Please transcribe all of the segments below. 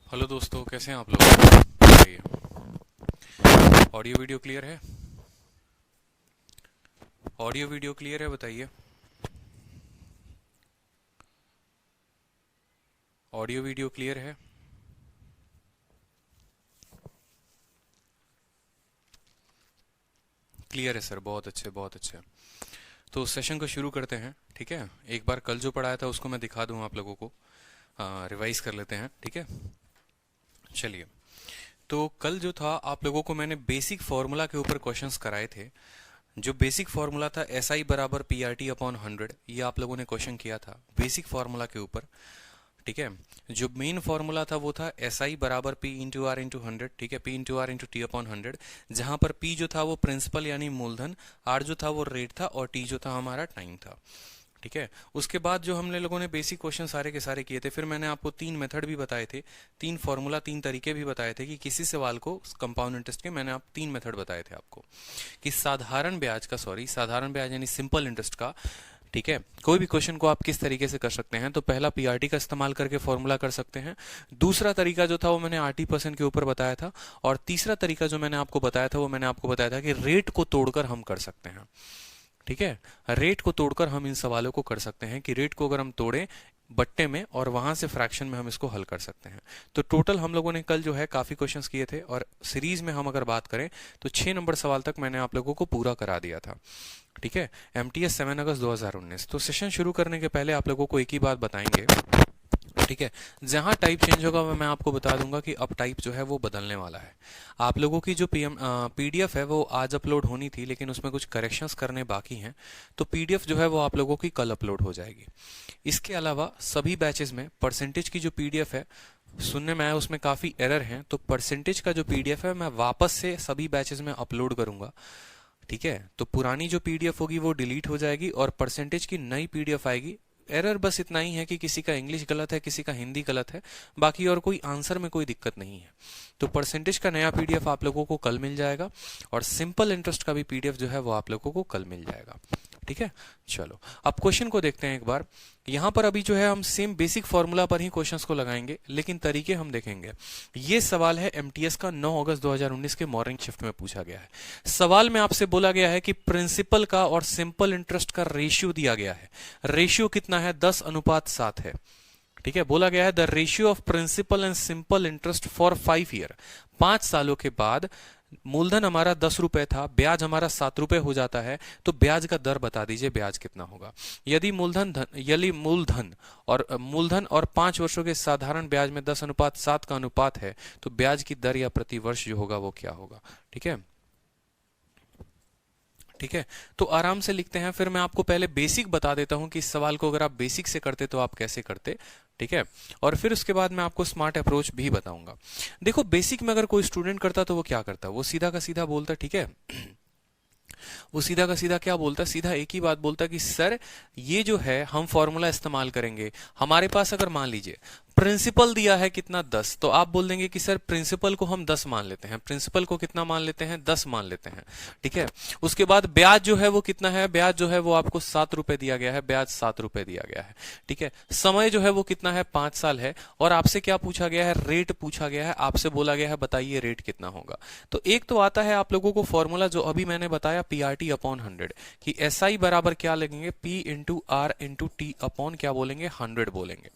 Hello दोस्तों, कैसे हैं आप लोग? बताइए। ऑडियो वीडियो क्लियर है? ऑडियो वीडियो क्लियर है, बताइए। ऑडियो वीडियो क्लियर है? क्लियर है सर, बहुत अच्छे बहुत अच्छे। तो सेशन को शुरू करते हैं, ठीक है। एक बार कल जो पढ़ाया था उसको मैं दिखा दूं आप लोगों को। रिवाइज कर लेते हैं, ठीक है। चलिए। तो कल जो था आप लोगों को मैंने बेसिक फार्मूला के ऊपर क्वेश्चंस कराए थे। जो बेसिक फार्मूला था SI बराबर PRT अपॉन 100, ये आप लोगों ने क्वेश्चन किया था बेसिक फार्मूला के ऊपर, ठीक है। जो मेन फॉर्मूला था वो था SI बराबर P इंटू आर इंटू 100, ठीक है। P into R into T upon 100, जहां पर P जो था वो प्रिंसिपल यानी मूलधन, R जो था वो रेट था और T जो था हमारा टाइम था, ठीक है। उसके बाद जो हमने लोगों ने बेसिक क्वेश्चन सारे के सारे किए थे, फिर मैंने आपको तीन मेथड भी बताए थे, तीन फॉर्मूला, तीन तरीके भी बताए थे कि किसी सवाल को कंपाउंड इंटरेस्ट के मैंने आप तीन मेथड बताए थे आपको, कि साधारण ब्याज यानी सिंपल इंटरेस्ट का, ठीक है, कोई भी क्वेश्चन को आप किस तरीके से कर सकते हैं। तो पहला पीआरटी का इस्तेमाल करके फॉर्मूला कर सकते हैं। दूसरा तरीका जो था वो मैंने RT% के ऊपर बताया था। और तीसरा तरीका जो मैंने आपको बताया था वो मैंने आपको बताया था कि रेट को तोड़कर हम कर सकते हैं, ठीक है। रेट को तोड़कर हम इन सवालों को कर सकते हैं कि रेट को अगर हम तोड़ें बट्टे में और वहां से फ्रैक्शन में हम इसको हल कर सकते हैं। तो टोटल हम लोगों ने कल जो है काफी क्वेश्चंस किए थे और सीरीज में हम अगर बात करें तो 6 नंबर सवाल तक मैंने आप लोगों को पूरा करा दिया था, ठीक है। MTS 7 अगस्त 2019। तो सेशन शुरू करने के पहले आप लोगों को एक ही बात बताएंगे, ठीक है। जहां टाइप चेंज होगा मैं आपको बता दूंगा कि अब टाइप जो है वो बदलने वाला है। आप लोगों की जो PDF है वो आज अपलोड होनी थी, लेकिन उसमें कुछ करेक्शंस करने बाकी हैं, तो PDF जो है वो आप लोगों की कल अपलोड हो जाएगी। इसके अलावा सभी बैचेस में परसेंटेज की जो PDF है, सुनने में आया उसमें काफी एरर हैं, तो परसेंटेज का जो PDF है मैं वापस से सभी बैचेस में अपलोड करूंगा, ठीक है। तो पुरानी जो PDF होगी वो डिलीट हो जाएगी और परसेंटेज की नई PDF आएगी। एरर बस इतना ही है कि किसी का इंग्लिश गलत है, किसी का हिंदी गलत है, बाकी और कोई आंसर में कोई दिक्कत नहीं है। तो परसेंटेज का नया PDF आप लोगों को कल मिल जाएगा और सिंपल इंटरेस्ट का भी PDF जो है वो आप लोगों को कल मिल जाएगा, ठीक है। चलो अब क्वेश्चन को देखते हैं एक बार। यहां पर अभी जो है हम सेम बेसिक फॉर्मूला पर ही क्वेश्चंस को लगाएंगे, लेकिन तरीके हम देखेंगे। ये सवाल है MTS का 9 अगस्त 2019 के मॉर्निंग शिफ्ट में पूछा गया है। सवाल में आपसे बोला गया है कि प्रिंसिपल का और सिंपल इंटरेस्ट का रेशियो दिया गया है। रेशियो कितना है? 10:7 है, ठीक है। बोला गया है the ratio of principal and simple interest for 5 year. 5 सालों के बाद मूलधन हमारा 10 रुपए था, ब्याज हमारा 7 रुपए हो जाता है, तो ब्याज का दर बता दीजिए, ब्याज कितना होगा। यदि मूलधन और 5 वर्षों के साधारण ब्याज में 10:7 का अनुपात है, तो ब्याज की दर या प्रति वर्ष जो होगा वो क्या होगा, ठीक है। ठीक है, तो आराम से लिखते हैं। फिर मैं आपको पहले बेसिक बता देता हूं कि इस सवाल को अगर आप बेसिक से करते तो आप कैसे करते, ठीक है। और फिर उसके बाद मैं आपको स्मार्ट अप्रोच भी बताऊंगा। देखो, बेसिक में अगर कोई स्टूडेंट करता तो वो क्या करता, वो सीधा का सीधा बोलता, ठीक है। वो सीधा का सीधा क्या बोलता, सीधा एक ही बात बोलता कि सर ये जो है हम फॉर्मूला इस्तेमाल करेंगे। हमारे पास अगर मान लीजिए प्रिंसिपल दिया है कितना, 10, तो आप बोल देंगे कि सर प्रिंसिपल को हम 10 मान लेते हैं। प्रिंसिपल को कितना मान लेते हैं? 10 मान लेते हैं, ठीक है। उसके बाद ब्याज जो है वो कितना है? ब्याज जो है वो आपको 7 रुपए दिया गया है, ब्याज 7 रुपए दिया गया है, ठीक है। समय जो है वो कितना है? 5 साल है। और आपसे क्या पूछा गया है? रेट पूछा गया है। आपसे बोला गया है बताइए रेट कितना होगा। तो एक तो आता है आप लोगों को फॉर्मूला जो अभी मैंने बताया, PRT अपॉन 100, कि SI बराबर क्या लगेंगे? P into R into T upon क्या बोलेंगे? 100 बोलेंगे,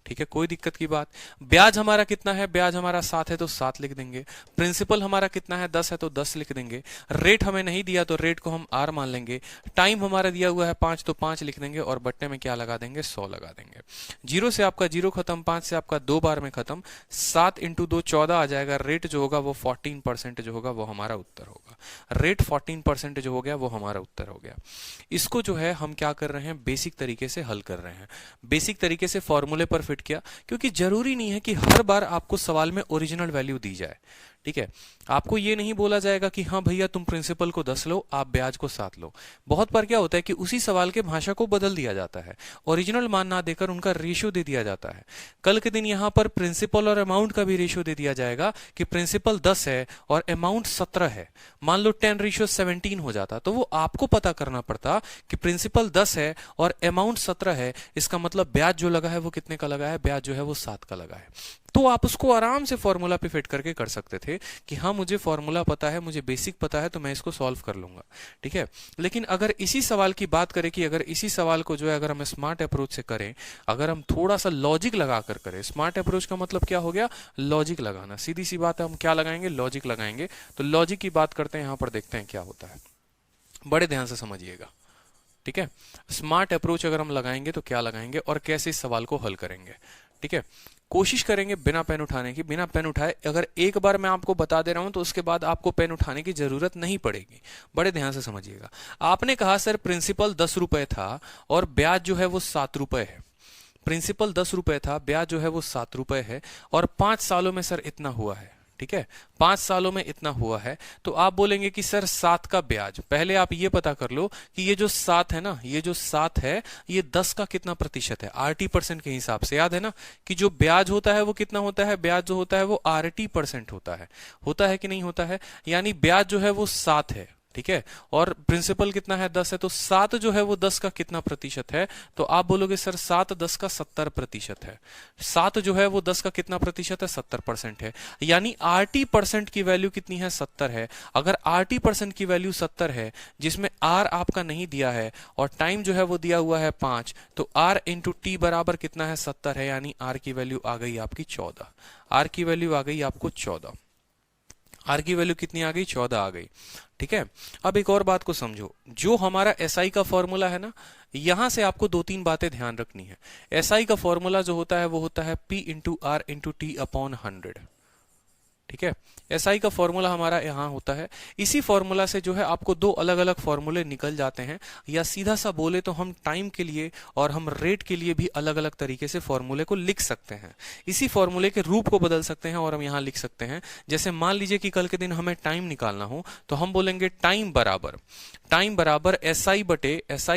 ठीक है। कोई दिक्कत की बात। ब्याज हमारा कितना है? ब्याज हमारा 7 है तो 7 लिख देंगे। प्रिंसिपल हमारा कितना है? 10 है तो 10 लिख देंगे। रेट हमें नहीं दिया तो रेट को हम R मान लेंगे। टाइम हमारा दिया हुआ है 5 तो 5 लिख देंगे और बट्टे में क्या लगा देंगे? 100 लगा देंगे। 0 से आपका 0 खत्म, 5 से आपका 2 बार में खत्म, 7 इंटू 2 14 आ जाएगा। रेट जो होगा वो 14% जो होगा वो हमारा उत्तर होगा। रेट 14% जो हो गया वो हमारा उत्तर हो गया। इसको जो है हम क्या कर रहे हैं? बेसिक तरीके से हल कर रहे हैं। बेसिक तरीके से फॉर्मूले पर फिट किया, क्योंकि जरूरी नहीं है कि हर बार आपको सवाल में ओरिजिनल वैल्यू दी जाए, ठीक है। आपको ये नहीं बोला जाएगा कि हाँ भैया तुम प्रिंसिपल को 10 लो, आप ब्याज को 7 लो। बहुत बार क्या होता है कि उसी सवाल के भाषा को बदल दिया जाता है, ओरिजिनल मान ना देकर उनका रेशियो दे दिया जाता है। कल के दिन यहां पर प्रिंसिपल और अमाउंट का भी रेशियो दे दिया जाएगा कि प्रिंसिपल 10 है और अमाउंट 17 है। मान लो 10:17 हो जाता, तो वो आपको पता करना पड़ता कि प्रिंसिपल 10 है और अमाउंट 17 है। इसका मतलब ब्याज जो लगा है वो कितने का लगा है? ब्याज जो है वो 7 का लगा है। तो आप उसको आराम से फॉर्मूला पे फिट करके कर सकते थे कि हाँ मुझे फॉर्मूला पता है, मुझे बेसिक पता है, तो मैं इसको सॉल्व कर लूंगा, ठीक है। लेकिन अगर इसी सवाल की बात करें कि अगर इसी सवाल को जो है अगर हम स्मार्ट अप्रोच से करें, अगर हम थोड़ा सा लॉजिक लगा कर करें, स्मार्ट अप्रोच का मतलब क्या हो गया, लॉजिक लगाना, सीधी सी बात है, हम क्या लगाएंगे, लॉजिक लगाएंगे। तो लॉजिक की बात करते हैं, यहां पर देखते हैं क्या होता है, बड़े ध्यान से समझिएगा, ठीक है। स्मार्ट अप्रोच अगर हम लगाएंगे तो क्या लगाएंगे और कैसे इस सवाल को हल करेंगे, ठीक है। कोशिश करेंगे बिना पेन उठाने की, बिना पेन उठाए, अगर एक बार मैं आपको बता दे रहा हूं तो उसके बाद आपको पेन उठाने की जरूरत नहीं पड़ेगी। बड़े ध्यान से समझिएगा। आपने कहा सर प्रिंसिपल 10 रुपए था और ब्याज जो है वो 7 रुपए है। प्रिंसिपल 10 रुपए था, ब्याज जो है वो 7 रुपए है और 5 सालों में सर इतना हुआ है, ठीक है। 5 सालों में इतना हुआ है, तो आप बोलेंगे कि सर 7 का ब्याज, पहले आप ये पता कर लो कि ये जो 7 है ना, ये जो 7 है ये 10 का कितना प्रतिशत है, RT% के हिसाब से। याद है ना कि जो ब्याज होता है वो कितना होता है, ब्याज जो होता है वो RT% होता है कि नहीं होता है। यानी ब्याज जो है वो 7 है, ठीक है, और प्रिंसिपल कितना है, 10 है, तो 7 जो है वो 10 का कितना प्रतिशत है, तो आप बोलोगे सर 7 10 का 70% है। 7 जो है वो 10 का कितना प्रतिशत है, 70% है। यानी RT% की वैल्यू कितनी है, 70 है। अगर RT% की वैल्यू 70 है, जिसमें R आपका नहीं दिया है और टाइम जो है वो दिया हुआ है 5, तो R इंटू टी बराबर कितना है, 70 है। यानी R की वैल्यू आ गई आपकी 14। R की वैल्यू आ गई आपको 14। R की वैल्यू कितनी आ गई, 14 आ गई, ठीक है। अब एक और बात को समझो, जो हमारा SI का फॉर्मूला है ना, यहां से आपको 2-3 बातें ध्यान रखनी है। SI का फॉर्मूला जो होता है वो होता है P into R into T upon 100, ठीक है। SI का फॉर्मूला हमारा यहां होता है। इसी फॉर्मूला से जो है आपको 2 अलग अलग फॉर्मूले निकल जाते हैं, या सीधा सा बोले तो हम टाइम के लिए और हम रेट के लिए भी अलग अलग तरीके से फॉर्मूले को लिख सकते हैं। इसी फॉर्मूले के रूप को बदल सकते हैं और हम यहां लिख सकते हैं। जैसे मान लीजिए कि कल के दिन हमें टाइम निकालना हो, तो हम बोलेंगे टाइम बराबर SI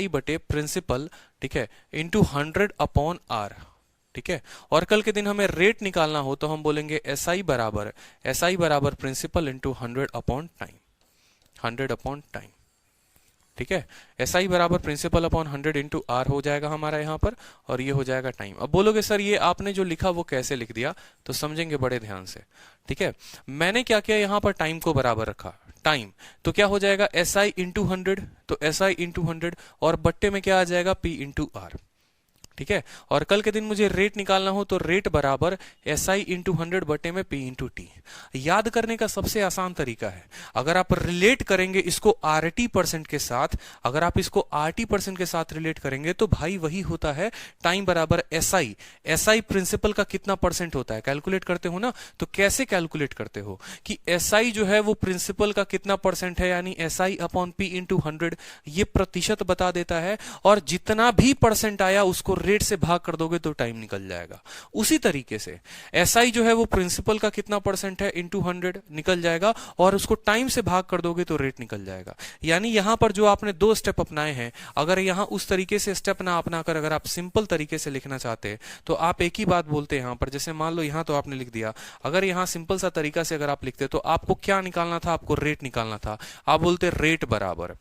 बटे प्रिंसिपल, ठीक है, इंटू 100 अपॉन R, ठीक है। और कल के दिन हमें रेट निकालना हो तो हम बोलेंगे SI बराबर प्रिंसिपल इंटू 100 अपॉन टाइम, ठीक है। SI बराबर प्रिंसिपल अपॉन 100 इंटू R हो जाएगा हमारा यहाँ पर, और ये हो जाएगा टाइम। अब बोलोगे सर ये आपने जो लिखा वो कैसे लिख दिया, तो समझेंगे बड़े ध्यान से, ठीक है। मैंने क्या किया, यहाँ पर टाइम को बराबर रखा, टाइम तो क्या हो जाएगा SI इंटू 100, तो SI इंटू 100, और बट्टे में क्या आ जाएगा P इंटू R, ठीक है। और कल के दिन मुझे रेट निकालना हो तो रेट बराबर SI इंटू 100 बटे में P इंटू टी। याद करने का सबसे आसान तरीका है, अगर आप रिलेट करेंगे इसको RT% के साथ, अगर आप इसको RT% के साथ रिलेट करेंगे तो भाई वही होता है टाइम बराबर SI प्रिंसिपल का कितना परसेंट होता है, कैलकुलेट करते हो ना, तो कैसे कैलकुलेट करते हो कि SI जो है वो प्रिंसिपल का कितना परसेंट है, यानी SI अपॉन P इंटू 100, ये प्रतिशत बता देता है, और जितना भी परसेंट आया उसको रेट से भाग कर दोगे तो टाइम निकल जाएगा। उसी तरीके से SI जो है वो प्रिंसिपल का कितना परसेंट है इंटू 100 निकल जाएगा, और उसको टाइम से भाग कर दोगे तो रेट निकल जाएगा। यानी यहां पर जो आपने 2 स्टेप अपनाए हैं, अगर यहां उस तरीके से स्टेप ना अपनाकर अगर आप सिंपल तरीके से लिखना चाहते हैं तो आप एक ही बात बोलते हैं यहां पर। जैसे मान लो यहां तो आपने लिख दिया, अगर यहां सिंपल सा तरीका से अगर आप लिखते तो आपको क्या निकालना था, आपको रेट निकालना था। आप बोलते रेट बराबर,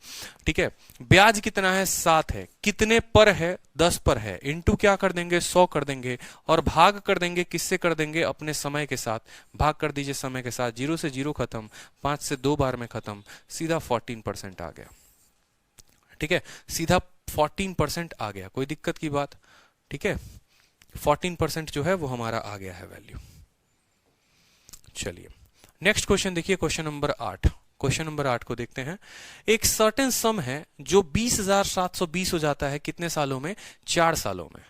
ठीक है, ब्याज कितना है, 7 है, कितने पर है, 10 पर है, इंटू क्या कर देंगे, 100 कर देंगे, और भाग कर देंगे, किससे कर देंगे, अपने समय के साथ। भाग कर दीजिए समय के साथ, 0 से 0 खत्म, 5 से 2 बार में खत्म, सीधा 14% आ गया, ठीक है, सीधा 14% आ गया। कोई दिक्कत की बात, ठीक है, 14% जो है वो हमारा आ गया है वैल्यू। चलिए नेक्स्ट क्वेश्चन देखिए, क्वेश्चन नंबर 8। क्वेश्चन नंबर 8 को देखते हैं। एक सर्टेन सम है जो 20,720 हो जाता है कितने सालों में, 4 सालों में,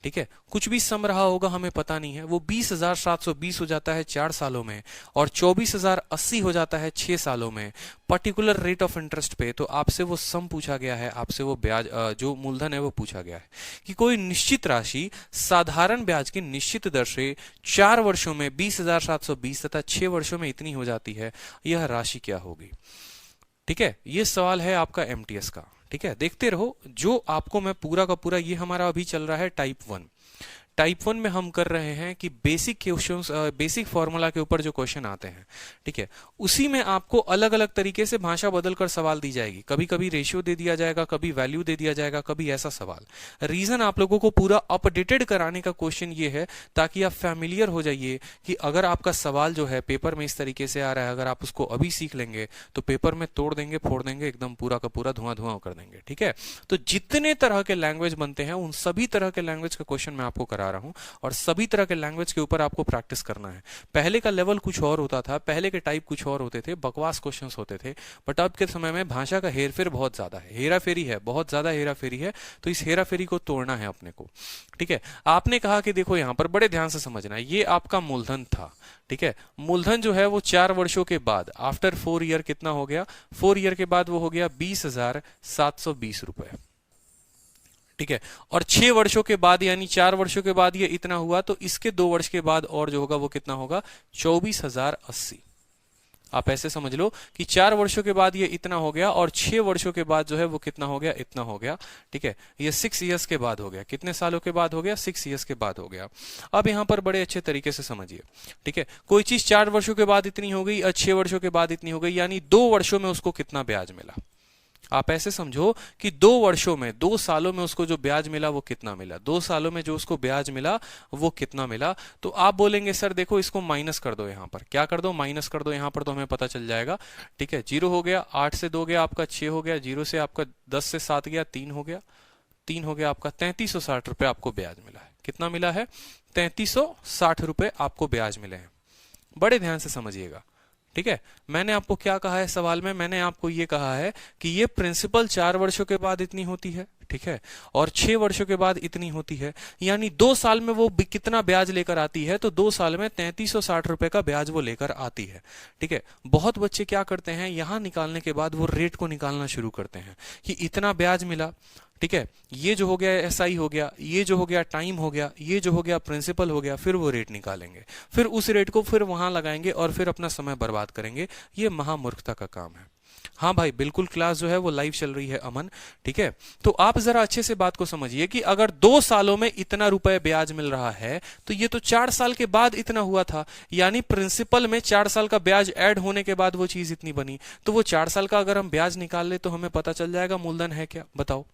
ठीक है। कुछ भी सम रहा होगा हमें पता नहीं है, वो 20,720 हो जाता है 4 सालों में, और 24,080 हो जाता है 6 सालों में, पर्टिकुलर रेट ऑफ इंटरेस्ट पे। तो आपसे वो सम पूछा गया है, आपसे वो ब्याज जो मूलधन है वो पूछा गया है कि कोई निश्चित राशि साधारण ब्याज की निश्चित दर से 4 वर्षों में 20,720 तथा 6 वर्षों में इतनी हो जाती है, यह राशि क्या होगी, ठीक है। ये सवाल है आपका MTS का, ठीक है। देखते रहो, जो आपको मैं पूरा का पूरा, ये हमारा अभी चल रहा है टाइप 1। टाइप 1 में हम कर रहे हैं कि बेसिक क्वेश्चंस, बेसिक फॉर्मूला के ऊपर जो क्वेश्चन आते हैं, ठीक है, उसी में आपको अलग अलग तरीके से भाषा बदलकर सवाल दी जाएगी। कभी कभी रेशियो दे दिया जाएगा, कभी वैल्यू दे दिया जाएगा, कभी ऐसा सवाल। रीजन आप लोगों को पूरा अपडेटेड कराने का क्वेश्चन ये है ताकि आप फैमिलियर हो जाइए कि अगर आपका सवाल जो है पेपर में इस तरीके से आ रहा है, अगर आप उसको अभी सीख लेंगे तो पेपर में तोड़ देंगे, फोड़ देंगे, एकदम पूरा का पूरा धुआं धुआं कर देंगे। ठीक है, तो जितने तरह के लैंग्वेज बनते हैं उन सभी तरह के लैंग्वेज का क्वेश्चन मैं आपको करा रहा हूं और सभी तरह के लैंग्वेज के ऊपर आपको प्रैक्टिस करना है। पहले का लेवल कुछ और होता था, पहले के टाइप कुछ और होते थे, बकवास क्वेश्चंस होते थे, बट अब के समय में भाषा का हेरफेर बहुत ज्यादा है, हेरा फेरी है, बहुत ज्यादा हेरा फेरी है। तो इस हेरा फेरी को तोड़ना है अपने को। ठीक है, आपने कहा कि देखो यहां पर बड़े ध्यान से समझना, ये आपका मूलधन था। ठीक है, मूलधन जो है वो 4 वर्षों के बाद, आफ्टर 4 ईयर कितना हो गया, 4 ईयर के बाद वो हो गया 20,720 रुपए। ठीक है, और 6 वर्षों के बाद यानी 4 वर्षों के बाद ये इतना हुआ, तो इसके 2 वर्ष के बाद और जो होगा वो कितना होगा, 24,080। आप ऐसे समझ लो कि 4 वर्षों के बाद ये इतना हो गया और 6 वर्षों के बाद जो है वो कितना हो गया, इतना हो गया। ठीक है, ये 6 इयर्स के बाद हो गया, कितने सालों के बाद हो गया, 6 इयर्स के बाद हो गया। अब यहां पर बड़े अच्छे तरीके से समझिए। ठीक है, कोई चीज 4 वर्षों के बाद इतनी हो गई और 6 वर्षों के बाद इतनी हो गई, यानी 2 वर्षों में उसको कितना ब्याज मिला। आप ऐसे समझो कि 2 वर्षों में, 2 सालों में उसको जो ब्याज मिला वो कितना मिला, 2 सालों में जो उसको ब्याज मिला वो कितना मिला। तो आप बोलेंगे सर देखो इसको माइनस कर दो, यहां पर क्या कर दो, माइनस कर दो यहां पर, तो हमें पता चल जाएगा। ठीक है, 0 हो गया, 8 से 2 गया आपका 6 हो गया, 0 से आपका 10 से 7 गया 3 हो गया, 3 हो गया आपका 3360 रुपए आपको ब्याज मिला है। कितना मिला है, 3360 रुपए आपको ब्याज मिले हैं। बड़े ध्यान से समझिएगा। ठीक है, मैंने आपको क्या कहा है सवाल में, मैंने आपको ये कहा है कि ये प्रिंसिपल 4 वर्षों के बाद इतनी होती है, ठीक है, और 6 वर्षों के बाद इतनी होती है, यानी 2 साल में वो कितना ब्याज लेकर आती है, तो 2 साल में 3360 रुपए का ब्याज वो लेकर आती है। ठीक है, बहुत बच्चे क्या करते हैं, यहां निकालने के बाद वो रेट को निकालना शुरू करते हैं कि इतना ब्याज मिला। ठीक है, ये जो हो गया एसआई हो गया, ये जो हो गया टाइम हो गया, ये जो हो गया प्रिंसिपल हो गया, फिर वो रेट निकालेंगे, फिर उस रेट को फिर वहां लगाएंगे और फिर अपना समय बर्बाद करेंगे। ये महामूर्खता का काम है। हाँ भाई बिल्कुल, क्लास जो है वो लाइव चल रही है अमन। ठीक है, तो आप जरा अच्छे से बात को समझिए कि अगर 2 सालों में इतना रुपए ब्याज मिल रहा है तो ये तो 4 साल के बाद इतना हुआ था, यानी प्रिंसिपल में 4 साल का ब्याज ऐड होने के बाद वो चीज इतनी बनी। तो वो 4 साल का अगर हम ब्याज निकाल ले तो हमें पता चल जाएगा मूलधन है क्या, बताओ।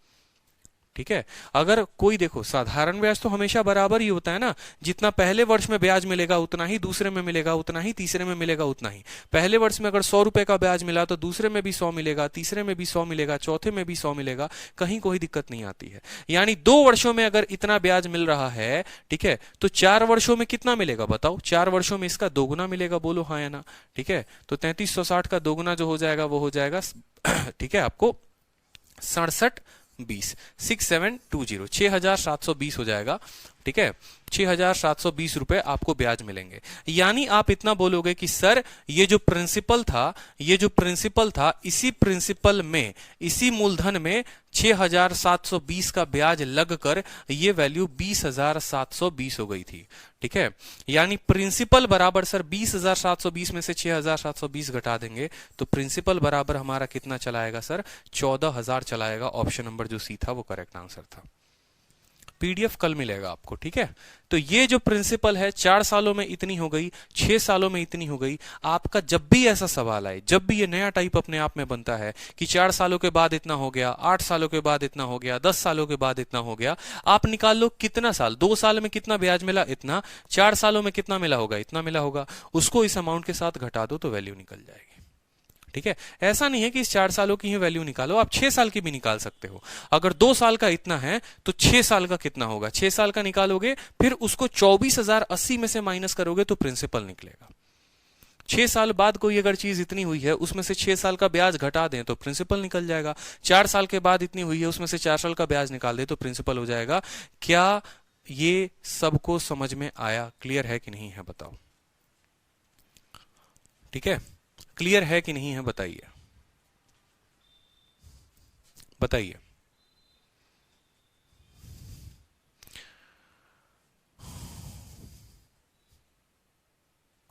ठीक है, अगर कोई देखो साधारण ब्याज तो हमेशा बराबर ही होता है ना, जितना पहले वर्ष में ब्याज मिलेगा उतना ही दूसरे में मिलेगा, उतना ही तीसरे में मिलेगा, उतना ही। पहले वर्ष में अगर 100 रुपए का ब्याज मिला तो दूसरे में भी 100 मिलेगा, तीसरे में भी 100 मिलेगा, चौथे में भी 100 मिलेगा, कहीं कोई दिक्कत नहीं आती है। यानी 2 वर्षों में अगर इतना ब्याज मिल रहा है, ठीक है, तो 4 वर्षों में कितना मिलेगा बताओ, 4 वर्षों में इसका दोगुना मिलेगा, बोलो हाँ या ना। ठीक है, तो 3360 का दोगुना जो हो जाएगा वो हो जाएगा ठीक है आपको 6720, 6720, 6720 हो जाएगा। ठीक है, 6720 रुपए आपको ब्याज मिलेंगे। यानी आप इतना बोलोगे कि सर ये जो प्रिंसिपल था, ये जो प्रिंसिपल था, इसी प्रिंसिपल में, इसी मूलधन में 6720 का ब्याज लगकर ये वैल्यू 20,720 हो गई थी। ठीक है, यानी प्रिंसिपल बराबर सर 20,720 में से 6,720 घटा देंगे तो प्रिंसिपल बराबर हमारा कितना चलाएगा सर, 14,000 चलाएगा। ऑप्शन नंबर जो सी था वो करेक्ट आंसर था। पीडीएफ कल मिलेगा आपको। ठीक है, तो ये जो प्रिंसिपल है 4 सालों में इतनी हो गई, 6 सालों में इतनी हो गई। आपका जब भी ऐसा सवाल आए, जब भी ये नया टाइप अपने आप में बनता है कि 4 सालों के बाद इतना हो गया, 8 सालों के बाद इतना हो गया, 10 सालों के बाद इतना हो गया, आप निकाल लो कितना साल, 2 साल में कितना ब्याज मिला, इतना, 4 सालों में कितना मिला होगा, इतना मिला होगा, उसको इस अमाउंट के साथ घटा दो तो वैल्यू निकल जाएगी। ठीक है, ऐसा नहीं है कि इस 4 सालों की ही वैल्यू निकालो, आप 6 साल की भी निकाल सकते हो। अगर 2 साल का इतना है तो 6 साल का कितना होगा, 6 साल का निकालोगे, फिर उसको 24,080 में से माइनस करोगे तो प्रिंसिपल निकलेगा। 6 साल बाद कोई अगर चीज इतनी हुई है उसमें से 6 साल का ब्याज घटा दें तो प्रिंसिपल निकल जाएगा। 4 साल के बाद इतनी हुई है उसमें से 4 साल का ब्याज निकाल दे तो प्रिंसिपल हो जाएगा। क्या ये सबको समझ में आया, क्लियर है कि नहीं है बताओ। ठीक है, क्लियर है कि नहीं है बताइए, बताइए।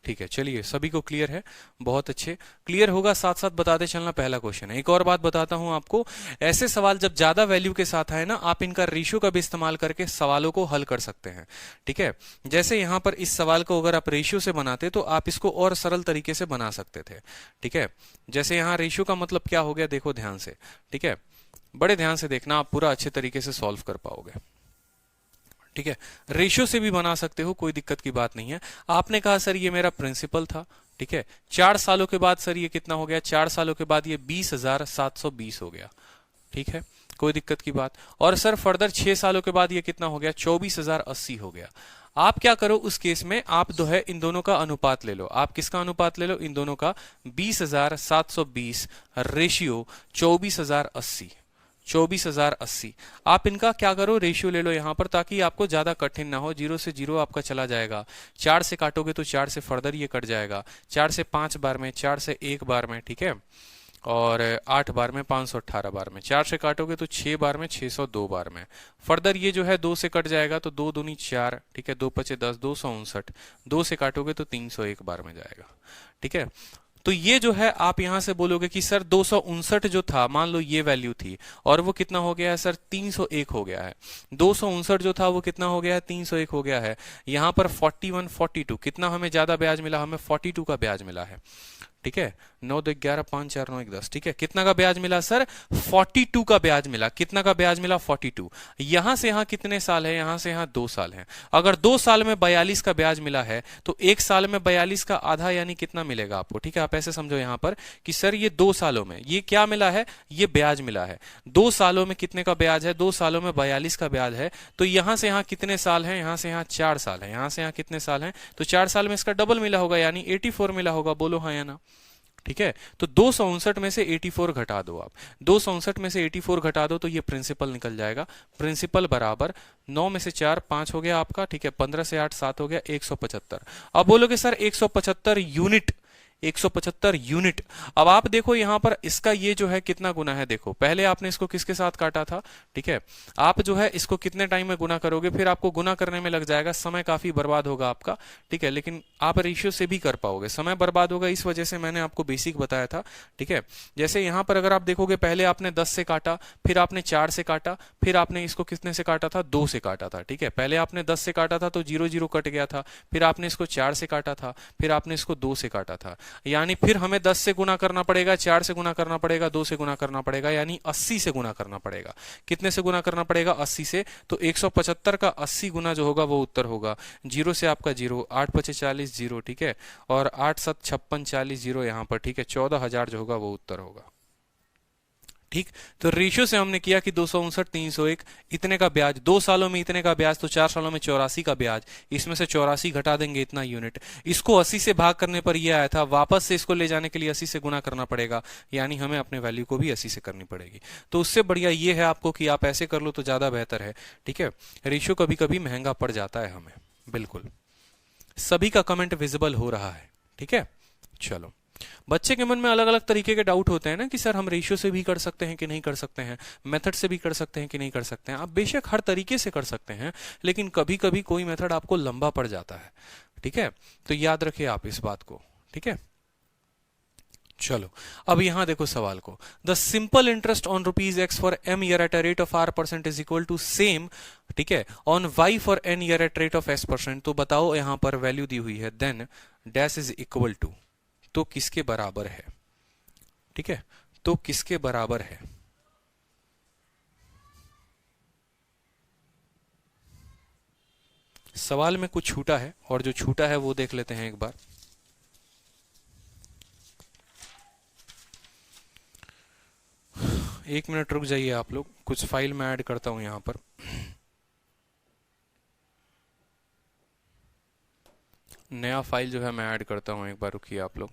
ठीक है, चलिए सभी को क्लियर है, बहुत अच्छे। क्लियर होगा साथ साथ बताते चलना, पहला क्वेश्चन है। एक और बात बताता हूं आपको, ऐसे सवाल जब ज्यादा वैल्यू के साथ आए ना, आप इनका रेशियो का भी इस्तेमाल करके सवालों को हल कर सकते हैं। ठीक है, जैसे यहां पर इस सवाल को अगर आप रेशियो से बनाते तो आप इसको और सरल तरीके से बना सकते थे। ठीक है, जैसे यहां रेशियो का मतलब क्या हो गया, देखो ध्यान से। ठीक है, बड़े ध्यान से देखना, आप पूरा अच्छे तरीके से सॉल्व कर पाओगे। ठीक है, रेशियो से भी बना सकते हो, कोई दिक्कत की बात नहीं है। आपने कहा सर ये मेरा प्रिंसिपल था, ठीक है, 4 सालों के बाद सर ये कितना हो गया, 4 सालों के बाद ये 20,720 हो गया। ठीक है, कोई दिक्कत की बात। और सर फर्दर 6 सालों के बाद ये कितना हो गया, 24,080 हो गया। आप क्या करो उस केस में, आप जो है इन दोनों का अनुपात ले लो। आप किसका अनुपात ले लो, इन दोनों का, 20,720 रेशियो 24,080, 24,080। आप इनका क्या करो, रेशियो ले लो यहां पर, ताकि आपको ज्यादा कठिन ना हो। 0 से 0 आपका चला जाएगा, 4 से काटोगे तो 4 से फर्दर ये कट जाएगा, 4 से 5 बार में, 4 से 1 बार में, ठीक है, और 8 बार में, 518 बार में। 4 से काटोगे तो 6 बार में, 602 बार में। फर्दर ये जो है 2 से कट जाएगा तो 2 दूनी 4, ठीक है, 2 पचे 10, 259। 2 से काटोगे तो 301 बार में जाएगा। ठीक है, तो ये जो है आप यहां से बोलोगे कि सर 259 जो था, मान लो ये वैल्यू थी, और वो कितना हो गया है सर, 301 हो गया है। 259 जो था वो कितना हो गया है, 301 हो गया है। यहां पर 41, 42 कितना हमें ज्यादा ब्याज मिला, हमें 42 का ब्याज मिला है। ठीक है, 9 2 11 5 4 9 1 10। ठीक है, कितना का ब्याज मिला सर, 42 का ब्याज मिला। कितना का ब्याज मिला, 42। यहां से यहां कितने साल है, यहां से यहां 2 साल है। अगर 2 साल में 42 का ब्याज मिला है तो 1 साल में 42 का आधा यानी कितना मिलेगा आपको। ठीक है, आप ऐसे समझो यहां पर कि सर ये 2 सालों में ये क्या मिला है, ये ब्याज मिला है। 2 सालों में कितने का ब्याज है, 2 सालों में 42 का ब्याज है। तो यहां से यहां कितने साल है, यहां से यहां 4 साल है। यहां से यहां कितने साल है, तो 4 साल में इसका डबल मिला होगा, यानी 84 मिला होगा। बोलो हाँ या ना। ठीक है, तो 259 में से 84 घटा दो आप। 259 में से 84 घटा दो तो ये प्रिंसिपल निकल जाएगा। प्रिंसिपल बराबर 9 में से 4 5 हो गया आपका। ठीक है, 15 से 8 7 हो गया, 175। अब बोलोगे सर 175 यूनिट, 175 यूनिट। अब आप देखो यहां पर इसका ये जो है कितना गुना है, देखो पहले आपने इसको किसके साथ काटा था। ठीक है, आप जो है इसको कितने टाइम में गुना करोगे, फिर आपको गुना करने में लग जाएगा, समय काफी बर्बाद होगा आपका। ठीक है, लेकिन आप रेशियो से भी कर पाओगे। समय बर्बाद होगा इस वजह से मैंने आपको बेसिक बताया था। ठीक है, जैसे यहां पर अगर आप देखोगे, पहले आपने 10 से काटा, फिर आपने 4 से काटा, फिर आपने इसको कितने से काटा था, 2 से काटा था। ठीक है, पहले आपने 10 से काटा था तो 0 0 कट गया था, फिर आपने इसको 4 से काटा था, फिर आपने इसको 2 से काटा था। यानी फिर हमें 10 से गुना करना पड़ेगा, 4 से गुना करना पड़ेगा, 2 से गुना करना पड़ेगा, यानी 80 से गुना करना पड़ेगा। कितने से गुना करना पड़ेगा, 80 से। तो 175 का 80 गुना जो होगा वो उत्तर होगा। 0 से आपका 0, 8 पचे 40 0। ठीक है, और 8 7 56 40 0 यहां पर। ठीक है, 14,000 जो होगा वो उत्तर होगा। ठीक, तो रेशियो से हमने किया कि 259 301 इतने का ब्याज, 2 सालों में इतने का ब्याज, तो 4 सालों में 84 का ब्याज। इसमें से 84 घटा देंगे, इतना यूनिट। इसको 80 से भाग करने पर यह आया था, वापस से इसको ले जाने के लिए 80 से गुना करना पड़ेगा, यानी हमें अपने वैल्यू को भी 80 से करनी पड़ेगी। तो उससे बढ़िया ये है आपको कि आप ऐसे कर लो तो ज्यादा बेहतर है। ठीक है, रेशियो कभी कभी महंगा पड़ जाता है हमें। बिल्कुल, सभी का कमेंट विजिबल हो रहा है। ठीक है, चलो। बच्चे के मन में अलग अलग तरीके के डाउट होते हैं ना, कि सर हम रेशियो से भी कर सकते हैं कि नहीं कर सकते हैं, मेथड से भी कर सकते हैं कि नहीं कर सकते हैं। आप बेशक हर तरीके से कर सकते हैं, लेकिन कभी कभी कोई मेथड आपको लंबा पड़ जाता है। ठीक है, तो याद रखिए आप इस बात को। ठीक है, चलो अब यहां देखो सवाल को, the simple interest on ₹x for m year at a rate of R% is equal to same, ठीक है, on y for n year at rate of S%। तो बताओ यहां पर वैल्यू दी हुई है, then dash is equal to, तो किसके बराबर है। ठीक है, तो किसके बराबर है। सवाल में कुछ छूटा है, और जो छूटा है वो देख लेते हैं एक बार। एक मिनट रुक जाइए आप लोग, कुछ फाइल में ऐड करता हूं यहां पर। नया फाइल जो है मैं ऐड करता हूं, एक बार रुकिए आप लोग।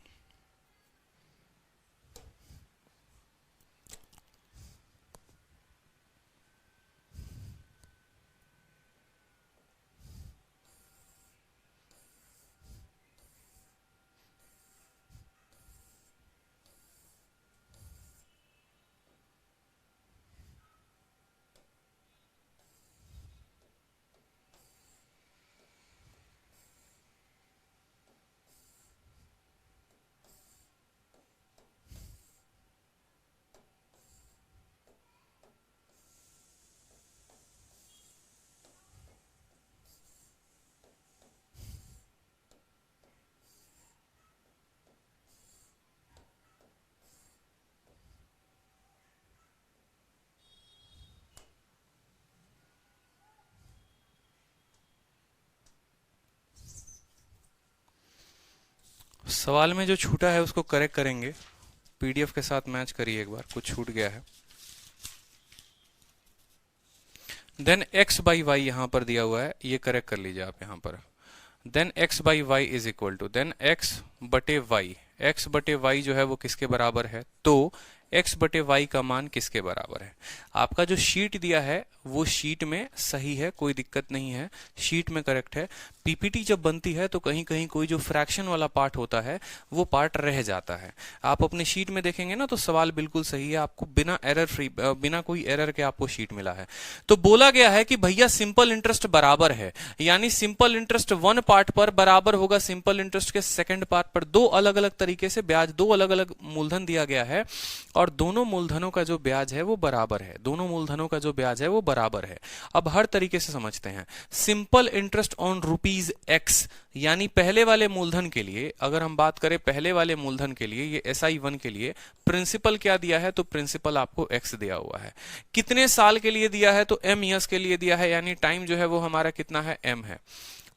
सवाल में जो छूटा है उसको करेक्ट करेंगे, पीडीएफ के साथ मैच करिए, एक बार कुछ छूट गया है। देन x बाई वाई यहां पर दिया हुआ है, ये करेक्ट कर लीजिए आप यहां पर। Then x by Y is equal to, then x बटे वाई, x बटे वाई जो है वो किसके बराबर है, तो x बटे वाई का मान किसके बराबर है। आपका जो शीट दिया है वो शीट में सही है, कोई दिक्कत नहीं है, शीट में करेक्ट है। पीपीटी जब बनती है तो कहीं कहीं कोई जो फ्रैक्शन वाला पार्ट होता है वो पार्ट रह जाता है। आप अपने शीट में देखेंगे ना तो सवाल बिल्कुल सही है, आपको बिना एरर फ्री, बिना कोई एरर के आपको शीट मिला है। तो बोला गया है कि भैया सिंपल इंटरेस्ट बराबर है, यानी सिंपल इंटरेस्ट वन पार्ट पर बराबर होगा सिंपल इंटरेस्ट के सेकंड पार्ट पर। दो अलग अलग तरीके से ब्याज, दो अलग अलग मूलधन दिया गया है और दोनों मूलधनों का जो ब्याज है वो बराबर है, दोनों मूलधनों का जो ब्याज है वो बराबर है। अब हर तरीके से समझते हैं। Simple interest on rupees x, यानी पहले वाले मूलधन के लिए, अगर हम बात करें पहले वाले मूलधन के लिए, ये SI1 के लिए प्रिंसिपल क्या दिया है, तो प्रिंसिपल आपको x दिया हुआ है। कितने साल के लिए दिया है, तो m ईयर्स के लिए दिया है, यानी टाइम जो है वो हमारा कितना है, m है।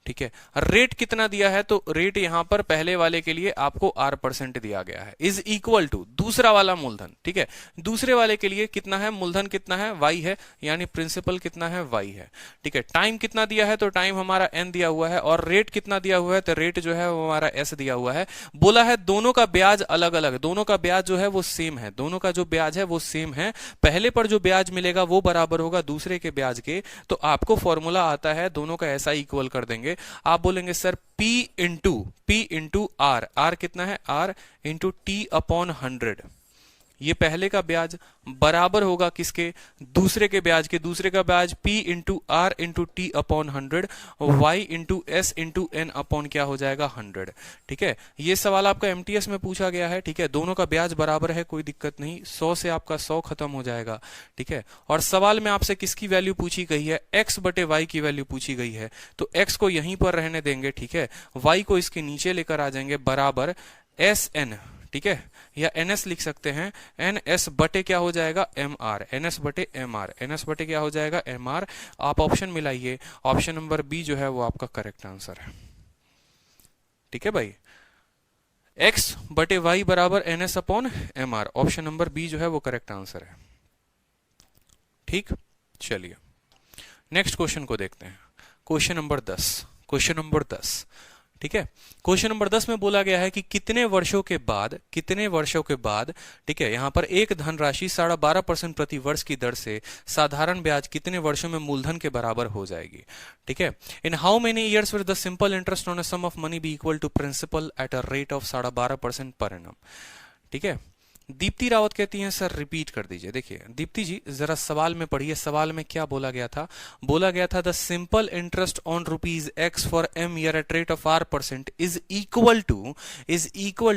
ठीक है, रेट कितना दिया है, तो रेट यहां पर पहले वाले के लिए आपको R% दिया गया है, इज इक्वल टू दूसरा वाला मूलधन। ठीक है, दूसरे वाले के लिए कितना है, मूलधन कितना है, y है, यानी प्रिंसिपल कितना है, y है। ठीक है, टाइम कितना दिया है, तो टाइम हमारा n दिया हुआ है, और रेट कितना दिया हुआ है, तो रेट जो है वो हमारा s दिया हुआ है। बोला है दोनों का ब्याज अलग अलग, दोनों का ब्याज जो है वो सेम है, दोनों का जो ब्याज है वो सेम है। पहले पर जो ब्याज मिलेगा वो बराबर होगा दूसरे के ब्याज के, तो आपको फॉर्मूला आता है, दोनों का ऐसा इक्वल कर देंगे। आप बोलेंगे sir P into R, R कितना है, R इंटू T अपॉन 100, ये पहले का ब्याज बराबर होगा किसके, दूसरे के ब्याज के। दूसरे का ब्याज P into R into T upon 100, Y into S into N upon क्या हो जाएगा, 100। ठीक है, ये सवाल आपका MTS में पूछा गया है। ठीक है, दोनों का ब्याज बराबर है, कोई दिक्कत नहीं, 100 से आपका 100 खत्म हो जाएगा। ठीक है, और सवाल में आपसे किसकी वैल्यू पूछी गई है, x बटे y की वैल्यू पूछी गई है, तो x को यहीं पर रहने देंगे। ठीक है, y को इसके नीचे लेकर आ जाएंगे, बराबर SN, ठीक है, या NS लिख सकते हैं, NS बटे क्या हो जाएगा, MR, NS बटे MR, NS बटे क्या हो जाएगा, MR। आप ऑप्शन मिलाइए, ऑप्शन नंबर बी जो है वो आपका करेक्ट आंसर है। ठीक है भाई, x बटे y बराबर NS upon MR, option number B जो है वो करेक्ट आंसर है। ठीक, चलिए नेक्स्ट क्वेश्चन को देखते हैं, क्वेश्चन नंबर 10। क्वेश्चन नंबर 10, ठीक है, क्वेश्चन नंबर 10 में बोला गया है कि कितने वर्षों के बाद, कितने वर्षों के बाद, ठीक है, यहां पर एक धनराशि 12.5% प्रति वर्ष की दर से साधारण ब्याज कितने वर्षों में मूलधन के बराबर हो जाएगी। ठीक है, in how many years will the simple interest on a sum of money be equal to principal at a rate of 12.5% per annum. ठीक है, दीप्ति रावत कहती हैं सर रिपीट कर दीजिए। देखिए दीप्ति जी जरा सवाल में पढ़िए, सवाल में क्या बोला गया था, बोला गया था the simple interest on rupees X for m year at rate of R% is equal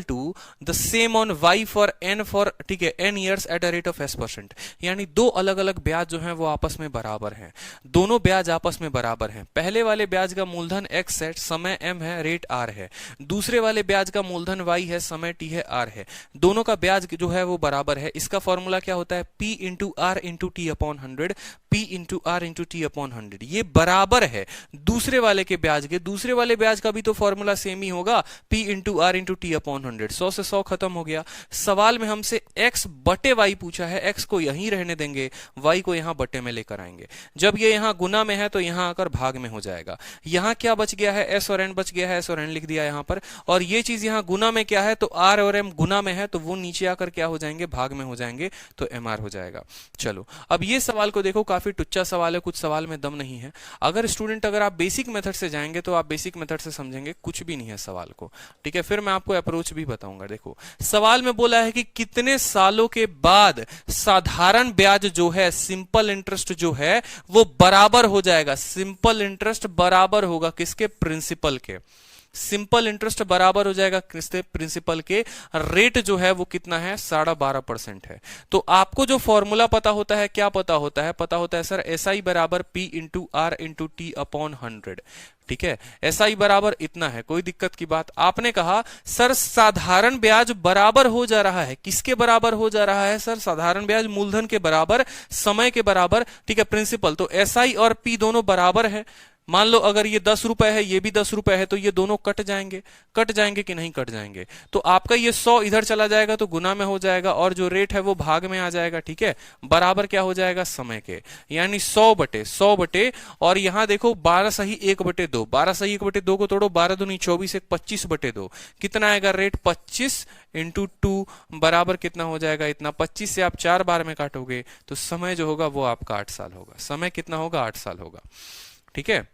to the same on y for n for, ठीक है, n years at a rate of S%। यानी दो अलग अलग ब्याज जो हैं वो आपस में बराबर हैं, दोनों ब्याज आपस में बराबर हैं। पहले वाले ब्याज का मूलधन x है, समय m है, रेट r है, दूसरे वाले ब्याज का मूलधन y है, समय t है, r है, दोनों का ब्याज जो है वो बराबर है। इसका फॉर्मूला क्या होता है, P into R into T upon 100, P into R into T upon 100, ये बराबर है दूसरे वाले के ब्याज के। दूसरे वाले ब्याज का भी तो फॉर्मूला सेम ही होगा, P into R into T upon 100। 100 से 100 खत्म हो गया। सवाल में हमसे x बटे y पूछा है, x को यहीं रहने देंगे, y को यहां बटे में लेकर आएंगे। जब ये यहां गुना में है तो यहां आकर भाग में हो जाएगा। यहां क्या बच गया है, s और n बच गया है, s और n लिख दिया यहां पर, और ये चीज यहां गुना में क्या है, तो r और m गुना में है, तो वो नीचे आकर क्या हो जाएंगे, भाग में हो जाएंगे, तो mr हो जाएगा। चलो अब ये सवाल को देखो, काफी टुच्चा सवाल है, कुछ सवाल में दम नहीं है। अगर स्टूडेंट, अगर आप बेसिक मेथड से जाएंगे तो आप बेसिक मेथड से समझेंगे, कुछ भी नहीं है सवाल को। ठीक है, फिर मैं आपको अप्रोच भी बताऊंगा। देखो सवाल में बोला है कि कितने सालों के बाद साधारण ब्याज जो है, सिंपल इंटरेस्ट जो है वो बराबर हो जाएगा। सिंपल इंटरेस्ट बराबर होगा किसके, प्रिंसिपल के। सिंपल इंटरेस्ट बराबर हो जाएगा किससे, प्रिंसिपल के। रेट जो है वो कितना है, 12.5% है। तो आपको जो फॉर्मूला पता होता है, क्या पता होता है, पता होता है सर SI बराबर P into R into T upon 100। ठीक है, SI बराबर इतना है, कोई दिक्कत की बात। आपने कहा सर साधारण ब्याज बराबर हो जा रहा है, किसके बराबर हो जा रहा है सर, साधारण ब्याज मूलधन के बराबर, समय के बराबर। ठीक है, प्रिंसिपल, तो SI और P दोनों बराबर है। मान लो अगर ये 10 रुपए है, ये भी 10 रुपए है, तो ये दोनों कट जाएंगे कि नहीं कट जाएंगे? तो आपका ये 100 इधर चला जाएगा तो गुना में हो जाएगा, और जो रेट है वो भाग में आ जाएगा, ठीक है, बराबर क्या हो जाएगा समय के, यानी 100/100 और यहां देखो 12 सही 1/2, 12 सही 1/2 को तोड़ो, 12 दूनी 24, 1 25/2, कितना आएगा रेट? 25 × 2 बराबर कितना हो जाएगा? इतना। 25 से आप 4 बार में काटोगे तो समय जो होगा वो आपका 8 साल होगा। समय कितना होगा? 8 साल होगा, ठीक है,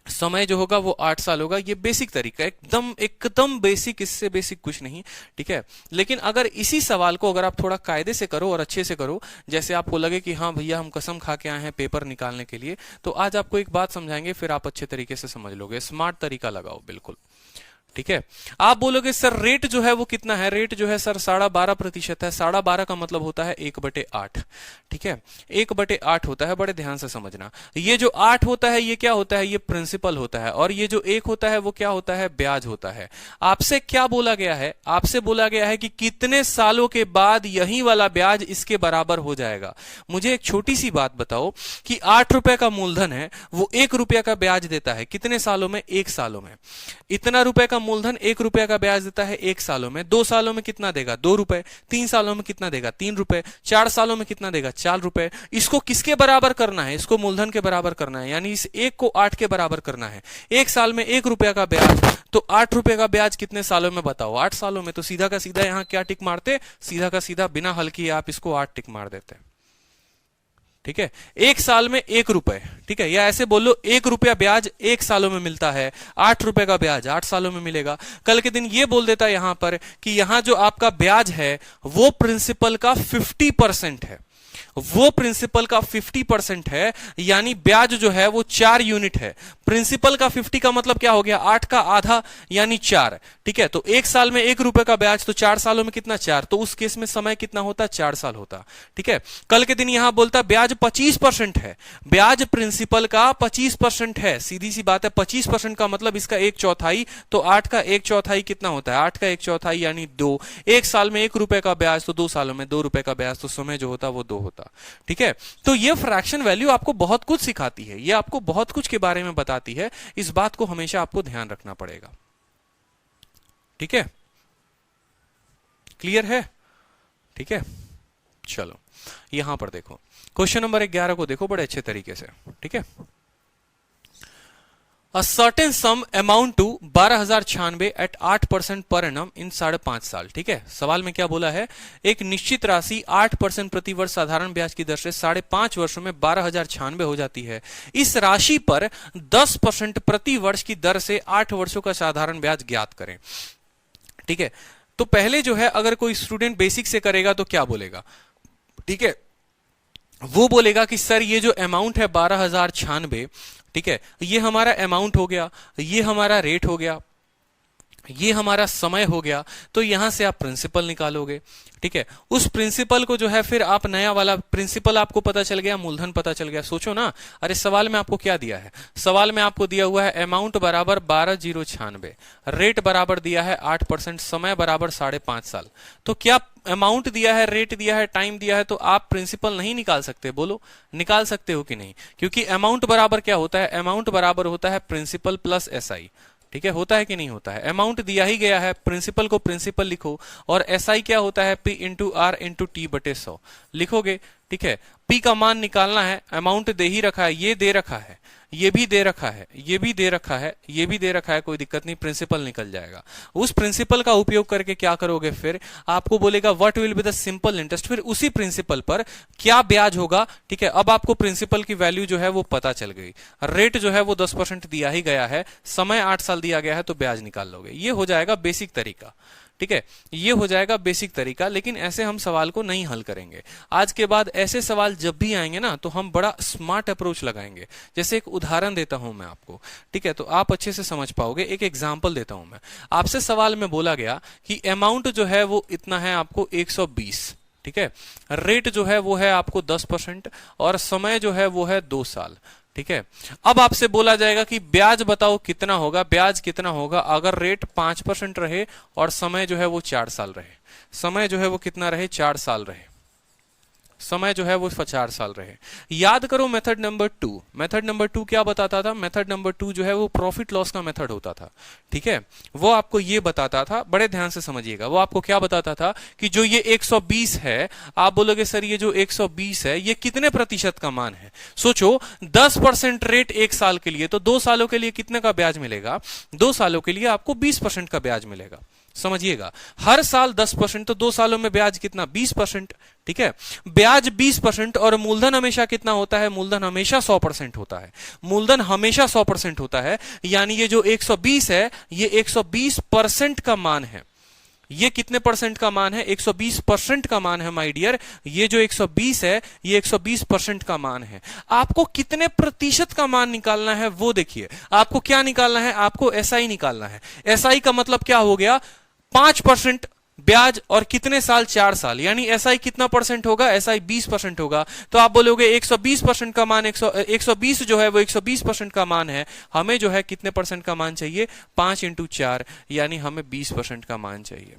समय जो होगा वो 8 साल होगा। ये बेसिक तरीका, एकदम बेसिक, इससे बेसिक कुछ नहीं, ठीक है। लेकिन अगर इसी सवाल को अगर आप थोड़ा कायदे से करो और अच्छे से करो, जैसे आपको लगे कि हाँ भैया हम कसम खा के आए हैं पेपर निकालने के लिए, तो आज आपको एक बात समझाएंगे, फिर आप अच्छे तरीके से समझ लोगे। स्मार्ट तरीका लगाओ बिल्कुल, ठीक है। आप बोलोगे सर रेट जो है वो कितना है? रेट जो है सर 12.5% है। 12.5 का मतलब होता है 1/8, ठीक है, 1/8 होता है। बड़े ध्यान से समझना, ये जो 8 होता है ये क्या होता है? ये प्रिंसिपल होता है, और ये जो 1 होता है वो क्या होता है? ब्याज होता है। आपसे क्या बोला गया है? आपसे बोला गया है कि कितने सालों के बाद यही वाला ब्याज इसके बराबर हो जाएगा। मुझे एक छोटी सी बात बताओ कि 8 रुपए का मूलधन है, वो 1 रुपया का ब्याज देता है, कितने सालों में? 1 सालों में। इतना रुपए का मूलधन 1 रुपया का ब्याज देता है 1 सालों में। 2 सालों में कितना देगा? 2 रुपए। 3 सालों में कितना देगा? 3 रुपए। 4 सालों में कितना देगा? 4 रुपए। इसको किसके बराबर करना है? इसको मूलधन के बराबर करना है, यानी इस 1 को 8 के बराबर करना है। 1 साल में 1 रुपया का ब्याज, तो 8 रुपए का ब्याज कितने सालों में बताओ? 8 सालों में। तो सीधा का सीधा यहां क्या टिक मारते? सीधा का सीधा बिना हल किए आप इसको 8 टिक मार देते, ठीक है। 1 साल में 1 रुपए, ठीक है, या ऐसे बोलो 1 रुपया ब्याज 1 सालों में मिलता है, 8 रुपए का ब्याज 8 सालों में मिलेगा। कल के दिन ये बोल देता है यहां पर कि यहां जो आपका ब्याज है वो प्रिंसिपल का 50% है, वो प्रिंसिपल का 50% है, यानी ब्याज जो है वो 4 यूनिट है। प्रिंसिपल का 50 का मतलब क्या हो गया? 8 का आधा यानी 4, ठीक है। तो 1 साल में 1 रुपए का ब्याज, तो 4 सालों में कितना? 4। तो उस केस में समय कितना होता? 4 साल होता, ठीक है। कल के दिन यहां बोलता ब्याज 25% है, ब्याज प्रिंसिपल का 25% है। सीधी सी बात है, 25% का मतलब इसका 1/4, तो 8 का 1/4 कितना होता है? 8 का 1/4 यानी 2। 1 साल में 1 रुपए का ब्याज, तो 2 सालों में 2 रुपए का ब्याज, तो समय जो होता वो 2 होता, ठीक है। तो ये फ्रैक्शन वैल्यू आपको बहुत कुछ सिखाती है, ये आपको बहुत कुछ के बारे में बताती है। इस बात को हमेशा आपको ध्यान रखना पड़ेगा, ठीक है। क्लियर है? ठीक है, चलो यहां पर देखो क्वेश्चन नंबर 11 को देखो बड़े अच्छे तरीके से, ठीक है। A certain sum amount to 12,096 at 8% per annum in 5.5 साल, ठीक है। सवाल में क्या बोला है? एक निश्चित राशि 8% प्रति वर्ष साधारण ब्याज की दर से 5.5 वर्षों में 12,096 हो जाती है। इस राशि पर 10% प्रति वर्ष की दर से 8 वर्षों का साधारण ब्याज ज्ञात करें, ठीक है। तो पहले जो है अगर कोई स्टूडेंट बेसिक से करेगा तो क्या बोलेगा? ठीक है, वो बोलेगा कि सर ये जो अमाउंट है 12,096, ठीक है, ये हमारा अमाउंट हो गया, ये हमारा रेट हो गया, ये हमारा समय हो गया, तो यहां से आप प्रिंसिपल निकालोगे, ठीक है। उस प्रिंसिपल को जो है फिर आप नया वाला प्रिंसिपल आपको पता चल गया, मूलधन पता चल गया। सोचो ना, अरे सवाल में आपको क्या दिया है? सवाल में आपको दिया हुआ है अमाउंट बराबर 12,096, रेट बराबर दिया है 8%, समय बराबर 5.5 साल। तो क्या अमाउंट दिया है, रेट दिया है, टाइम दिया है, तो आप प्रिंसिपल नहीं निकाल सकते? बोलो निकाल सकते हो कि नहीं? क्योंकि अमाउंट बराबर क्या होता है? अमाउंट बराबर होता है प्रिंसिपल प्लस एसआई, ठीक है। होता है कि नहीं होता है? अमाउंट दिया ही गया है, प्रिंसिपल को प्रिंसिपल लिखो, और एसआई क्या होता है? P × R × T/100 लिखोगे, ठीक है। P का मान निकालना है, अमाउंट दे ही रखा है, ये दे रखा है, ये भी दे रखा है, ये भी दे रखा है, ये भी दे रखा है, कोई दिक्कत नहीं, प्रिंसिपल निकल जाएगा। उस प्रिंसिपल का उपयोग करके क्या करोगे? फिर आपको बोलेगा what will be the simple interest, फिर उसी प्रिंसिपल पर क्या ब्याज होगा, ठीक है। अब आपको प्रिंसिपल की वैल्यू जो है वो पता चल गई, रेट जो है वो 10% दिया ही गया है, समय 8 साल दिया गया है, तो ब्याज निकाल लोगे। ये हो जाएगा बेसिक तरीका, ठीक है, ये हो जाएगा बेसिक तरीका। लेकिन ऐसे हम सवाल को नहीं हल करेंगे। आज के बाद ऐसे सवाल जब भी आएंगे ना, तो हम बड़ा स्मार्ट अप्रोच लगाएंगे। जैसे एक उदाहरण देता हूं मैं आपको, ठीक है, तो आप अच्छे से समझ पाओगे। एक एग्जांपल देता हूं मैं आपसे। सवाल में बोला गया कि अमाउंट जो है वो इतना है आपको 120, ठीक है, रेट जो है वो है आपको 10%, और समय जो है वो है 2 साल, ठीक है। अब आपसे बोला जाएगा कि ब्याज बताओ कितना होगा, ब्याज कितना होगा अगर रेट 5% रहे और समय जो है वो 4 साल रहे। समय जो है वो कितना रहे? 4 साल रहे। समय जो है वो 4 साल रहे। याद करो मेथड नंबर 2, मेथड नंबर 2 क्या बताता था? मेथड नंबर 2 जो है वो प्रॉफिट लॉस का मेथड होता था, ठीक है। वो आपको ये बताता था, बड़े ध्यान से समझिएगा, वो आपको क्या बताता था कि जो ये 120 है, आप बोलोगे सर ये जो 120 है ये कितने प्रतिशत का मान है? सोचो 10% रेट 1 साल के लिए, तो 2 सालों के लिए कितने का ब्याज मिलेगा? 2 सालों के लिए आपको 20% का ब्याज मिलेगा। समझिएगा, हर साल 10%, तो 2 सालों में ब्याज कितना? 20%, ठीक है। ब्याज 20% और मूलधन हमेशा कितना होता है? मूलधन हमेशा 100% होता है। मूलधन हमेशा 100% होता है, यानी ये जो 120 है ये 120% का मान है। ये कितने परसेंट का मान है? 120% का मान है माय डियर। ये जो 120 है ये 120% का मान है। आपको कितने प्रतिशत का मान निकालना है वो देखिए। आपको क्या निकालना है? आपको एसआई निकालना है। एसआई का मतलब क्या हो गया? 5% ब्याज और कितने साल? 4 साल, यानी एसआई कितना परसेंट होगा? एसआई 20% होगा। तो आप बोलोगे 120% का मान 120 जो है वो 120% का मान है। हमें जो है कितने परसेंट का मान चाहिए? 5 × 4, यानी हमें 20% का मान चाहिए।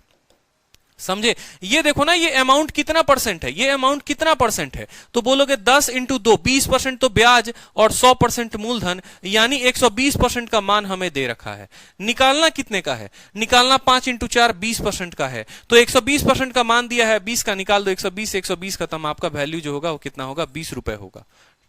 समझे? ये देखो ना, ये अमाउंट कितना परसेंट है? ये अमाउंट कितना परसेंट है? तो बोलोगे 10 × 2, 20% तो ब्याज और 100% मूलधन, यानी 120% का मान हमें दे रखा है। निकालना कितने का है? निकालना 5 × 4 20% का है। तो 120% का मान दिया है, 20 का निकाल दो, 120 खत्म। आपका वैल्यू जो होगा वो कितना होगा? 20 रुपए होगा,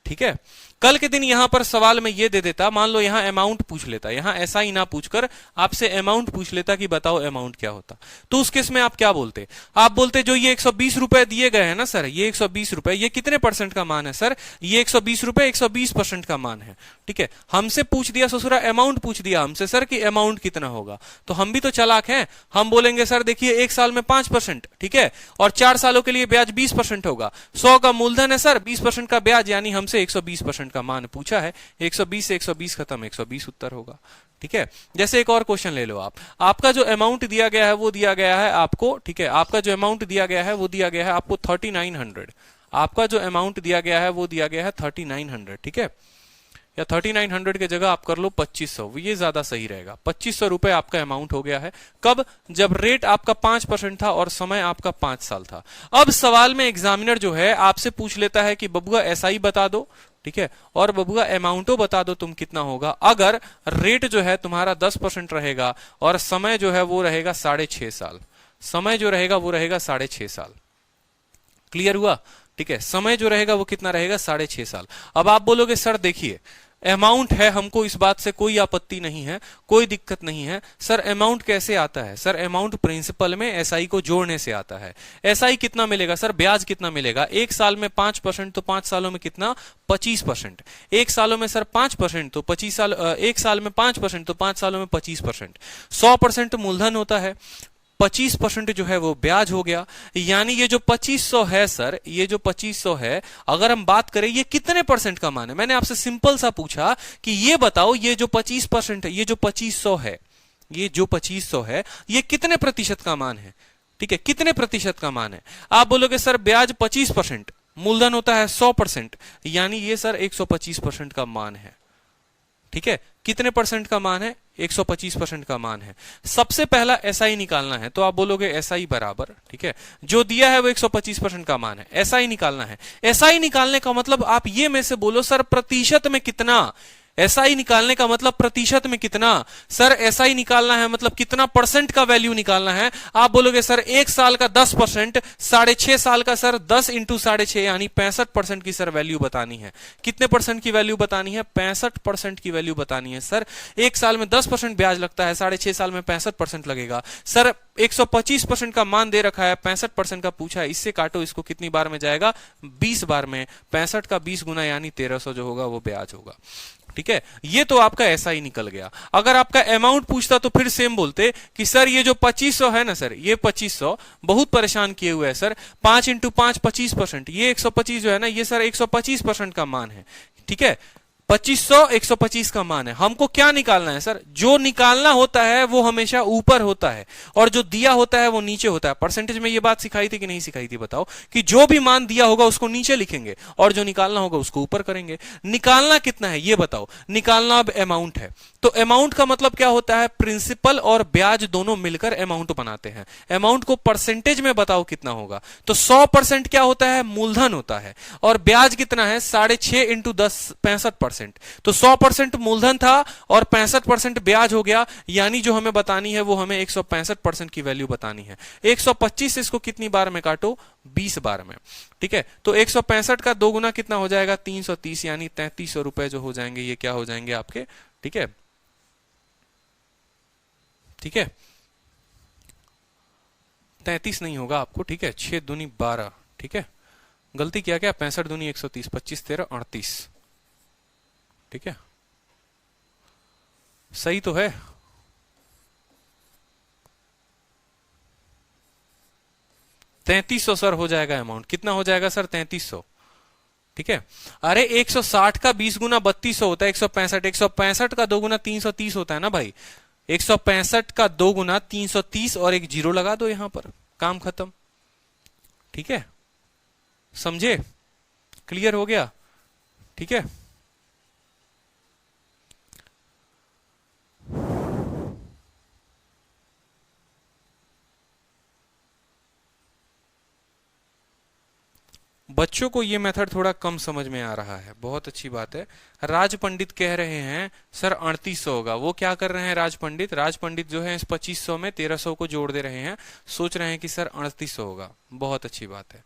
ठीक है। कल के दिन यहां पर सवाल में ये दे देता, मान लो यहां अमाउंट पूछ लेता, यहां ऐसा ही ना पूछकर आपसे अमाउंट पूछ लेता कि बताओ अमाउंट क्या होता, तो उस केस में आप क्या बोलते? आप बोलते जो ये 120 रुपए दिए गए हैं ना सर, ये 120 रुपए, ये कितने परसेंट का मान है सर? ये 120 रुपए 120% का मान है, ठीक है। हमसे पूछ दिया ससुरा, अमाउंट पूछ दिया हमसे सर कि अमाउंट कितना होगा, तो हम भी तो चालाक हैं। हम बोलेंगे सर देखिए 1 साल में 5%, ठीक है, और 4 सालों के लिए ब्याज 20% होगा। 100 का मूलधन है सर, 20% का ब्याज, यानी हमसे 120% का मान पूछा है। 120 से 120 खत्म, 120 उत्तर होगा, ठीक है। जैसे एक और क्वेश्चन ले लो आप, आपका जो अमाउंट दिया गया है वो दिया गया है आपको, ठीक है, आपका जो अमाउंट दिया गया है वो दिया गया है आपको 3900। आपका जो अमाउंट दिया गया है वो दिया गया है 3900, ठीक है, या 3900 की जगह आप कर लो 2500, ये ज्यादा सही रहेगा। 2500 रुपए आपका अमाउंट हो गया है। कब? जब रेट आपका 5% था और समय आपका 5 साल था। अब सवाल में एग्जामिनर जो है आपसे पूछ लेता है कि बबुआ एसआई बता दो, ठीक है, और बबुआ अमाउंटो बता दो तुम कितना होगा अगर रेट जो है तुम्हारा 10% रहेगा और समय जो है वो रहेगा 6.5 साल। समय जो रहेगा वो रहेगा 6.5 साल। क्लियर हुआ? ठीक है, समय जो रहेगा वो कितना रहेगा? 6.5 साल। अब आप बोलोगे सर देखिए अमाउंट है, हमको इस बात से कोई आपत्ति नहीं है, कोई दिक्कत नहीं है। सर अमाउंट कैसे आता है? सर अमाउंट प्रिंसिपल में एसआई को जोड़ने से आता है। एसआई कितना मिलेगा सर? ब्याज कितना मिलेगा? 1 साल में 5%, तो 5 सालों में कितना? 25%। 1 सालों में सर 5%, तो 25 साल, 1 साल में 5%, तो 5 सालों में 25%। 100% मूलधन होता है, 25% जो है वो ब्याज हो गया, यानी ये जो 2500 है सर, ये जो 2500 है, अगर हम बात करें ये कितने परसेंट का मान है? मैंने आपसे सिंपल सा पूछा कि ये बताओ ये जो 25% है, ये जो 2500 है, ये जो 2500 है, ये कितने प्रतिशत का मान है? ठीक है, कितने प्रतिशत का मान है? आप बोलोगे सर ब्याज 25%, मूलधन होता है 100%, यानी ये सर 125% का मान है। ठीक है, कितने परसेंट का मान है? 125% का मान है। सबसे पहला एसआई निकालना है, तो आप बोलोगे एसआई बराबर, ठीक है, जो दिया है वो 125% का मान है, एसआई निकालना है। एसआई निकालने का मतलब आप ये में से बोलो सर प्रतिशत में कितना? एसआई निकालने का मतलब प्रतिशत में कितना? सर एसआई निकालना है मतलब कितना परसेंट का वैल्यू निकालना है? आप बोलोगे सर 1 साल का 10%, 6.5 साल का सर 10 × 6.5 यानी 65% की सर वैल्यू बतानी है। कितने परसेंट की वैल्यू बतानी है? 65% की वैल्यू बतानी है। सर 1 साल में 10% ब्याज लगता है, 6.5 साल में 65% लगेगा। सर 125% का मान दे रखा है, 65% का पूछा है, इससे काटो, इसको कितनी बार में जाएगा? 20 बार में। 65 का 20 गुना यानी 1300 जो होगा वो ब्याज होगा। ठीक है, ये तो आपका ऐसा ही निकल गया। अगर आपका अमाउंट पूछता तो फिर सेम बोलते कि सर ये जो 2500 है ना सर, ये 2500 बहुत परेशान किए हुए है सर, 5 × 5 25%, ये 125 जो है ना, ये सर 125% का मान है। ठीक है, 2500 125 का मान है। हमको क्या निकालना है सर? जो निकालना होता है वो हमेशा ऊपर होता है और जो दिया होता है वो नीचे होता है। परसेंटेज में ये बात सिखाई थी कि नहीं सिखाई थी बताओ? कि जो भी मान दिया होगा उसको नीचे लिखेंगे और जो निकालना होगा उसको ऊपर करेंगे। निकालना कितना है ये बताओ? निकालना अब अमाउंट है, तो अमाउंट का मतलब क्या होता है? प्रिंसिपल और ब्याज दोनों मिलकर अमाउंट बनाते हैं। अमाउंट को परसेंटेज में बताओ कितना होगा? तो 100% क्या होता है? मूलधन होता है। और ब्याज कितना है? 6.5 इंटू 10 65%। तो 100% मूलधन था और 65% ब्याज हो गया, यानी जो हमें बतानी है वो हमें 165% की वैल्यू बतानी है। 125 इसको कितनी बार में काटो? 20 बार में। ठीक है, तो 165 का 2 गुना कितना हो जाएगा? 330, यानी 3300 रुपए जो हो जाएंगे ये क्या हो जाएंगे आपके? ठीक है, ठीक है, 33 नहीं होगा आपको। ठीक है, 6 दूनी 12। ठीक है, गलती किया क्या? 65 दूनी 130, 25 13 38। ठीक है, सही तो है। तैतीस सौ सर हो जाएगा अमाउंट। कितना हो जाएगा सर? 3300। ठीक है, अरे 160 का 20 गुना 3200 होता है 165। 165 का 2 गुना 330 होता है ना भाई। 165 का 2 गुना 330 और एक जीरो लगा दो यहां पर, काम खत्म। ठीक है, समझे? क्लियर हो गया? ठीक है, बच्चों को ये मेथड थोड़ा कम समझ में आ रहा है, बहुत अच्छी बात है। राज पंडित कह रहे हैं सर 3800 होगा। वो क्या कर रहे हैं राज पंडित? राज पंडित जो है इस 2500 में 1300 को जोड़ दे रहे हैं, सोच रहे हैं कि सर 3800 होगा। बहुत अच्छी बात है।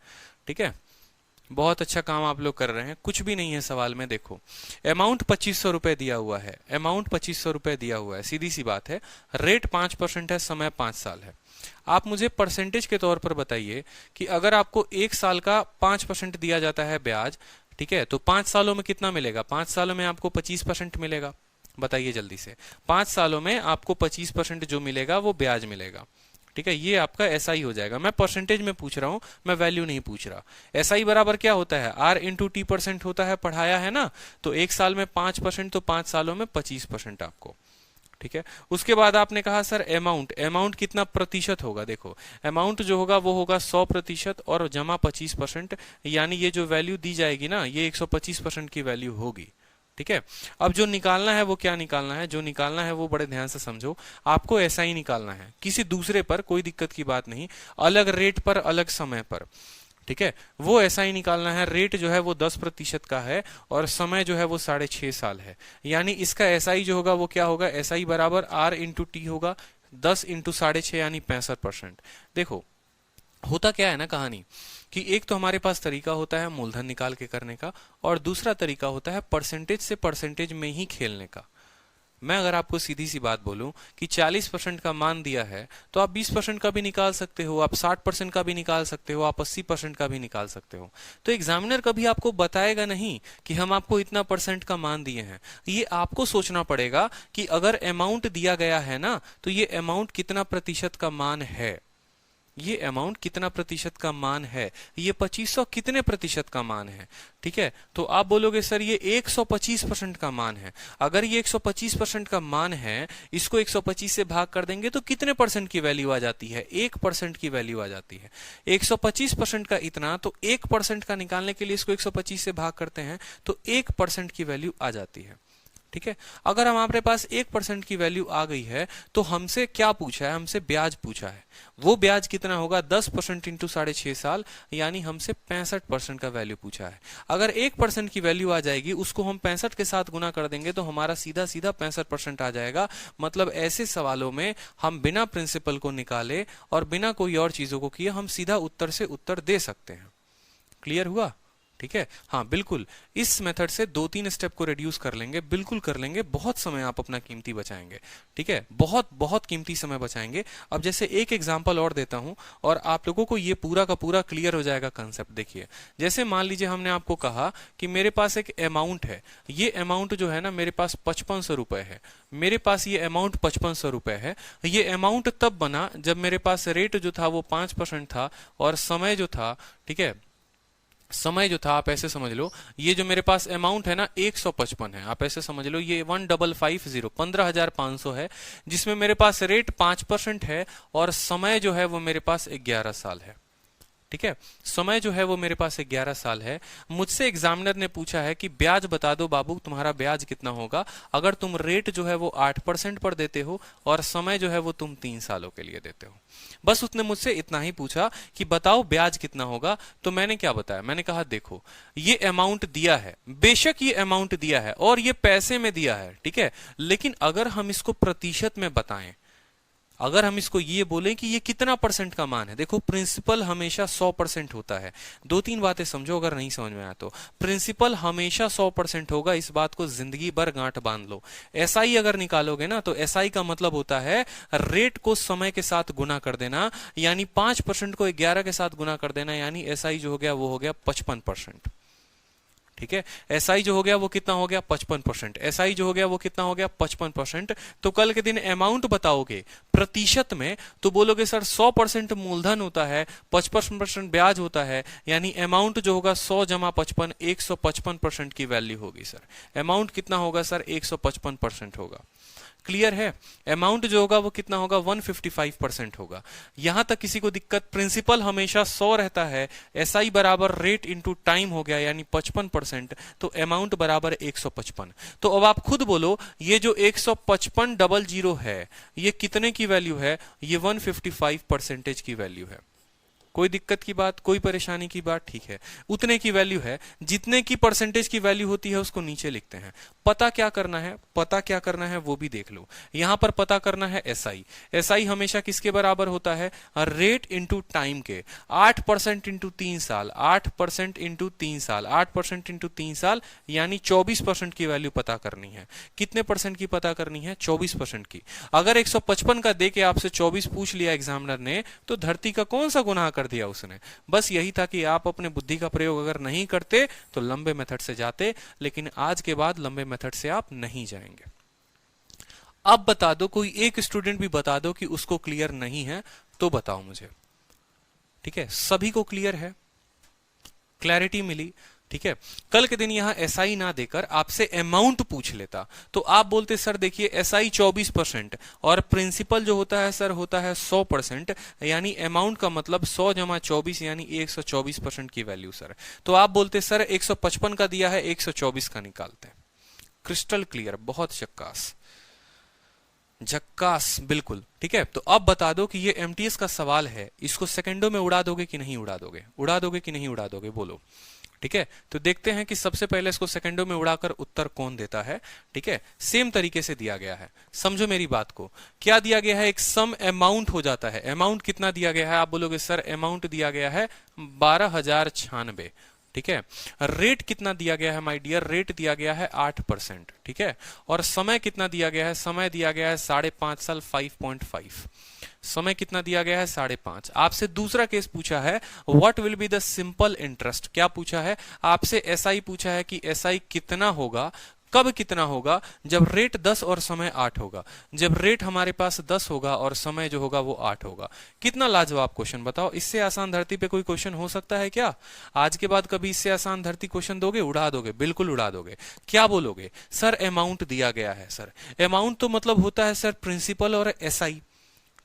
ठीक है, बहुत अच्छा काम आप लोग कर रहे हैं। कुछ भी नहीं है सवाल में। देखो, अमाउंट 2500 रुपए दिया हुआ है, अमाउंट 2500 रुपए दिया हुआ है, सीधी सी बात है। रेट 5% है, समय 5 साल है। आप मुझे परसेंटेज के तौर पर बताइए कि अगर आपको 1 साल का 5% दिया जाता है ब्याज, ठीक है, तो 5 सालों में कितना मिलेगा? 5 सालों में आपको 25% मिलेगा। बताइए जल्दी से। 5 सालों में आपको 25% जो मिलेगा वो ब्याज मिलेगा। ठीक है, ये आपका एसआई हो जाएगा। मैं परसेंटेज में पूछ रहा हूं, मैं वैल्यू नहीं पूछ रहा। एसआई बराबर क्या होता है? आर इंटू टी परसेंट होता है, पढ़ाया है ना। तो 1 साल में 5%, तो 5 सालों में 25% आपको। ठीक है, उसके बाद आपने कहा सर अमाउंट, अमाउंट कितना प्रतिशत होगा? देखो, अमाउंट जो होगा वो होगा 100% और जमा 25%, यानी ये जो वैल्यू दी जाएगी ना, ये 125% की वैल्यू होगी। ठीक है, अब जो निकालना है वो क्या निकालना है? जो निकालना है वो बड़े ध्यान से समझो। आपको ऐसा ही निकालना है, किसी दूसरे पर कोई दिक्कत की बात नहीं, अलग रेट पर अलग समय पर। ठीक है, वो ऐसा ही निकालना है। रेट जो है वो 10% का है और समय जो है वो 6.5 साल है, यानी इसका एसआई जो होगा वो क्या होगा? एसआई बराबर आर इंटू टी होगा, 10 इंटू 6.5 यानी 65%। देखो, होता क्या है ना कहानी, कि एक तो हमारे पास तरीका होता है मूलधन निकाल के करने का, और दूसरा तरीका होता है परसेंटेज से परसेंटेज में ही खेलने का। मैं अगर आपको सीधी सी बात बोलूं कि 40% का मान दिया है, तो आप 20% का भी निकाल सकते हो, आप 60% का भी निकाल सकते हो, आप 80% का भी निकाल सकते हो। तो एग्जामिनर कभी आपको बताएगा नहीं कि हम आपको इतना परसेंट का मान दिए हैं। ये आपको सोचना पड़ेगा कि अगर अमाउंट दिया गया है ना, तो ये अमाउंट कितना प्रतिशत का मान है, ये अमाउंट कितना प्रतिशत का मान है, ये 2500 कितने प्रतिशत का मान है। ठीक है, तो आप बोलोगे सर ये 125% का मान है। अगर ये 125% का मान है, इसको 125 से भाग कर देंगे तो कितने परसेंट की वैल्यू आ जाती है? 1% की वैल्यू आ जाती है। 125% का इतना, तो 1% का निकालने के लिए इसको 125 से भाग करते हैं तो 1% की वैल्यू आ जाती है। ठीक है, अगर हमारे पास 1% की वैल्यू आ गई है, तो हमसे क्या पूछा है? हमसे ब्याज पूछा है। वो ब्याज कितना होगा? 10% इंटू 6.5 साल, यानी हमसे 65% का वैल्यू पूछा है। अगर 1% की वैल्यू आ जाएगी, उसको हम 65 के साथ गुना कर देंगे तो हमारा सीधा सीधा 65% आ जाएगा। मतलब ऐसे सवालों में हम बिना प्रिंसिपल को निकाले और बिना कोई और चीजों को किए हम सीधा उत्तर से उत्तर दे सकते हैं। क्लियर हुआ? ठीक है, हाँ बिल्कुल। इस मेथड से 2-3 स्टेप को रिड्यूस कर लेंगे, बिल्कुल कर लेंगे। बहुत समय आप अपना कीमती बचाएंगे। ठीक है, बहुत बहुत कीमती समय बचाएंगे। अब जैसे एक एग्जांपल और देता हूं और आप लोगों को ये पूरा का पूरा क्लियर हो जाएगा कंसेप्ट। देखिए, जैसे मान लीजिए हमने आपको कहा कि मेरे पास एक अमाउंट है, ये अमाउंट जो है ना मेरे पास 5500 रुपए है। मेरे पास ये अमाउंट 5500 रुपए है। ये अमाउंट तब बना जब मेरे पास रेट जो था वो 5% था और समय जो था, ठीक है, समय जो था आप ऐसे समझ लो, ये जो मेरे पास अमाउंट है ना 155 है, आप ऐसे समझ लो ये 1550 है, जिसमें मेरे पास रेट 5% है और समय जो है वो मेरे पास 11 साल है। ठीक है, समय जो है वो मेरे पास 11 साल है। मुझसे एग्जामिनर ने पूछा है कि ब्याज बता दो बाबू, तुम्हारा ब्याज कितना होगा अगर तुम रेट जो है वो 8% पर देते हो और समय जो है वो तुम 3 सालों के लिए देते हो। बस उसने मुझसे इतना ही पूछा कि बताओ ब्याज कितना होगा। तो मैंने क्या बताया, मैंने कहा देखो ये अमाउंट दिया है, बेशक ये अमाउंट दिया है और ये पैसे में दिया है, ठीक है, लेकिन अगर हम इसको प्रतिशत में बताएं, अगर हम इसको ये बोलें कि ये कितना परसेंट का मान है, देखो प्रिंसिपल हमेशा 100% होता है। दो तीन बातें समझो, अगर नहीं समझ में आया तो प्रिंसिपल हमेशा 100% होगा, इस बात को जिंदगी भर गांठ बांध लो। एसआई अगर निकालोगे ना तो एसआई का मतलब होता है रेट को समय के साथ गुना कर देना, यानी 5% को 11 के साथ गुना कर देना, यानी एसआई जो हो गया वो हो गया 55%। ठीक है, एसआई जो हो गया वो कितना हो गया 55%, एसआई जो हो गया वो कितना हो गया 55%। तो कल के दिन अमाउंट बताओगे प्रतिशत में तो बोलोगे सर 100% मूलधन होता है, 55% ब्याज होता है, यानी अमाउंट जो होगा 100 जमा 55 155% की वैल्यू होगी। सर अमाउंट कितना होगा सर 155% होगा। क्लियर है, अमाउंट जो होगा वो कितना होगा 155% होगा। यहां तक किसी को दिक्कत, प्रिंसिपल हमेशा 100 रहता है, एसआई बराबर रेट इंटू टाइम हो गया यानी 55%, तो अमाउंट बराबर 155। तो अब आप खुद बोलो ये जो 15500 है ये कितने की वैल्यू है, ये 155% की वैल्यू है। कोई दिक्कत की बात, कोई परेशानी की बात, ठीक है, उतने की वैल्यू है। जितने की परसेंटेज की वैल्यू होती है उसको नीचे लिखते हैं। पता क्या करना है, पता क्या करना है वो भी देख लो। यहां पर पता करना है एसआई। एसआई हमेशा किसके बराबर होता है, रेट इंटू टाइम के। 8% इंटू 3 साल, 8% इंटू 3 साल, 8% इंटू 3 साल यानी 24% की वैल्यू पता करनी है। कितने परसेंट की पता करनी है, 24% की। अगर 155 का दे के आपसे 24 पूछ लिया एग्जामिनर ने तो धरती का कौन सा गुनाह कर दिया उसने। बस यही था कि आप अपने बुद्धि का प्रयोग अगर नहीं करते तो लंबे मेथड से जाते, लेकिन आज के बाद लंबे मेथड से आप नहीं जाएंगे। अब बता दो, कोई एक स्टूडेंट भी बता दो कि उसको क्लियर नहीं है तो बताओ मुझे। ठीक है, सभी को क्लियर है, क्लैरिटी मिली। ठीक है, कल के दिन यहां एसआई ना देकर आपसे अमाउंट पूछ लेता तो आप बोलते सर देखिए एसआई 24% और प्रिंसिपल जो होता है सर होता है 100%, यानी अमाउंट का मतलब 100 जमा 24 यानी 124% की वैल्यू सर। तो आप बोलते सर 155 का दिया है 124 का निकालते हैं। क्रिस्टल क्लियर, बहुत झक्कास झक्कास, बिल्कुल। ठीक है, तो अब बता दो कि ये एमटीएस का सवाल है, इसको सेकंडों में उड़ा दोगे कि नहीं उड़ा दोगे, उड़ा दोगे कि नहीं उड़ा दोगे, बोलो। ठीक है, तो देखते हैं कि सबसे पहले इसको सेकंडों में उड़ाकर उत्तर कौन देता है। ठीक है, सेम तरीके से दिया गया है, समझो मेरी बात को। क्या दिया गया है, एक सम अमाउंट हो जाता है। अमाउंट कितना दिया गया है, आप बोलोगे सर अमाउंट दिया गया है 12,096। ठीक है, रेट कितना दिया गया है माय डियर, रेट दिया गया है 8%। ठीक है, और समय कितना दिया गया है, समय दिया गया है 5.5 साल 5.5। समय कितना दिया गया है 5.5। आपसे दूसरा केस पूछा है what will be the simple interest. क्या पूछा है आपसे, एसआई पूछा है कि एसआई कितना होगा, कब कितना होगा, जब रेट 10 और समय 8 होगा। जब रेट हमारे पास 10 होगा और समय जो होगा वो 8 होगा। कितना लाजवाब क्वेश्चन, बताओ इससे आसान धरती पे कोई क्वेश्चन हो सकता है क्या? आज के बाद कभी इससे आसान धरती क्वेश्चन दोगे, उड़ा दोगे, बिल्कुल उड़ा दोगे। क्या बोलोगे, सर अमाउंट दिया गया है। सर अमाउंट तो मतलब होता है सर प्रिंसिपल और एसआई।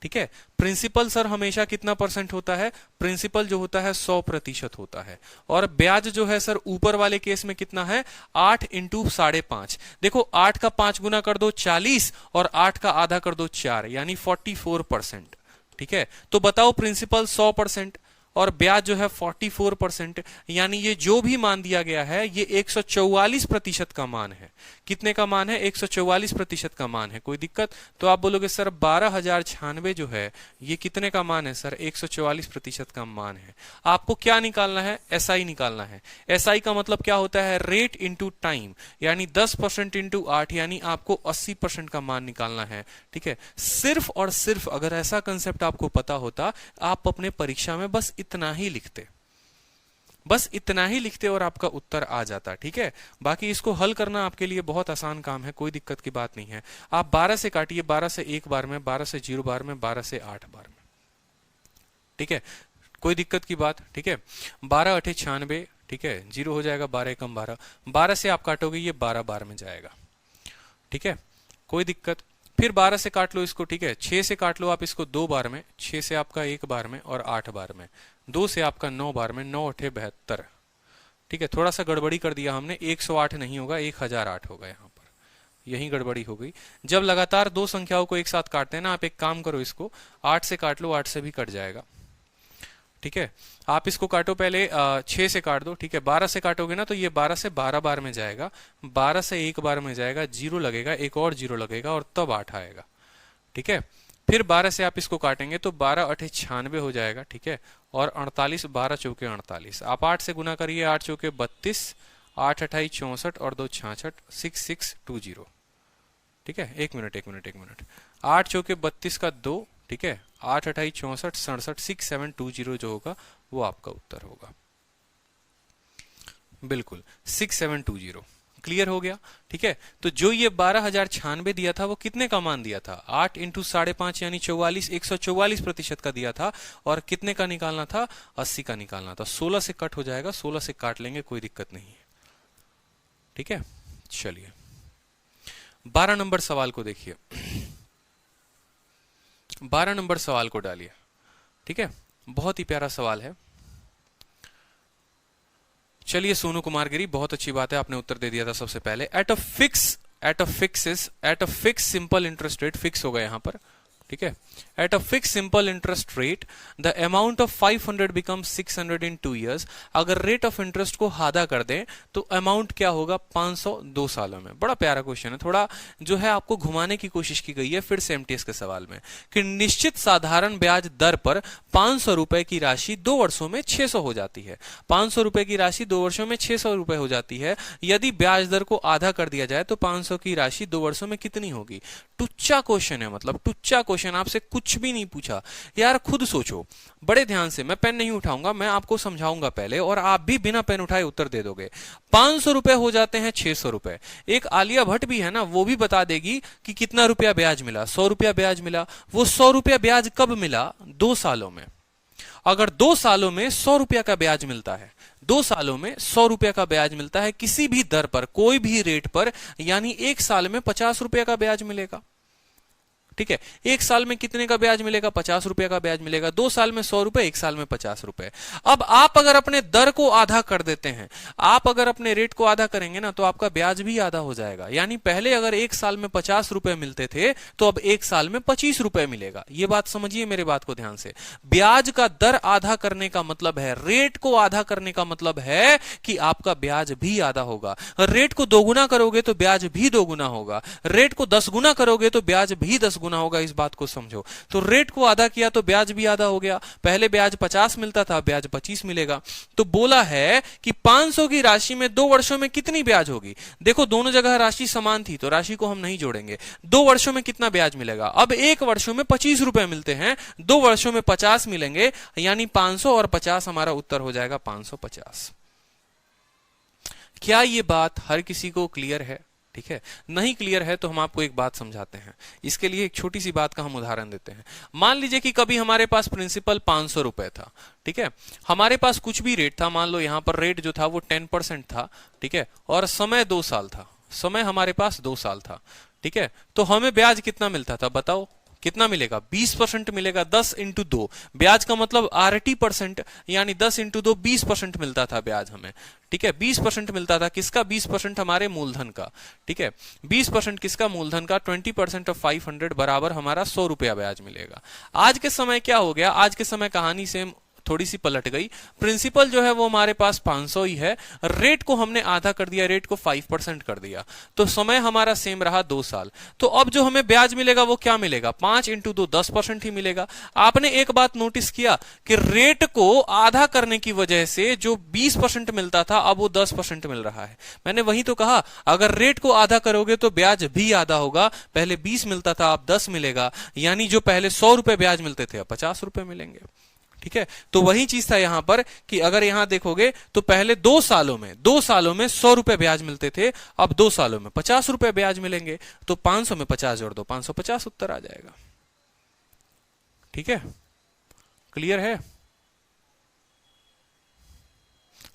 ठीक है, प्रिंसिपल सर हमेशा कितना परसेंट होता है, प्रिंसिपल जो होता है 100% होता है, और ब्याज जो है सर ऊपर वाले केस में कितना है 8 इंटू 5.5। देखो 8 का 5 गुना कर दो 40 और 8 का आधा कर दो 4 यानी 44%। ठीक है, तो बताओ प्रिंसिपल 100% और ब्याज जो है 44%, यानी ये जो भी मान दिया गया है ये 144% का मान है। कितने का मान है, 144% का मान है। कोई दिक्कत? तो आप बोलोगे सर 12,096 जो है ये कितने का मान है सर, 144% का मान है। आपको क्या निकालना है, एसआई निकालना है। एसआई का मतलब क्या होता है, रेट इंटू टाइम, यानी 10% इंटू 8 यानी आपको 80% का मान निकालना है। ठीक है, सिर्फ और सिर्फ अगर ऐसा कंसेप्ट आपको पता होता आप अपने परीक्षा में बस इतना ही लिखते, बस इतना ही लिखते और आपका उत्तर आ जाता। ठीक है, बाकी इसको हल करना आपके लिए बहुत आसान काम है, कोई दिक्कत की बात नहीं है। आप 12 से काटिए, 12 से 1 बार में, 12 से 0 बार में, 12 से 8 बार में। ठीक है, कोई दिक्कत की बात? ठीक है, 12 8 96। ठीक है, 0 हो जाएगा, 12 कम 12, 12 से आप काटोगे ये 12 बार में जाएगा, ठीक है, कोई दिक्कत। फिर 12 से काट लो इसको, ठीक है, 6 से काट लो आप इसको 2 बार में, 6 से आपका 1 बार में और 8 बार में, 2 से आपका 9 बार में, 9 8 72, ठीक है, थोड़ा सा गड़बड़ी कर दिया हमने, 108 नहीं होगा, 1008 होगा, यहाँ पर यही गड़बड़ी हो गई। जब लगातार दो संख्याओं को एक साथ काटते हैं ना, आप एक काम करो, इसको 8 से काट लो, 8 से भी कट जाएगा, ठीक है, आप इसको काटो पहले, 6 से काट दो, ठीक है, 12 से काटोगे ना तो ये 12 से 12 बार में जाएगा, 12 से 1 बार में जाएगा, 0 लगेगा, एक और 0 लगेगा और तब 8 आएगा, ठीक है। फिर 12 से आप इसको काटेंगे तो 12 8 96 हो जाएगा, ठीक है, और 48, 12 चौके 48, आप 8 से गुना करिए, 8 चौके 32, 8 28 64 और 2 66, 6620, ठीक है, एक मिनट, 8 चौके 32 का 2, ठीक है, 8 28 64 67, 6720 जो होगा वो आपका उत्तर होगा, बिल्कुल 6720। क्लियर हो गया, ठीक है। तो जो ये 12,096 दिया था वो कितने का मान दिया था, 8 इंटू 5.5 यानी 44, 144% का दिया था, और कितने का निकालना था, 80 का निकालना था। 16 से कट हो जाएगा, 16 से काट लेंगे, कोई दिक्कत नहीं है, ठीक है। चलिए 12 नंबर सवाल को देखिए, 12 नंबर सवाल को डालिए, ठीक है, बहुत ही प्यारा सवाल है। चलिए सोनू कुमार गिरी, बहुत अच्छी बात है, आपने उत्तर दे दिया था सबसे पहले। At a fix simple interest rate, fix होगा यहां पर, ठीक है, at a fix simple interest rate the amount of 500 becomes 600 in 2 years। अगर रेट ऑफ इंटरेस्ट को आधा कर दें तो अमाउंट क्या होगा, 500 2 सालों में। बड़ा प्यारा क्वेश्चन है, थोड़ा जो है आपको घुमाने की कोशिश की गई है फिर से एमटीएस के सवाल में, कि निश्चित साधारण ब्याज दर पर 500 रुपए की राशि 2 वर्षों में 600 हो जाती है। 500 रुपए की राशि 2 वर्षों में 600 रुपए हो जाती है। यदि ब्याज दर को आधा कर दिया जाए तो 500 की राशि 2 वर्षों में कितनी होगी। टुच्चा क्वेश्चन है, मतलब टुच्चा क्वेश्चन, आपसे कुछ भी नहीं पूछा यार, खुद सोचो बड़े ध्यान से। मैं पेन नहीं उठाऊंगा, मैं आपको समझाऊंगा पहले और आप भी बिना पेन उठाए उत्तर दे दोगे। 500 रुपए हो जाते हैं 600 रुपए। एक आलिया भट्ट भी है ना, वो भी बता देगी कि कितना रुपया ब्याज मिला, 100 रुपया ब्याज मिला। वो 100 रुपया ब्याज कब मिला, 2 सालों में। अगर 2 सालों में 100 रुपया का ब्याज मिलता है, 2 सालों में 100 रुपया का ब्याज मिलता है किसी भी दर पर, कोई भी रेट पर, यानी 1 साल में 50 रुपया का ब्याज मिलेगा, ठीक है। 1 साल में कितने का ब्याज मिलेगा, 50 रुपए का ब्याज मिलेगा। 2 साल में 100 रुपए, 1 साल में 50 रुपए। अब आप अगर अपने दर को आधा कर देते हैं, आप अगर अपने रेट को आधा करेंगे ना, तो आपका ब्याज भी आधा हो जाएगा। यानी पहले अगर 1 साल में 50 रुपए मिलते थे तो अब 1 साल में 25 रुपए मिलेगा। ये बात समझिए मेरे बात को ध्यान से। ब्याज का दर आधा करने का मतलब है, रेट को आधा करने का मतलब है कि आपका ब्याज भी आधा होगा। रेट को 2 गुना करोगे तो ब्याज भी 2 गुना होगा। रेट को 10 गुना करोगे तो ब्याज भी 10 गुना होगा। इस बात को समझो। तो रेट को आधा किया तो ब्याज भी आधा हो गया। पहले ब्याज 50 मिलता था, ब्याज 25 मिलेगा। तो बोला है कि 500 की राशि में 2 वर्षों में कितनी ब्याज होगी। देखो दोनों जगह राशि समान थी तो राशि को हम नहीं जोड़ेंगे। 2 वर्षों में कितना ब्याज मिलेगा। अब 1 वर्षों में 25 रुपए मिलते हैं, 2 वर्षों में 50 मिलेंगे, यानी 500 और 50 हमारा उत्तर हो जाएगा 550। क्या ये बात हर किसी को क्लियर है? ठीक है, नहीं क्लियर है तो हम आपको एक बात समझाते हैं। इसके लिए एक छोटी सी बात का हम उदाहरण देते हैं। मान लीजिए कि कभी हमारे पास प्रिंसिपल 500 रुपए था, ठीक है, हमारे पास कुछ भी रेट था, मान लो यहां पर रेट जो था वो 10% था, ठीक है, और समय 2 साल था, समय हमारे पास 2 साल था, ठीक है, तो हमें ब्याज कितना मिलता था बताओ, कितना मिलेगा, 20% मिलेगा। 10 इंटू 2 ब्याज का मतलब RT%, यानी 10 इंटू 2 20% मिलता था ब्याज हमें, ठीक है, 20% मिलता था। किसका 20%? हमारे मूलधन का, ठीक है, 20% किसका, मूलधन का। 20% ऑफ 500 बराबर हमारा 100 रुपया ब्याज मिलेगा। आज के समय क्या हो गया, आज के समय कहानी सेम थोड़ी सी पलट गई। प्रिंसिपल जो है वो हमारे पास 500 ही है, रेट को हमने आधा कर दिया, रेट को 5% कर दिया, तो समय हमारा सेम रहा 2 साल। तो अब जो हमें ब्याज मिलेगा वो क्या मिलेगा, 5 इंटू 2 10% ही मिलेगा। आपने एक बात नोटिस किया कि रेट को आधा करने की वजह से जो 20% मिलता था अब वो 10% मिल रहा है। मैंने वही तो कहा, अगर रेट को आधा करोगे तो ब्याज भी आधा होगा। पहले 20 मिलता था, अब 10 मिलेगा, यानी जो पहले 100 रुपए ब्याज मिलते थे अब 50 रुपए मिलेंगे, ठीक है। तो वही चीज था यहां पर कि अगर यहां देखोगे तो पहले 2 सालों में 100 रुपए ब्याज मिलते थे, अब 2 सालों में 50 रुपए ब्याज मिलेंगे। तो 500 में 50 जोड़ दो, 550 उत्तर आ जाएगा, ठीक है। क्लियर है?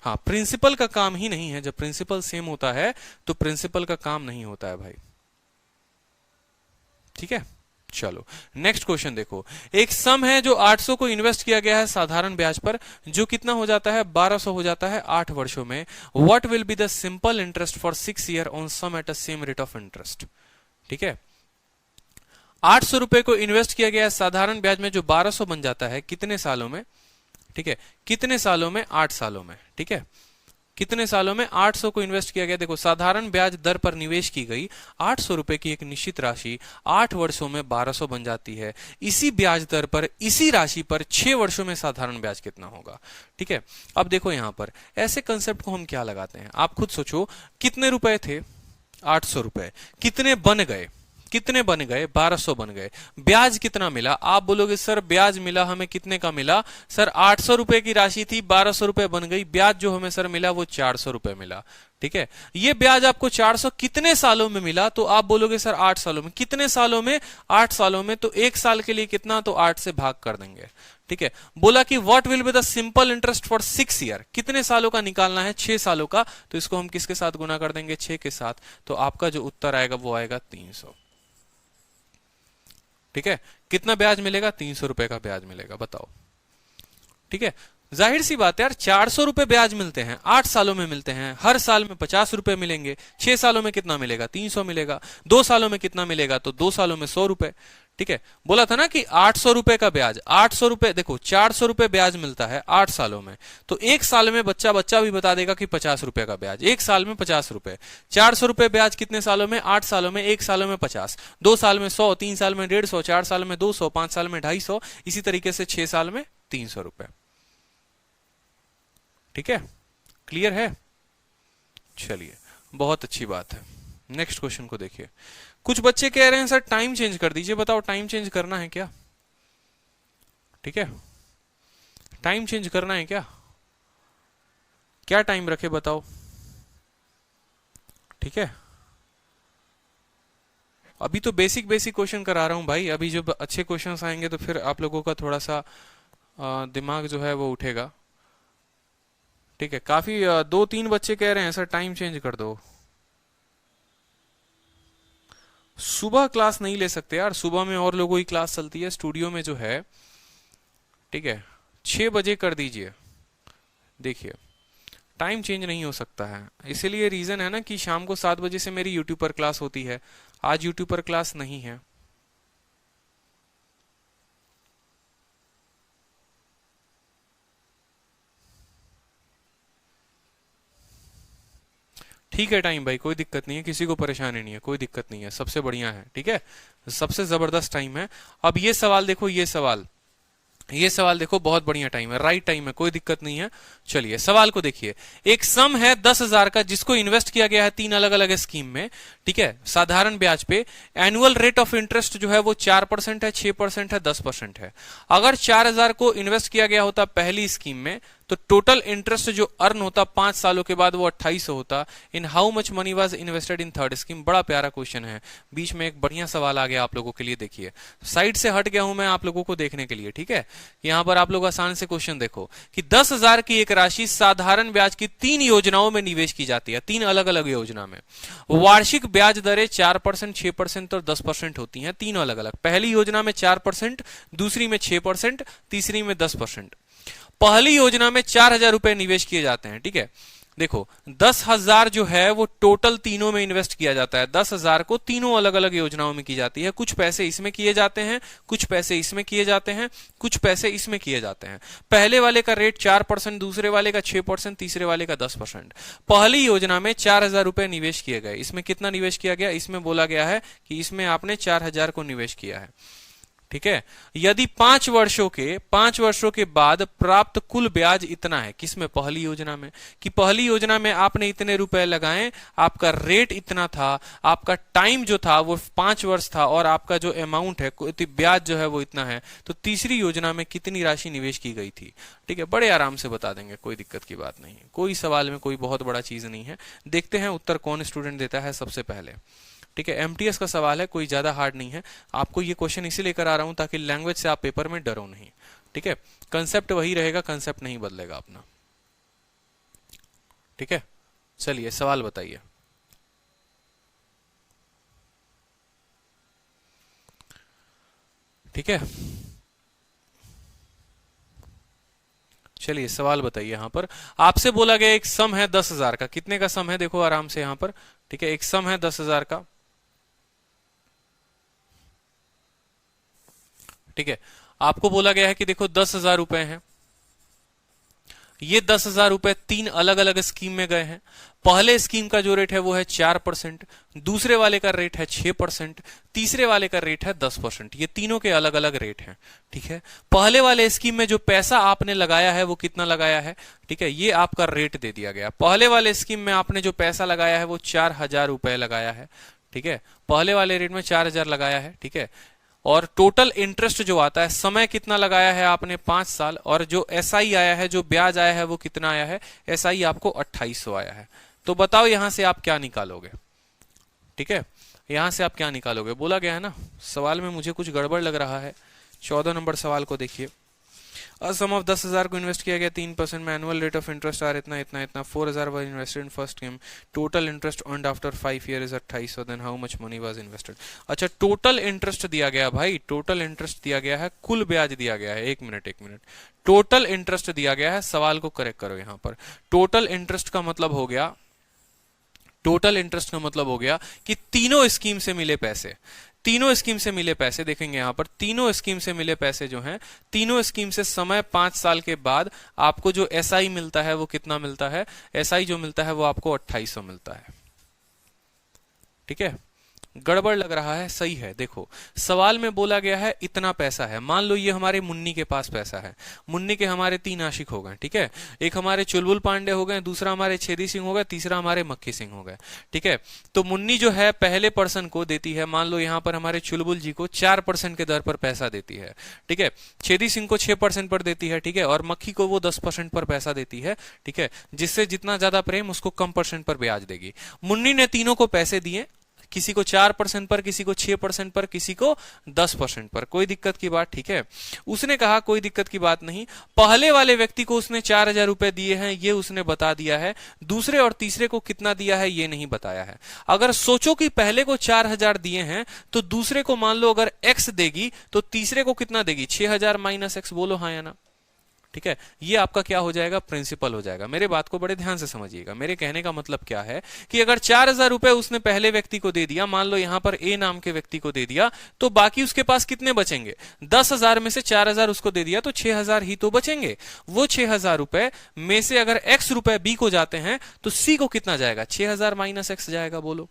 हाँ, प्रिंसिपल का काम ही नहीं है। जब प्रिंसिपल सेम होता है तो प्रिंसिपल का काम नहीं होता है भाई, ठीक है। चलो नेक्स्ट क्वेश्चन देखो। एक सम है जो 800 को इन्वेस्ट किया गया है साधारण ब्याज पर, जो कितना हो जाता है 1200 हो जाता है 8 वर्षों में। What will be the simple interest for 6 year on sum at a same rate of interest. ठीक है, 800 रुपए को इन्वेस्ट किया गया है साधारण ब्याज में, जो 1200 बन जाता है कितने सालों में। ठीक है, कितने सालों में, 8 सालों में। ठीक है, कितने सालों में, 800 को इन्वेस्ट किया गया। देखो साधारण ब्याज दर पर निवेश की गई 800 रुपए की एक निश्चित राशि 8 वर्षों में 1200 बन जाती है। इसी ब्याज दर पर, इसी राशि पर 6 वर्षों में साधारण ब्याज कितना होगा। ठीक है, अब देखो यहां पर ऐसे कंसेप्ट को हम क्या लगाते हैं, आप खुद सोचो। कितने रुपए थे, 800 रुपए। कितने बन गए, कितने बन गए, 1200 बन गए। ब्याज कितना मिला, आप बोलोगे सर ब्याज मिला हमें कितने का मिला, सर 800 रुपए की राशि थी, 1200 रुपए बन गई, ब्याज जो हमें सर मिला वो 400 रुपए मिला। ठीक है, ये ब्याज आपको 400 कितने सालों में मिला, तो आप बोलोगे सर 8 सालों में। कितने सालों में, 8 सालों में। तो एक साल के लिए कितना, तो 8 से भाग कर देंगे। ठीक है, बोला कि what will be the simple interest for 6 year, कितने सालों का निकालना है, 6 सालों का। तो इसको हम किसके साथ गुना कर देंगे, 6 के साथ। तो आपका जो उत्तर आएगा वो आएगा 300। ठीक है, कितना ब्याज मिलेगा, 300 रुपए का ब्याज मिलेगा, बताओ। ठीक है, जाहिर सी बात है यार, 400 रुपए ब्याज मिलते हैं, 8 सालों में मिलते हैं, हर साल में 50 रुपए मिलेंगे। 6 सालों में कितना मिलेगा, 300 मिलेगा। 2 सालों में कितना मिलेगा, तो 2 सालों में 100 रुपए। ठीक है, बोला था ना कि 800 रुपए का ब्याज, 800 रुपए, देखो 400 रुपए ब्याज मिलता है 8 सालों में, तो एक साल में बच्चा भी बता देगा कि 50 रुपए का ब्याज, एक साल में 50 रुपए। 400 रुपए ब्याज कितने सालों में, 8 सालों में, एक सालों में 50, 2 साल में 100, 3 साल में 150, 4 साल में 200, 5 साल में 250, इसी तरीके से 6 साल में 300 रुपए। ठीक है, क्लियर है। चलिए, बहुत अच्छी बात है। नेक्स्ट क्वेश्चन को देखिए। कुछ बच्चे कह रहे हैं सर टाइम चेंज कर दीजिए, बताओ टाइम चेंज करना है क्या। ठीक है, टाइम चेंज करना है क्या, क्या टाइम रखे बताओ। ठीक है, अभी तो बेसिक क्वेश्चन करा रहा हूं भाई, अभी जब अच्छे क्वेश्चंस आएंगे तो फिर आप लोगों का थोड़ा सा दिमाग जो है वो उठेगा। ठीक है, काफी 2-3 बच्चे कह रहे हैं सर टाइम चेंज कर दो। सुबह क्लास नहीं ले सकते यार, सुबह में और लोगों की क्लास चलती है स्टूडियो में जो है। ठीक है, 6 बजे कर दीजिए। देखिए टाइम चेंज नहीं हो सकता है, इसीलिए रीजन है ना कि शाम को 7 बजे से मेरी यूट्यूब पर क्लास होती है, आज यूट्यूब पर क्लास नहीं है। ठीक है टाइम भाई, कोई दिक्कत नहीं है, किसी को परेशानी नहीं है, कोई दिक्कत नहीं है, सबसे बढ़िया है। ठीक है, सबसे जबरदस्त टाइम है। अब ये सवाल देखो, ये सवाल देखो, बहुत बढ़िया टाइम है, राइट टाइम है, कोई दिक्कत नहीं है। चलिए सवाल को देखिए। एक सम है 10,000 का, जिसको इन्वेस्ट किया गया है 3 अलग अलग स्कीम में। ठीक है, साधारण ब्याज पे। एनुअल रेट ऑफ इंटरेस्ट जो है वो 4% है, 6% है, 10% है। अगर 4,000 को इन्वेस्ट किया गया होता पहली स्कीम में, तो टोटल इंटरेस्ट जो अर्न होता 5 सालों के बाद वो 2800 होता। In how much money was invested in third scheme. बड़ा प्यारा क्वेश्चन है, बीच में एक बढ़िया सवाल आ गया आप लोगों के लिए। देखिए साइड से हट गया हूं मैं आप लोगों को देखने के लिए। ठीक है, यहां पर आप लोग आसान से क्वेश्चन देखो कि 10,000 की एक राशि साधारण ब्याज की 3 योजनाओं में निवेश की जाती है, 3 अलग अलग योजना में। वार्षिक ब्याज दरें 4%, 6% और 10% होती हैं, 3 अलग अलग। पहली योजना में 4%, दूसरी में 6%, तीसरी में 10%। पहली योजना में 4,000 रुपए निवेश किए जाते हैं। ठीक है, देखो 10,000 जो है वो टोटल तीनों में इन्वेस्ट किया जाता है। 10,000 को तीनों अलग अलग योजनाओं में की जाती है। कुछ पैसे इसमें किए जाते हैं, कुछ पैसे इसमें किए जाते हैं, कुछ पैसे इसमें किए जाते हैं। पहले वाले का रेट 4%, दूसरे वाले का 6%, तीसरे वाले का 10%। पहली योजना में 4,000 रुपए निवेश किए गए। इसमें कितना निवेश किया गया, इसमें बोला गया है कि इसमें आपने 4,000 को निवेश किया है। ठीक है, यदि 5 वर्षों के बाद प्राप्त कुल ब्याज इतना है, किसमें, पहली योजना में, कि पहली योजना में आपने इतने रुपए लगाए, आपका रेट इतना था, आपका टाइम जो था वो 5 वर्ष था, और आपका जो अमाउंट है ब्याज जो है वो इतना है, तो तीसरी योजना में कितनी राशि निवेश की गई थी। ठीक है, बड़े आराम से बता देंगे, कोई दिक्कत की बात नहीं है, कोई सवाल में कोई बहुत बड़ा चीज नहीं है। देखते हैं उत्तर कौन स्टूडेंट देता है सबसे पहले। ठीक है, एमटीएस का सवाल है, कोई ज्यादा हार्ड नहीं है। आपको ये क्वेश्चन इसीलिए करा रहा हूं ताकि लैंग्वेज से आप पेपर में डरो नहीं। ठीक है, कंसेप्ट वही रहेगा, कंसेप्ट नहीं बदलेगा अपना। ठीक है, चलिए सवाल बताइए। ठीक है, चलिए सवाल बताइए। यहां पर आपसे बोला गया एक सम है 10,000 का। कितने का सम है देखो आराम से यहां पर। ठीक है, एक सम है 10,000 का। ठीक है, आपको बोला गया है कि देखो 10,000 रुपए हैं। ये 10,000 रुपए तीन अलग अलग स्कीम में गए हैं। पहले स्कीम का जो रेट है वो है 4%, दूसरे वाले का रेट है 6%, तीसरे वाले का रेट है 10%। ये तीनों के अलग अलग रेट हैं। ठीक है, पहले वाले स्कीम में जो पैसा आपने लगाया है वो कितना लगाया है? ठीक है, ये आपका रेट दे दिया गया। पहले वाले स्कीम में आपने जो पैसा लगाया है वो 4,000 रुपए लगाया है। ठीक है, पहले वाले रेट में 4,000 लगाया है। ठीक है, और टोटल इंटरेस्ट जो आता है, समय कितना लगाया है आपने? 5 साल। और जो एसआई आया है, जो ब्याज आया है वो कितना आया है? एसआई आपको 2800 आया है। तो बताओ यहां से आप क्या निकालोगे? ठीक है, यहां से आप क्या निकालोगे? बोला गया है ना सवाल में मुझे कुछ गड़बड़ लग रहा है। 14 नंबर सवाल को देखिए। सम ऑफ 10,000 को इन्वेस्ट किया गया 3% में, annual rate of interest R इतना इतना इतना, 4,000 was invested in first game, total interest earned after 5 year is 2800, then how much money was invested. अच्छा, टोटल इंटरेस्ट दिया गया भाई, टोटल इंटरेस्ट दिया गया है, कुल ब्याज दिया गया है। एक मिनट टोटल इंटरेस्ट दिया गया है। सवाल को करेक्ट करो यहां पर। टोटल इंटरेस्ट का मतलब हो गया, टोटल इंटरेस्ट का मतलब हो गया कि तीनों स्कीम से मिले पैसे, तीनों स्कीम से मिले पैसे। देखेंगे यहां पर तीनों स्कीम से मिले पैसे जो हैं, तीनों स्कीम से समय 5 साल के बाद आपको जो एसआई मिलता है वो कितना मिलता है? एसआई जो मिलता है वो आपको 2800 मिलता है। ठीक है, गड़बड़ लग रहा है? सही है। देखो सवाल में बोला गया है इतना पैसा है। मान लो ये हमारे मुन्नी के पास पैसा है। मुन्नी के हमारे 3 आशिक हो गए। ठीक है, एक हमारे चुलबुल पांडे हो गए, दूसरा हमारे छेदी सिंह हो गए, तीसरा हमारे मक्खी सिंह हो गए। ठीक है, तो मुन्नी जो है पहले पर्सन को देती है, मान लो यहां पर हमारे चुलबुल जी को 4% के दर पर पैसा देती है। ठीक है, छेदी सिंह को 6% पर देती है। ठीक है, और मक्खी को वो 10% पर पैसा देती है। ठीक है, जिससे जितना ज्यादा प्रेम उसको कम परसेंट पर ब्याज देगी। मुन्नी ने तीनों को पैसे दिए, किसी को 4% पर, किसी को 6% पर, किसी को 10% पर। कोई दिक्कत की बात? ठीक है, उसने कहा कोई दिक्कत की बात नहीं। पहले वाले व्यक्ति को उसने 4,000 रुपए दिए हैं, ये उसने बता दिया है। दूसरे और तीसरे को कितना दिया है ये नहीं बताया है। अगर सोचो कि पहले को 4,000 दिए हैं तो दूसरे को मान लो अगर x देगी तो तीसरे को कितना देगी? 6,000 माइनस x। बोलो हाँ या ना? ठीक है, ये आपका क्या हो जाएगा? प्रिंसिपल हो जाएगा। मेरे बात को बड़े ध्यान से समझिएगा। मेरे कहने का मतलब क्या है कि अगर 4,000 रुपए उसने पहले व्यक्ति को दे दिया, मान लो यहां पर ए नाम के व्यक्ति को दे दिया, तो बाकी उसके पास कितने बचेंगे? 10,000 में से 4,000 उसको दे दिया तो 6,000 ही तो बचेंगे। वो 6,000 रुपए में से अगर x रुपए बी को जाते हैं तो सी को कितना जाएगा? 6,000 माइनस एक्स जाएगा। बोलो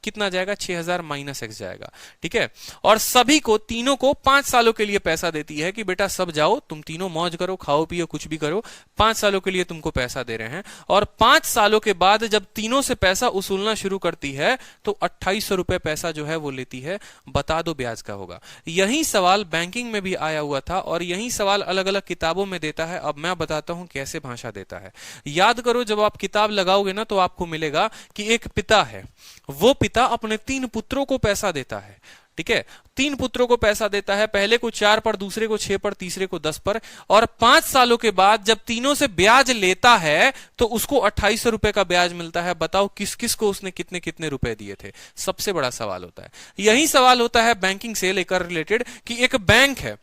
कितना जाएगा? 6,000 माइनस एक्स जाएगा। ठीक है, और सभी को, तीनों को 5 सालों के लिए पैसा देती है कि बेटा सब जाओ, तुम तीनों मौज करो, खाओ पियो, कुछ भी करो। 5 सालों के लिए तुमको पैसा दे रहे हैं। और 5 सालों के बाद जब तीनों से पैसा उसूलना शुरू करती है तो 2800 रुपए पैसा जो है वो लेती है। बता दो ब्याज का होगा। यही सवाल बैंकिंग में भी आया हुआ था और यही सवाल अलग अलग किताबों में देता है। अब मैं बताता हूं कैसे भाषा देता है। याद करो, जब आप किताब लगाओगे ना तो आपको मिलेगा कि एक पिता है, वो पिता अपने 3 पुत्रों को पैसा देता है। ठीक है, 3 पुत्रों को पैसा देता है, पहले को 4 पर, दूसरे को 6 पर, तीसरे को 10 पर। और 5 सालों के बाद जब तीनों से ब्याज लेता है तो उसको 2800 रुपए का ब्याज मिलता है। बताओ किस किस को उसने कितने कितने रुपए दिए थे? सबसे बड़ा सवाल होता है यही सवाल होता है बैंकिंग से लेकर रिलेटेड कि एक बैंक है।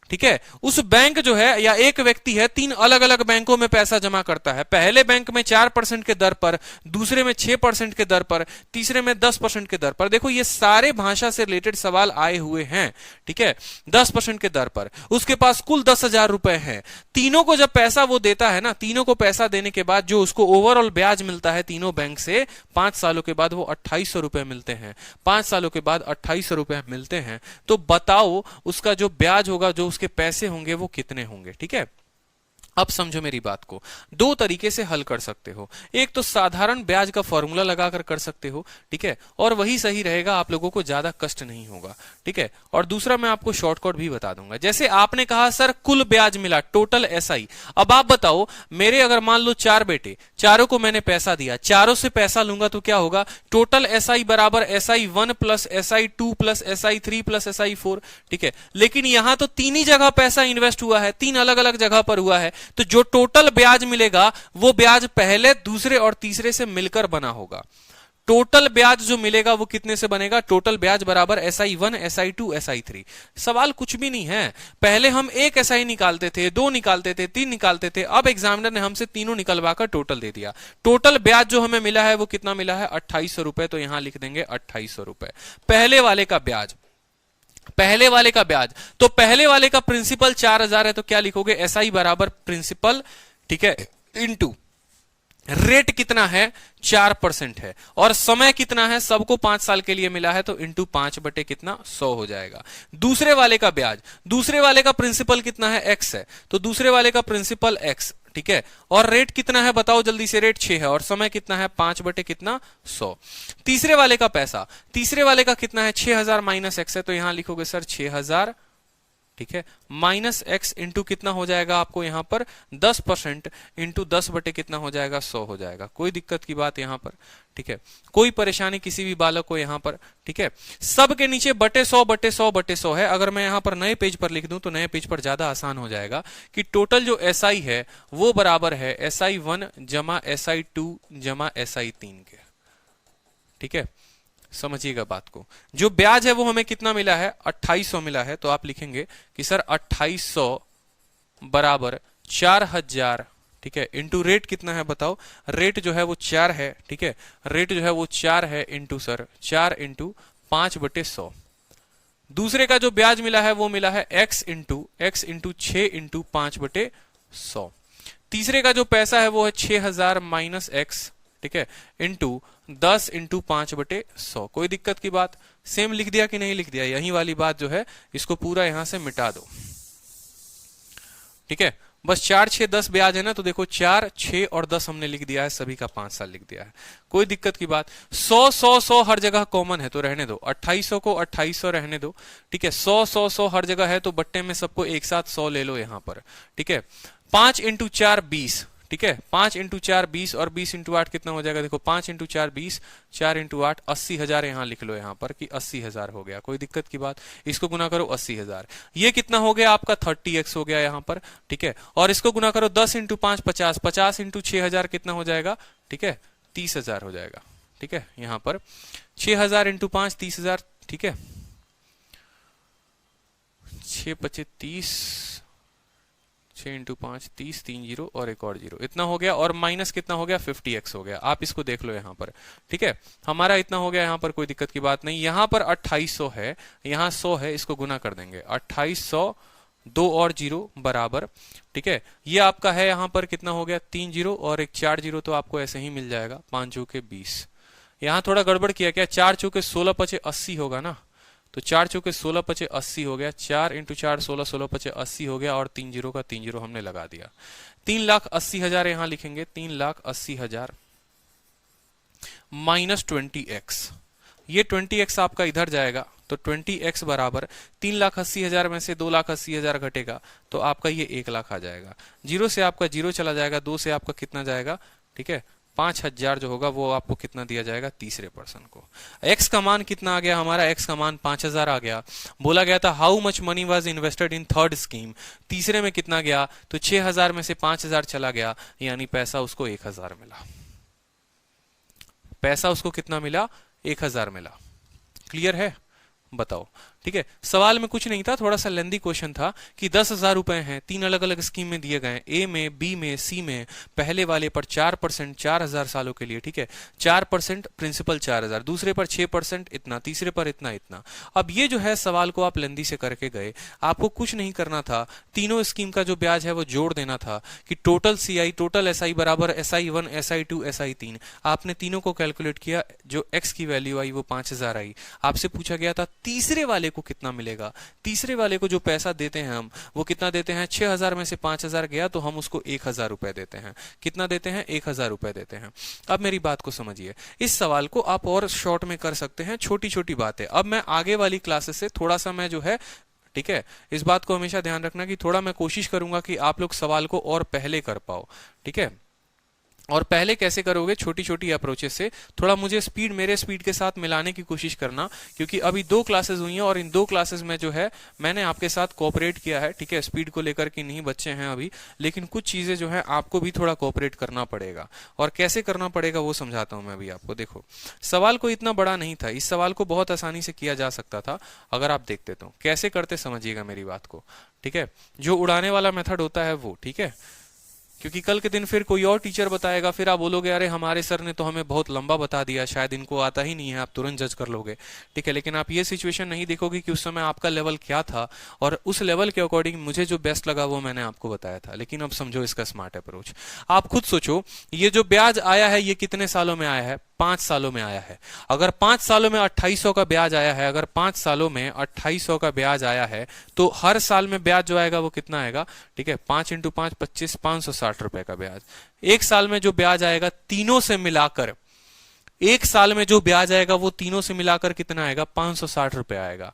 ठीक है, उस बैंक जो है या एक व्यक्ति है, 3 अलग अलग बैंकों में पैसा जमा करता है। पहले बैंक में 4% के दर पर, दूसरे में 6% के दर पर, तीसरे में 10% के दर पर। देखो ये सारे भाषा से रिलेटेड सवाल आए हुए हैं। ठीक है, 10% के दर पर उसके पास कुल 10,000 रुपए हैं। तीनों को जब पैसा वो देता है ना, तीनों को पैसा देने के बाद जो उसको ओवरऑल ब्याज मिलता है तीनों बैंक से, 5 सालों के बाद वो 2800 रुपए मिलते हैं। 5 सालों के बाद 2800 रुपए मिलते हैं। तो बताओ उसका जो ब्याज होगा, जो उसके पैसे होंगे, वो कितने होंगे? ठीक है, अब समझो मेरी बात को। 2 तरीके से हल कर सकते हो। एक तो साधारण ब्याज का फॉर्मूला लगाकर कर सकते हो। ठीक है, और वही सही रहेगा, आप लोगों को ज्यादा कष्ट नहीं होगा। ठीक है, और दूसरा मैं आपको शॉर्टकट भी बता दूंगा। जैसे आपने कहा सर कुल ब्याज मिला, टोटल एसआई। अब आप बताओ, मेरे अगर मान लो 4 बेटे, चारों को मैंने पैसा दिया, चारों से पैसा लूंगा तो क्या होगा? टोटल एसआई बराबर SI1 plus SI2 plus SI3 plus SI4। ठीक है, लेकिन यहां तो 3 ही जगह पैसा इन्वेस्ट हुआ है, 3 अलग अलग जगह पर हुआ है। तो जो टोटल ब्याज मिलेगा वो ब्याज पहले, दूसरे और तीसरे से मिलकर बना होगा। टोटल ब्याज जो मिलेगा वो कितने से बनेगा? टोटल ब्याज बराबर SI1 SI2 SI3। सवाल कुछ भी नहीं है। पहले हम एक SI निकालते थे, 2 निकालते थे, 3 निकालते थे, अब एग्जामिनर ने हमसे तीनों निकलवाकर टोटल दे दिया। टोटल ब्याज जो हमें मिला है वो कितना मिला है? 2800 रुपए। तो यहां लिख देंगे 2800 रुपए पहले वाले का ब्याज। पहले वाले का ब्याज, तो पहले वाले का प्रिंसिपल 4000 है, तो क्या लिखोगे? SI बराबर प्रिंसिपल, ठीक है, इनटू रेट कितना है? 4% है, और समय कितना है? सबको 5 साल के लिए मिला है, तो इंटू 5 बटे कितना? 100 हो जाएगा। दूसरे वाले का ब्याज, दूसरे वाले का प्रिंसिपल कितना है? X है, तो दूसरे वाले का प्रिंसिपल X, ठीक है, और रेट कितना है बताओ जल्दी से? रेट 6 है, और समय कितना है? 5 बटे कितना? 100। तीसरे वाले का पैसा, तीसरे वाले का कितना है? 6000 माइनस X है, तो यहां लिखोगे सर 6000, ठीक है, माइनस X इंटू कितना हो जाएगा आपको यहां पर? 10% इंटू 10 बटे कितना हो जाएगा? 100 हो जाएगा। कोई दिक्कत की बात यहां पर, ठीक है, कोई परेशानी किसी भी बालक को यहां पर, ठीक है। सब के नीचे बटे 100 बटे 100 बटे 100 है। अगर मैं यहां पर नए पेज पर लिख दूं तो नए पेज पर ज्यादा आसान हो जाएगा कि टोटल जो SI है वो बराबर है SI1 जमा SI2 जमा SI3 के, ठीक है। समझिएगा बात को। जो ब्याज है वो हमें कितना मिला है? 2800 मिला है, तो आप लिखेंगे कि सर 2800 बराबर 4000, ठीक है, इंटू रेट कितना है बताओ? रेट जो है वो 4 है, ठीक है, रेट जो है वो 4 है, इंटू सर 4 इंटू 5 बटे 100। दूसरे का जो ब्याज मिला है वो मिला है x इंटू 6 इंटू 5 बटे 100। तीसरे का जो पैसा है वो है 6000 माइनस x, ठीक है, इंटू 10 इंटू 5 बटे 100। कोई दिक्कत की बात? सेम लिख दिया कि नहीं लिख दिया? यही वाली बात जो है इसको पूरा यहां से मिटा दो, ठीक है। बस 4 6 10 ब्याज है ना, तो देखो 4 6 और 10 हमने लिख दिया है, सभी का 5 साल लिख दिया है। कोई दिक्कत की बात? 100 100 100 हर जगह कॉमन है तो रहने दो, 2800 को 2800 रहने दो, ठीक है। 100 100 100 हर जगह है तो बट्टे में सबको एक साथ 100 ले लो यहां पर, ठीक है। 5 इंटू 4 20, ठीक है, 5 इंटू 4 20 और 20 इंटू 8 कितना हो जाएगा? देखो 5 इंटू 4 20, 4 इंटू 8 80,000 यहां लिख लो यहां पर कि 80,000 हो गया। कोई दिक्कत की बात? इसको गुना करो 80,000, ये कितना हो गया आपका? 30x हो गया यहां पर, ठीक है। और इसको गुना करो 10 इंटू 5 50, 50 इंटू 6000 कितना हो जाएगा? ठीक है, 30,000 हो जाएगा, ठीक है। यहां पर 6000 इंटू 5 30,000, ठीक है, 6 25 30, 6 इंटू 5 30, 3 जीरो और एक और जीरो, इतना हो गया। और माइनस कितना हो गया? 50x हो गया। आप इसको देख लो यहां पर, ठीक है, हमारा इतना हो गया यहां पर। कोई दिक्कत की बात नहीं। यहां पर 2800 है, यहां 100 है, इसको गुना कर देंगे 2800, 2 और जीरो बराबर, ठीक है, ये आपका है यहां पर कितना हो गया? 3 जीरो और एक 4 जीरो, तो आपको ऐसे ही मिल जाएगा 5 चौके 20। यहां थोड़ा गड़बड़ किया क्या? 4 चौके 16 पचे 80 होगा ना, तो 4 चौके 16 पचे 80 हो गया। 4 इंटू 4 16, 16 पचे 80 हो गया, और 3 जीरो का 3 जीरो हमने लगा दिया। 3,80,000 यहां लिखेंगे, 3,80,000 माइनस 20x, ये 20x आपका इधर जाएगा, तो 20x बराबर 3,80,000 में से 2,80,000 घटेगा तो आपका ये 1 लाख आ जाएगा। जीरो से आपका जीरो चला जाएगा, 2 से आपका कितना जाएगा? ठीक है, 5,000 जो होगा वो आपको कितना दिया जाएगा? तीसरे पर्सन को। x का मान कितना आ गया हमारा? x का मान 5,000 आ गया। बोला गया था how much money was invested in third scheme, तीसरे में कितना गया? तो 6,000 में से 5,000 चला गया, यानी पैसा उसको 1,000 मिला। पैसा उसको कितना मिला? 1,000 मिला। क्लियर है? बताओ। ठीक है, सवाल में कुछ नहीं था, थोड़ा सा लेंदी क्वेश्चन था कि 10,000 रुपए हैं, 3 अलग अलग स्कीम में दिए गए, ए में, बी में, सी में। पहले वाले पर 4%, 4,000 सालों के लिए, ठीक है, 4% प्रिंसिपल 4,000, दूसरे पर 6% इतना, तीसरे पर इतना इतना। अब ये जो है सवाल को आप लेंदी से करके गए, आपको कुछ नहीं करना था, तीनों स्कीम का जो ब्याज है वो जोड़ देना था कि टोटल सीआई, टोटल एसआई बराबर SI1 SI2 SI3। आपने तीनों को कैलकुलेट किया, जो एक्स की वैल्यू आई वो 5,000 आई। आपसे पूछा गया था तीसरे वाले को कितना मिलेगा। तीसरे वाले को जो पैसा देते हैं हम, वो कितना देते हैं? 6,000 में से 5,000 गया तो हम उसको 1,000 रुपए देते हैं। कितना देते हैं? 1,000 रुपए देते हैं। अब मेरी बात को समझिए, इस सवाल को आप और शॉर्ट में कर सकते हैं, छोटी छोटी बातें। अब मैं आगे वाली क्लासेस से थोड़ा सा मैं जो है, ठीक है, इस बात को हमेशा ध्यान रखना कि थोड़ा मैं कोशिश करूंगा कि आप लोग सवाल को और पहले कर पाओ। ठीक है, और पहले कैसे करोगे, छोटी छोटी अप्रोचेस से। थोड़ा मुझे स्पीड, मेरे स्पीड के साथ मिलाने की कोशिश करना, क्योंकि अभी 2 क्लासेस हुई हैं और इन 2 क्लासेस में जो है मैंने आपके साथ कोऑपरेट किया है, ठीक है। स्पीड को लेकर के नहीं बच्चे हैं अभी, लेकिन कुछ चीजें जो है आपको भी थोड़ा कोऑपरेट करना पड़ेगा। और कैसे करना पड़ेगा वो समझाता हूं मैं अभी आपको। देखो, सवाल को इतना बड़ा नहीं था, इस सवाल को बहुत आसानी से किया जा सकता था अगर आप देखते तो। कैसे करते समझिएगा मेरी बात को, ठीक है। जो उड़ाने वाला मेथड होता है वो, ठीक है, क्योंकि कल के दिन फिर कोई और टीचर बताएगा, फिर आप बोलोगे अरे हमारे सर ने तो हमें बहुत लंबा बता दिया, शायद इनको आता ही नहीं है, आप तुरंत जज कर लोगे, ठीक है। लेकिन आप ये सिचुएशन नहीं देखोगे कि उस समय आपका लेवल क्या था, और उस लेवल के अकॉर्डिंग मुझे जो बेस्ट लगा वो मैंने आपको बताया था। लेकिन अब समझो इसका स्मार्ट अप्रोच। आप खुद सोचो, ये जो ब्याज आया है ये कितने सालों में आया है? 5 सालों में आया है। अगर 5 सालों में 2800 का ब्याज आया है, अगर 5 सालों में 2800 का ब्याज आया है, तो हर साल में ब्याज जो आएगा वो कितना आएगा? ठीक है, 5 × 5 25, 560 रुपए का ब्याज। एक साल में जो ब्याज आएगा तीनों से मिलाकर, एक साल में जो ब्याज आएगा वो तीनों से मिलाकर कितना आएगा? 560 रुपए आएगा।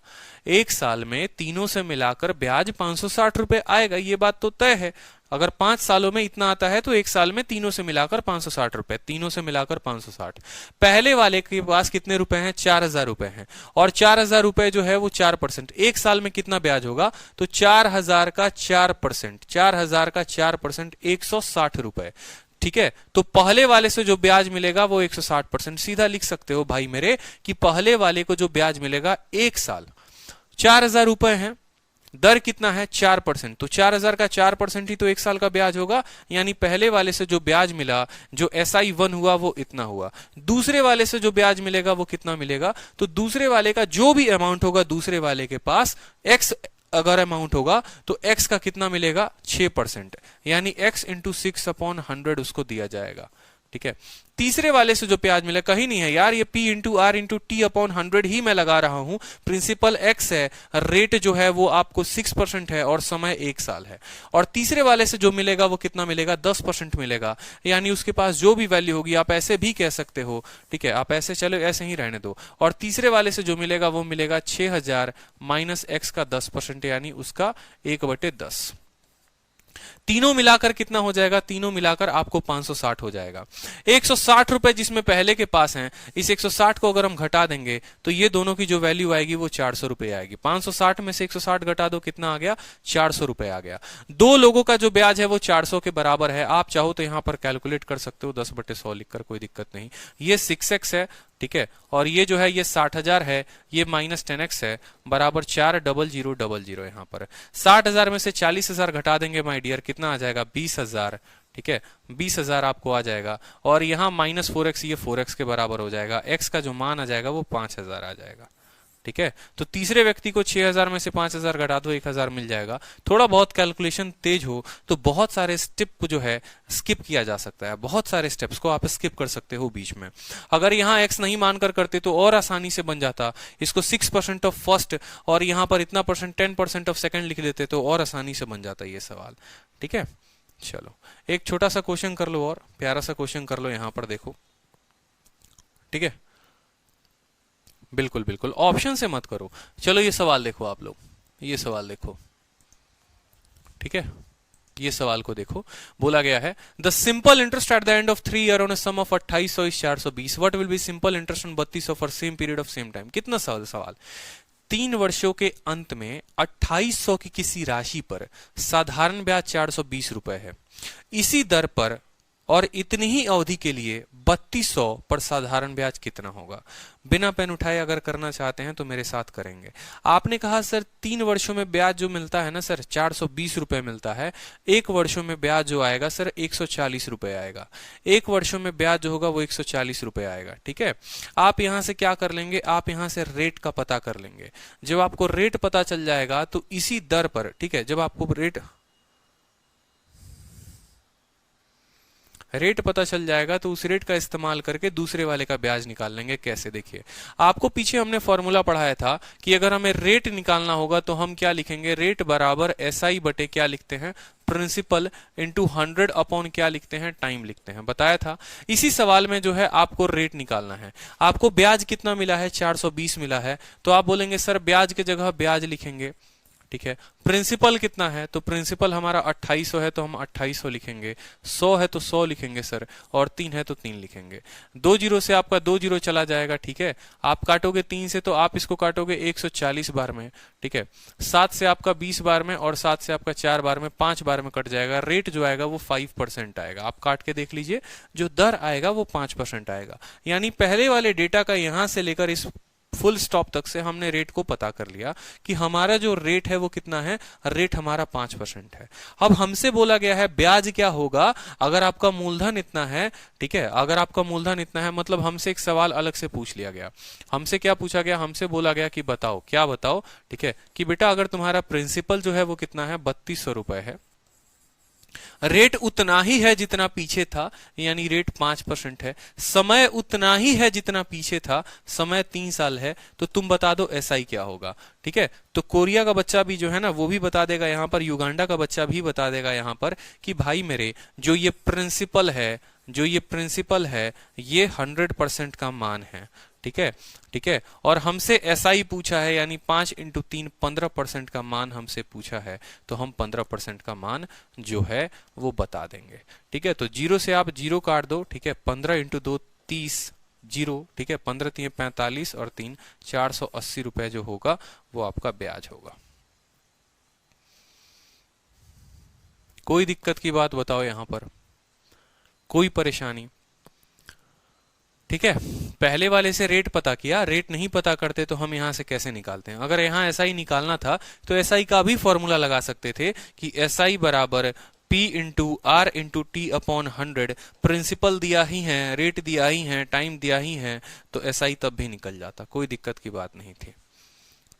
एक साल में तीनों से मिलाकर ब्याज 560 रुपए आएगा, ये बात तो तय है। अगर 5 सालों में इतना आता है तो एक साल में तीनों से मिलाकर 560 रुपए, तीनों से मिलाकर 560। पहले वाले के पास कितने रुपए हैं? 4000 रुपए हैं, और 4000 रुपए जो है वो 4%। एक साल में कितना ब्याज होगा? तो 4000 का 4%, 4000 का 4% 160 रुपए, ठीक है। तो पहले वाले से जो ब्याज मिलेगा वो 160%। सीधा लिख सकते हो भाई मेरे कि पहले वाले को जो ब्याज मिलेगा एक साल, 4000 रुपए है, दर कितना है? 4%। तो 4000 का 4% ही तो एक साल का ब्याज होगा, यानी पहले वाले से जो ब्याज मिला, जो SI1 हुआ वो इतना हुआ। दूसरे वाले से जो ब्याज मिलेगा वो कितना मिलेगा? तो दूसरे वाले का जो भी अमाउंट होगा दूसरे वाले के पास, x अगर अमाउंट होगा तो x का कितना मिलेगा? 6%, यानी x × 6/100 उसको दिया जाएगा, ठीक है। तीसरे वाले से जो ब्याज मिला, कहीं नहीं है यार, ये P × R × T/100 ही मैं लगा रहा हूं। प्रिंसिपल x है, रेट जो है वो आपको 6% है, और समय 1 साल है। और तीसरे वाले से जो मिलेगा वो कितना मिलेगा? 10% मिलेगा, यानी उसके पास जो भी वैल्यू होगी, आप ऐसे भी कह सकते हो, ठीक है, आप ऐसे, चलो ऐसे ही रहने दो। और तीसरे वाले से जो मिलेगा वो मिलेगा 6000 माइनस x का 10%, यानी उसका 1/10। तीनों मिलाकर कितना हो जाएगा? तीनों मिलाकर आपको 560 हो जाएगा। 160 रुपए जिसमें पहले के पास हैं, इस 160 को अगर हम घटा देंगे तो ये दोनों की जो वैल्यू आएगी वो 400 रुपए आएगी। 560 में से 160 घटा दो, कितना आ गया? 400 रुपए आ गया। दो लोगों का जो ब्याज है वो 400 के बराबर है। आप चाहो तो यहां पर कैलकुलेट कर सकते हो 10/100 लिखकर, कोई दिक्कत नहीं। ये 6x है, ठीक है, और ये जो है ये 60,000 है, ये -10x है, बराबर 40000 यहां पर। 60,000 में से 40,000 घटा देंगे माय डियर, कितना आ जाएगा? 20,000, ठीक है, 20,000 आपको आ जाएगा। और यहां -4x, ये 4x के बराबर हो जाएगा। x का जो मान आ जाएगा वो 5000 आ जाएगा, ठीक है। तो तीसरे व्यक्ति को 6000 में से 5000 घटा दो, 1000 मिल जाएगा। थोड़ा बहुत कैलकुलेशन तेज हो तो बहुत सारे स्टेप जो है स्किप किया जा सकता है, बहुत सारे स्टेप्स को आप स्किप कर सकते हो बीच में। अगर यहाँ x नहीं मानकर करते तो और आसानी से बन जाता। इसको 6% ऑफ फर्स्ट और यहाँ पर इतना परसेंट 10% ऑफ सेकंड लिख देते तो और आसानी से बन जाता ये सवाल, ठीक है। चलो एक छोटा सा क्वेश्चन कर लो, और प्यारा सा क्वेश्चन कर लो, यहां पर देखो, ठीक है। बिल्कुल बिल्कुल, ऑप्शन से मत करो। चलो ये सवाल देखो आप लोग, ये सवाल देखो, ठीक है। ये सवाल को देखो, बोला गया है the simple interest at the end of 3 year on a sum of 2800 is 420, what will be simple interest on 3200 for same period of same time. कितना सवाल? 3 वर्षों के अंत में 2800 की किसी राशि पर साधारण ब्याज 420 रुपए है। इसी दर पर और इतनी ही अवधि के लिए 3200 पर साधारण ब्याज कितना होगा? बिना पेन उठाए अगर करना चाहते हैं तो मेरे साथ करेंगे। आपने कहा सर 3 वर्षों में ब्याज जो मिलता है ना सर 420 रुपए मिलता है, 1 वर्षों में ब्याज जो आएगा सर 140 रुपए आएगा। 1 वर्षों में ब्याज जो होगा वो 140 रुपए आएगा, ठीक है। आप यहां से क्या कर लेंगे? आप यहां से रेट का पता कर लेंगे। जब आपको रेट पता चल जाएगा तो इसी दर पर, ठीक है, जब आपको रेट पता चल जाएगा तो उस रेट का इस्तेमाल करके दूसरे वाले का ब्याज निकाल लेंगे। कैसे? देखिए, आपको पीछे हमने फॉर्मूला पढ़ाया था कि अगर हमें रेट निकालना होगा तो हम क्या लिखेंगे? रेट बराबर SI बटे क्या लिखते हैं? प्रिंसिपल इंटू 100 अपॉन क्या लिखते हैं? टाइम लिखते हैं, बताया था। इसी सवाल में जो है आपको रेट निकालना है। आपको ब्याज कितना मिला है? 420 मिला है। तो आप बोलेंगे सर ब्याज की जगह ब्याज लिखेंगे, ठीक है। प्रिंसिपल कितना है, तो प्रिंसिपल हमारा 2800 है तो हम 2800 लिखेंगे, 100 है तो 100 लिखेंगे सर, और 3 है तो 3 लिखेंगे। 2 जीरो से आपका 2 जीरो चला जाएगा, ठीक है। आप काटोगे 3 से तो आप इसको काटोगे 140 बार में, ठीक है। 7 से आपका 20 बार में, और 7 से आपका 4 बार में, 5 बार में कट जाएगा। रेट जो आएगा वो 5% आएगा। आप काट के देख लीजिए, जो दर आएगा वो 5% आएगा। यानी पहले वाले डेटा का यहां से लेकर इस फुल स्टॉप तक से हमने रेट को पता कर लिया कि हमारा जो रेट है वो कितना है, रेट हमारा 5% है। अब हमसे बोला गया है ब्याज क्या होगा अगर आपका मूलधन इतना है, ठीक है। अगर आपका मूलधन इतना है, मतलब हमसे एक सवाल अलग से पूछ लिया गया। हमसे क्या पूछा गया, हमसे बोला गया कि बताओ, क्या बताओ, ठीक है, कि बेटा अगर तुम्हारा प्रिंसिपल जो है वो कितना है, 3200 रुपए है, रेट उतना ही है जितना पीछे था, यानी रेट 5% है, समय उतना ही है जितना पीछे था, समय 3 साल है, तो तुम बता दो एसआई क्या होगा, ठीक है। तो कोरिया का बच्चा भी जो है ना वो भी बता देगा यहां पर, युगांडा का बच्चा भी बता देगा यहां पर कि भाई मेरे जो ये प्रिंसिपल है, जो ये प्रिंसिपल है ये 100% का मान है, ठीक है, ठीक है। और हमसे एसआई पूछा है, यानी 5 इंटू 3 15% का मान हमसे पूछा है, तो हम 15% का मान जो है वो बता देंगे, ठीक है। तो जीरो से आप जीरो काट दो, ठीक है। 15 इंटू 2 30 जीरो, ठीक है। 15 3 45 और 3 480 रुपए जो होगा वो आपका ब्याज होगा। कोई दिक्कत की बात बताओ यहां पर, कोई परेशानी, ठीक है। पहले वाले से रेट पता किया, रेट नहीं पता करते तो हम यहां से कैसे निकालते हैं। अगर यहां एसआई निकालना था तो एसआई का भी फॉर्मूला लगा सकते थे कि एसआई बराबर P into R into T upon 100। Principal दिया ही है, रेट दिया ही है, टाइम दिया ही है, तो एसआई तब भी निकल जाता, कोई दिक्कत की बात नहीं थी,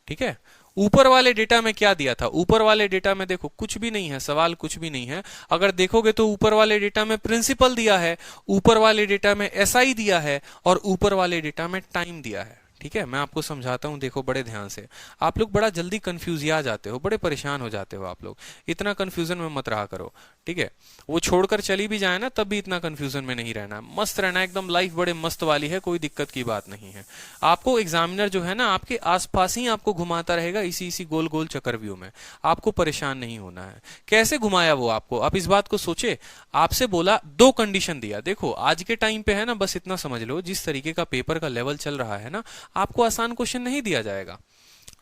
ठीक है। ऊपर वाले डेटा में क्या दिया था, ऊपर वाले डेटा में देखो कुछ भी नहीं है, सवाल कुछ भी नहीं है। अगर देखोगे तो ऊपर वाले डेटा में प्रिंसिपल दिया है, ऊपर वाले डेटा में एसआई दिया है, और ऊपर वाले डेटा में टाइम दिया है, ठीक है। मैं आपको समझाता हूं, देखो बड़े ध्यान से। आप लोग बड़ा जल्दी कंफ्यूज आ जाते हो, बड़े परेशान हो जाते हो आप लोग, इतना कंफ्यूजन में मत रहा करो, ठीक है। वो छोड़कर चली भी जाए ना तब भी इतना कंफ्यूजन में नहीं रहना, मस्त रहना, एकदम लाइफ बड़े मस्त वाली है, कोई दिक्कत की बात नहीं है। आपको एग्जामिनर जो है ना आपके आसपास ही आपको घुमाता रहेगा, इसी इसी गोल गोल चक्रव्यूह में, आपको परेशान नहीं होना है। कैसे घुमाया वो आपको, आप इस बात को सोचे। आपसे बोला, 2 कंडीशन दिया। देखो आज के टाइम पे है ना, बस इतना समझ लो, जिस तरीके का पेपर का लेवल चल रहा है ना, आपको आसान क्वेश्चन नहीं दिया जाएगा,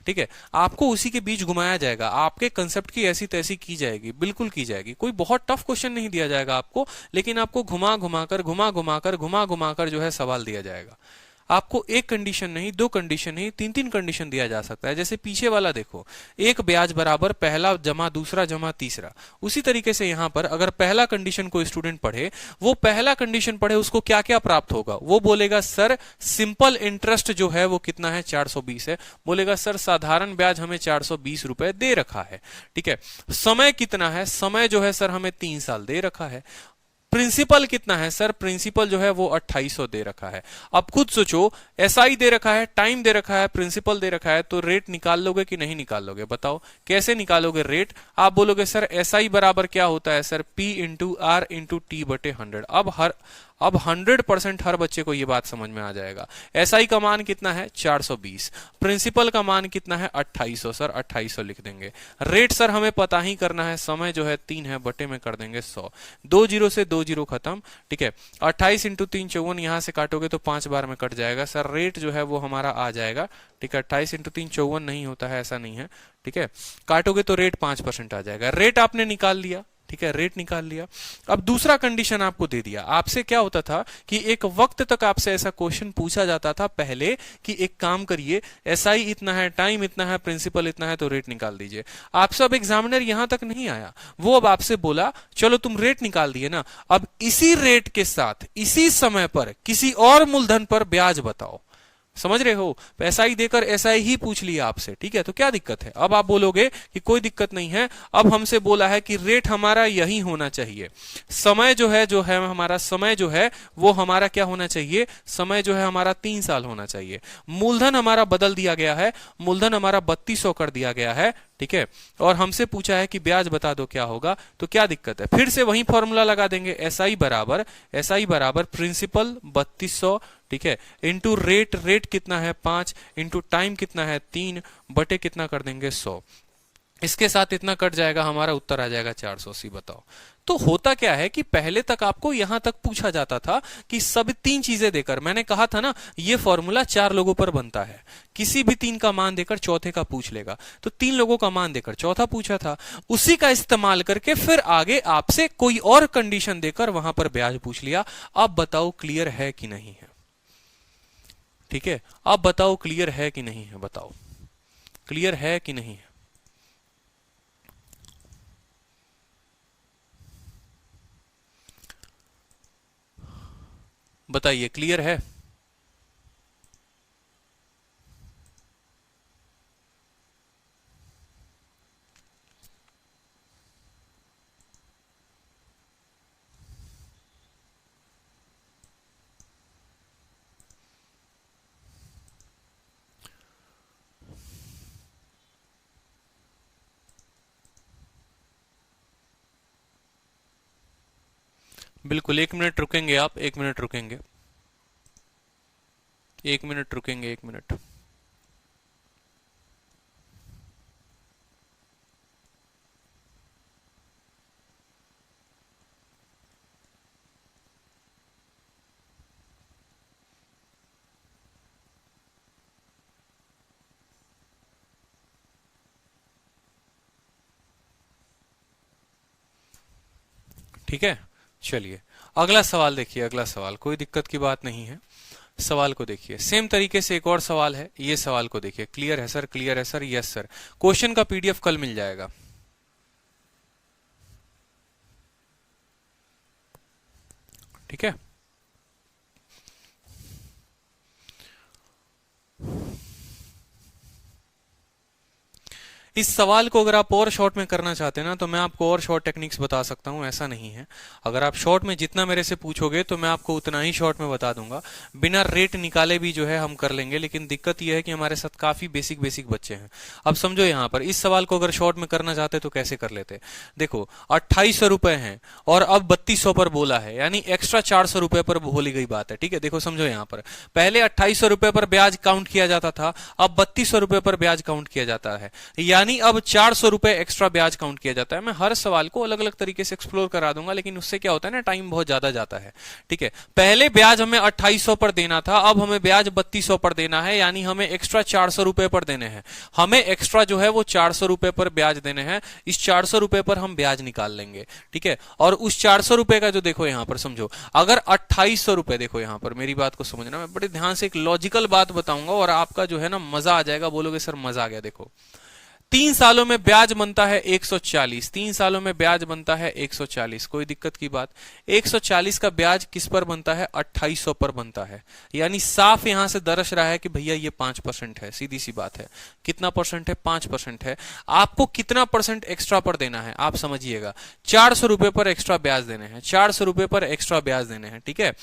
ठीक है। आपको उसी के बीच घुमाया जाएगा, आपके कंसेप्ट की ऐसी तैसी की जाएगी, बिल्कुल की जाएगी। कोई बहुत टफ क्वेश्चन नहीं दिया जाएगा आपको, लेकिन आपको घुमा घुमा कर जो है सवाल दिया जाएगा। आपको एक कंडीशन नहीं, 2 कंडीशन नहीं, 3 कंडीशन दिया जा सकता है। जैसे पीछे वाला देखो, एक ब्याज बराबर पहला जमा दूसरा जमा तीसरा। उसी तरीके से यहां पर अगर पहला कंडीशन कोई स्टूडेंट पढ़े, वो पहला कंडीशन पढ़े, उसको क्या क्या प्राप्त होगा, वो बोलेगा सर सिंपल इंटरेस्ट जो है वो कितना है, 420 है। बोलेगा सर साधारण ब्याज हमें 420 रुपए दे रखा है, ठीक है। समय कितना है, समय जो है सर हमें 3 साल दे रखा है। प्रिंसिपल कितना है सर, प्रिंसिपल जो है वो 2800 दे रखा है। अब खुद सोचो, एसआई दे रखा है, टाइम दे रखा है, प्रिंसिपल दे रखा है, तो रेट निकाल लोगे कि नहीं निकाल लोगे, बताओ कैसे निकालोगे रेट। आप बोलोगे सर एसआई बराबर क्या होता है sir, P into R into T बटे 100। अब 100% हर बच्चे को ये बात समझ में आ जाएगा। एसआई का मान कितना है, 420। प्रिंसिपल का मान कितना है, 2800। सर 2800 लिख देंगे। रेट सर हमें पता ही करना है, समय जो है 3 है, बटे में कर देंगे 100। 2 जीरो से 2 जीरो खत्म, ठीक है। 28 इंटू 3 54, यहां से काटोगे तो 5 बार में कट जाएगा। सर रेट जो है वो हमारा आ जाएगा, ठीक है। 28 इंटू 3 54 नहीं होता है, ऐसा नहीं है, ठीक है। काटोगे तो रेट 5% आ जाएगा। रेट आपने निकाल लिया, ठीक है, रेट निकाल लिया। अब दूसरा कंडीशन आपको दे दिया। आपसे क्या होता था कि एक वक्त तक आपसे ऐसा क्वेश्चन पूछा जाता था पहले कि एक काम करिए, एसआई इतना है, टाइम इतना है, प्रिंसिपल इतना है, तो रेट निकाल दीजिए। आपसे अब एग्जामिनर यहां तक नहीं आया, वो अब आपसे बोला चलो तुम रेट निकाल दिए ना, अब इसी रेट के साथ इसी समय पर किसी और मूलधन पर ब्याज बताओ। समझ रहे हो, पैसा ही देकर ऐसा ही पूछ लिया आपसे, ठीक है। तो क्या दिक्कत है, अब आप बोलोगे कि कोई दिक्कत नहीं है। अब हमसे बोला है कि रेट हमारा यही होना चाहिए, समय जो है हमारा समय जो है वो हमारा क्या होना चाहिए, समय जो है हमारा 3 साल होना चाहिए। मूलधन हमारा बदल दिया गया है, मूलधन हमारा 3200 कर दिया गया है, ठीक है। और हमसे पूछा है कि ब्याज बता दो क्या होगा, तो क्या दिक्कत है, फिर से वही फॉर्मूला लगा देंगे। एसआई बराबर प्रिंसिपल 3200, ठीक है, इंटू रेट, रेट कितना है 5, इंटू टाइम कितना है 3, बटे कितना कर देंगे 100। इसके साथ इतना कट जाएगा, हमारा उत्तर आ जाएगा 480। बताओ तो होता क्या है कि पहले तक आपको यहां तक पूछा जाता था कि सब तीन चीजें देकर, मैंने कहा था ना ये फॉर्मूला 4 लोगों पर बनता है, किसी भी 3 का मान देकर चौथे का पूछ लेगा, तो 3 लोगों का मान देकर चौथा पूछा था, उसी का इस्तेमाल करके फिर आगे आपसे कोई और कंडीशन देकर वहां पर ब्याज पूछ लिया। अब बताओ क्लियर है कि नहीं है? ठीक है, अब बताओ क्लियर है कि नहीं है? बताओ क्लियर है कि नहीं है? बताइए क्लियर है? बिल्कुल, 1 मिनट रुकेंगे आप, 1 मिनट रुकेंगे, 1 मिनट रुकेंगे, 1 मिनट। ठीक है, चलिए अगला सवाल देखिए, अगला सवाल कोई दिक्कत की बात नहीं है। सवाल को देखिए, सेम तरीके से एक और सवाल है, ये सवाल को देखिए। क्लियर है सर? क्लियर है सर? Yes sir. क्वेश्चन का पीडीएफ कल मिल जाएगा। ठीक है, इस सवाल को अगर आप और शॉर्ट में करना चाहते हैं ना, तो मैं आपको और शॉर्ट टेक्निक्स बता सकता हूं, ऐसा नहीं है। अगर आप शॉर्ट में जितना मेरे से पूछोगे तो मैं आपको उतना ही शॉर्ट में बता दूंगा, बिना रेट निकाले भी जो है हम कर लेंगे। लेकिन दिक्कत यह है कि हमारे साथ काफी बेसिक बेसिक बच्चे हैं। अब समझो, यहां पर इस सवाल को अगर शॉर्ट में करना चाहते तो कैसे कर लेते? देखो 2800 रुपए हैं और अब 3200 पर बोला है, यानी एक्स्ट्रा 400 रुपए पर बोली गई बात है। ठीक है, देखो समझो, यहां पर पहले 2800 रुपए पर ब्याज काउंट किया जाता था, अब 3200 रुपए पर ब्याज काउंट किया जाता है, यानी अब 400 रुपए एक्स्ट्रा ब्याज काउंट किया जाता है। मैं हर सवाल को अलग अलग तरीके से एक्सप्लोर करा दूंगा, लेकिन उससे क्या होता है ना, टाइम बहुत ज्यादा जाता है। ठीक है, पहले ब्याज हमें 2800 पर देना था, अब हमें ब्याज 3200 पर देना है, यानी हमें एक्स्ट्रा 400 रुपए पर देने हैं। हमें एक्स्ट्रा जो है वो 400 रुपए पर ब्याज देने हैं। इस 400 रुपए पर हम ब्याज निकाल लेंगे। ठीक है, और उस 400 रुपए का जो, देखो यहां पर समझो, अगर 2800 रुपए, देखो यहां पर मेरी बात को समझना, मैं बड़े ध्यान से एक लॉजिकल बात बताऊंगा और आपका जो है ना मजा आ जाएगा, बोलोगे सर मजा आ गया। देखो 3 सालों में ब्याज बनता है 140, 3 सालों में ब्याज बनता है 140, कोई दिक्कत की बात? 140 का ब्याज किस पर बनता है? 2800 पर बनता है, यानी साफ यहां से दर्श रहा है कि भैया ये 5% है। सीधी सी बात है, कितना परसेंट है? 5% है। आपको कितना परसेंट एक्स्ट्रा पर देना है आप समझिएगा, 400 रुपए पर एक्स्ट्रा ब्याज देने हैं, 400 रुपए पर एक्स्ट्रा ब्याज देने हैं। ठीक है,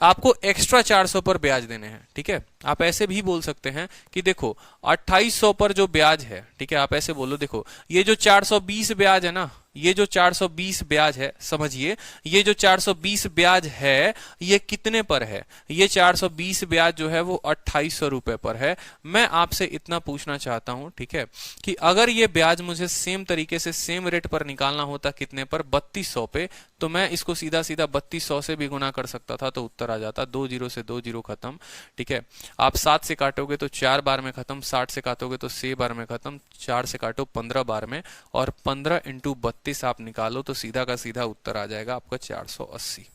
आपको एक्स्ट्रा 400 पर ब्याज देने हैं। ठीक है, आप ऐसे भी बोल सकते हैं कि देखो 2800 पर जो ब्याज है, ठीक है, आप ऐसे बोलो, देखो ये जो 420 ब्याज है ना, ये जो 420 ब्याज है, समझिए ये जो 420 ब्याज है ये कितने पर है? ये 420 ब्याज जो है वो 2800 रुपए पर है। मैं आपसे इतना पूछना चाहता हूं, ठीक है, कि अगर ये ब्याज मुझे सेम तरीके से सेम रेट पर निकालना होता, कितने पर? 3200 पे, तो मैं इसको सीधा सीधा 3200 से भी गुना कर सकता था, तो उत्तर आ जाता 2 जीरो से 2 जीरो खत्म। ठीक है, आप 7 से काटोगे तो 4 बार में खत्म, 60 से काटोगे तो 6 बार में खत्म, 4 से काटो 15 बार में, और 15 इंटू 32 आप निकालो तो सीधा का सीधा उत्तर आ जाएगा आपका 480।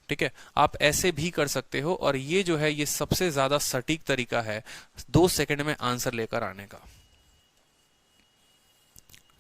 ठीक है, आप ऐसे भी कर सकते हो, और ये जो है ये सबसे ज्यादा सटीक तरीका है 2 सेकंड में आंसर लेकर आने का।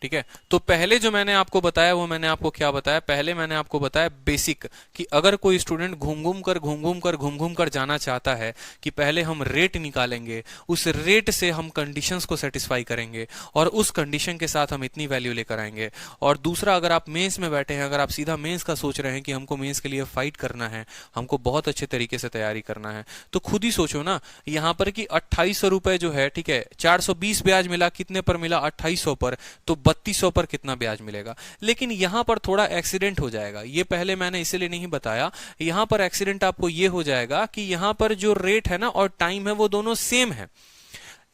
ठीक है, तो पहले जो मैंने आपको बताया वो मैंने आपको क्या बताया? पहले मैंने आपको बताया बेसिक, कि अगर कोई स्टूडेंट घूम घूम कर जाना चाहता है कि पहले हम रेट निकालेंगे, उस रेट से हम कंडीशंस को सेटिस्फाई करेंगे, और उस कंडीशन के साथ हम इतनी वैल्यू लेकर आएंगे। और दूसरा, अगर आप मेंस में बैठे हैं, अगर आप सीधा मेंस का सोच रहे हैं कि हमको मेंस के लिए फाइट करना है, हमको बहुत अच्छे तरीके से तैयारी करना है, तो खुद ही सोचो ना यहां पर कि 2800 रुपए जो है, ठीक है, 420 ब्याज मिला, कितने पर मिला? 2800 पर, तो 3200 पर कितना ब्याज मिलेगा? लेकिन यहां पर थोड़ा एक्सीडेंट हो जाएगा, ये पहले मैंने इसलिए नहीं बताया। यहां पर एक्सीडेंट आपको ये हो जाएगा कि यहां पर जो रेट है ना और टाइम है वो दोनों सेम है।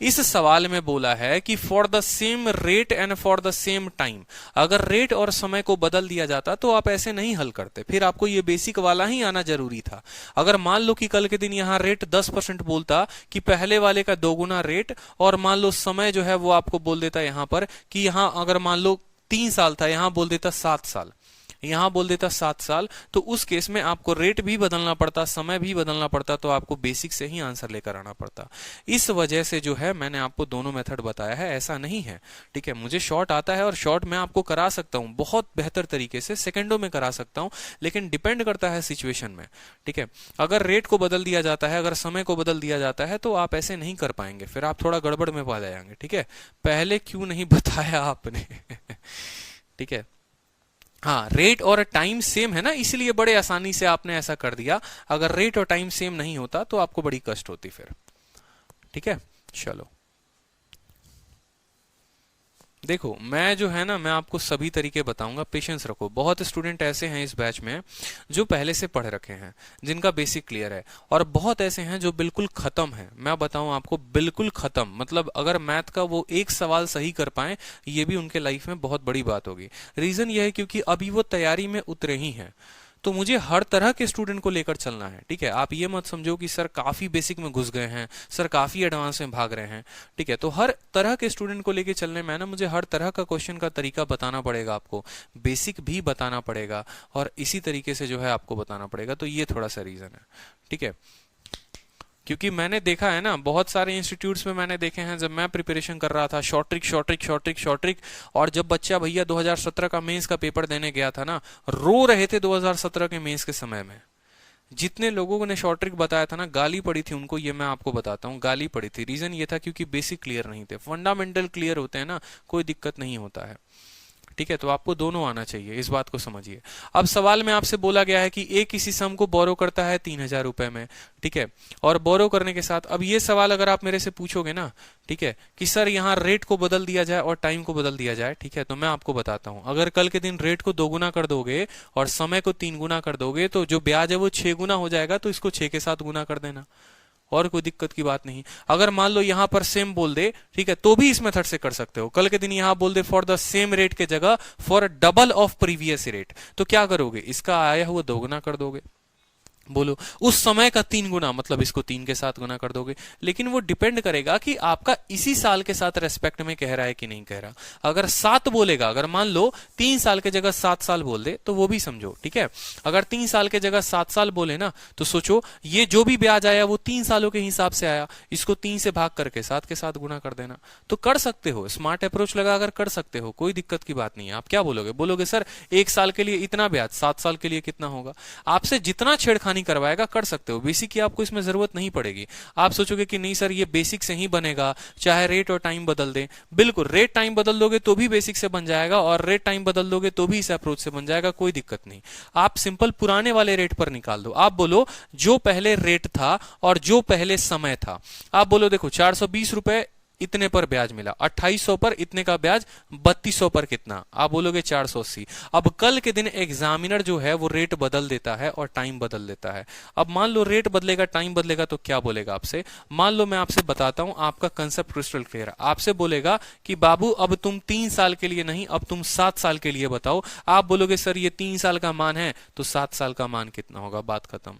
इस सवाल में बोला है कि for the same rate and for the same time, अगर रेट और समय को बदल दिया जाता तो आप ऐसे नहीं हल करते, फिर आपको ये बेसिक वाला ही आना जरूरी था। अगर मान लो कि कल के दिन यहाँ रेट 10% बोलता कि पहले वाले का दोगुना रेट, और मान लो समय जो है वो आपको बोल देता यहाँ पर कि यहाँ अगर मान लो 3 साल था, यहाँ बोल देता 7 साल, यहां बोल देता 7 साल, तो उस केस में आपको रेट भी बदलना पड़ता, समय भी बदलना पड़ता, तो आपको बेसिक से ही आंसर लेकर आना पड़ता। इस वजह से जो है मैंने आपको दोनों मेथड बताया है, ऐसा नहीं है, ठीक है। मुझे शॉर्ट आता है और शॉर्ट मैं आपको करा सकता हूं बहुत बेहतर तरीके से, सेकंडों में करा सकता हूं, लेकिन डिपेंड करता है सिचुएशन में, ठीक है। अगर रेट को बदल दिया जाता है, अगर समय को बदल दिया जाता है, तो आप ऐसे नहीं कर पाएंगे, फिर आप थोड़ा गड़बड़ में पा जाएंगे, ठीक है। पहले क्यों नहीं बताया आपने ठीक है। हाँ, रेट और टाइम सेम है ना, इसलिए बड़े आसानी से आपने ऐसा कर दिया। अगर रेट और टाइम सेम नहीं होता तो आपको बड़ी कष्ट होती फिर, ठीक है। चलो देखो, मैं जो है ना, मैं आपको सभी तरीके बताऊंगा, पेशेंस रखो। बहुत स्टूडेंट ऐसे हैं इस बैच में जो पहले से पढ़ रखे हैं, जिनका बेसिक क्लियर है, और बहुत ऐसे हैं जो बिल्कुल खत्म है। मैं बताऊं आपको, बिल्कुल खत्म, मतलब अगर मैथ का वो एक सवाल सही कर पाए, ये भी उनके लाइफ में बहुत बड़ी बात होगी। रीजन ये है क्योंकि अभी वो तैयारी में उतरे ही हैं। तो मुझे हर तरह के स्टूडेंट को लेकर चलना है, ठीक है। आप ये मत समझो कि सर काफी बेसिक में घुस गए हैं, सर काफी एडवांस में भाग रहे हैं, ठीक है। तो हर तरह के स्टूडेंट को लेकर चलने में ना, मुझे हर तरह का क्वेश्चन का तरीका बताना पड़ेगा, आपको बेसिक भी बताना पड़ेगा, और इसी तरीके से जो है आपको बताना पड़ेगा। तो ये थोड़ा सा रीजन है, ठीक है। क्योंकि मैंने देखा है ना, बहुत सारे इंस्टीट्यूट्स में मैंने देखे हैं, जब मैं प्रिपरेशन कर रहा था, short trick short trick short trick short trick, और जब बच्चा भैया 2017 का मेंस का पेपर देने गया था ना, रो रहे थे 2017 के मेंस के समय में। जितने लोगों ने शॉर्ट ट्रिक बताया था ना, गाली पड़ी थी उनको, ये मैं आपको बताता हूँ, गाली पड़ी थी। रीजन ये था क्योंकि बेसिक क्लियर नहीं थे। फंडामेंटल क्लियर होते हैं ना, कोई दिक्कत नहीं होता है, ठीक है। तो आपको दोनों आना चाहिए, इस बात को समझिए। अब सवाल में आपसे बोला गया है कि ए किसी सम को बोरो करता है 3000 रुपए में, ठीक है, और बोरो करने के साथ, अब ये सवाल अगर आप मेरे से पूछोगे ना, ठीक है, कि सर यहाँ रेट को बदल दिया जाए और टाइम को बदल दिया जाए, ठीक है, तो मैं आपको बताता हूं। अगर कल के दिन रेट को 2 गुना कर दोगे और समय को 3 गुना कर दोगे, तो जो ब्याज है वो 6 गुना हो जाएगा, तो इसको 6 के साथ गुना कर देना, और कोई दिक्कत की बात नहीं। अगर मान लो यहां पर सेम बोल दे, ठीक है, तो भी इस मेथड से कर सकते हो। कल के दिन यहां बोल दे फॉर द सेम रेट के जगह for double of previous rate, तो क्या करोगे, इसका आया हुआ 2 गुना कर दोगे। बोलो, उस समय का 3 गुना, मतलब इसको 3 के साथ गुना कर दोगे। लेकिन वो डिपेंड करेगा कि आपका इसी साल के साथ रेस्पेक्ट में कह रहा है कि नहीं कह रहा। अगर 7 बोलेगा, अगर मान लो 3 साल के जगह 7 साल बोल दे, तो वो भी समझो, ठीक है। अगर 3 साल के जगह 7 साल बोले ना, तो सोचो ये जो भी ब्याज आया वो 3 सालों के हिसाब से आया, इसको 3 से भाग करके 7 के साथ गुना कर देना। तो कर सकते हो, स्मार्ट अप्रोच लगाकर कर सकते हो, कोई दिक्कत की बात नहीं है। आप क्या बोलोगे, बोलोगे सर 1 साल के लिए इतना ब्याज, 7 साल के लिए कितना होगा। आपसे जितना छेड़खानी करवाएगा कर सकते हो, बेसिक की आपको इसमें जरूरत नहीं पड़ेगी। आप सोचोगे कि नहीं सर ये बेसिक से ही बनेगा, चाहे रेट और टाइम बदल दे, बिल्कुल रेट टाइम बदल दोगे तो भी बेसिक से बन जाएगा, और रेट टाइम बदल दोगे तो भी इस अप्रोच से बन जाएगा, कोई दिक्कत नहीं। आप सिंपल पुराने वाले रेट पर निकाल दो। आप बोलो जो पहले रेट था और जो पहले समय था, आप बोलो देखो 420 रुपए इतने पर ब्याज मिला, 2800 पर इतने का ब्याज, 3200 पर कितना, आप बोलोगे 480। अब कल के दिन एग्जामिनर जो है वो रेट बदल देता है और टाइम बदल देता है। अब मान लो रेट बदलेगा टाइम बदलेगा, तो क्या बोलेगा आपसे, मान लो मैं आपसे बताता हूं, आपका कंसेप्ट क्रिस्टल क्लियर है। आपसे बोलेगा कि बाबू अब तुम 3 साल के लिए नहीं, अब तुम 7 साल के लिए बताओ। आप बोलोगे सर ये 3 साल का मान है, तो 7 साल का मान कितना होगा, बात खत्म,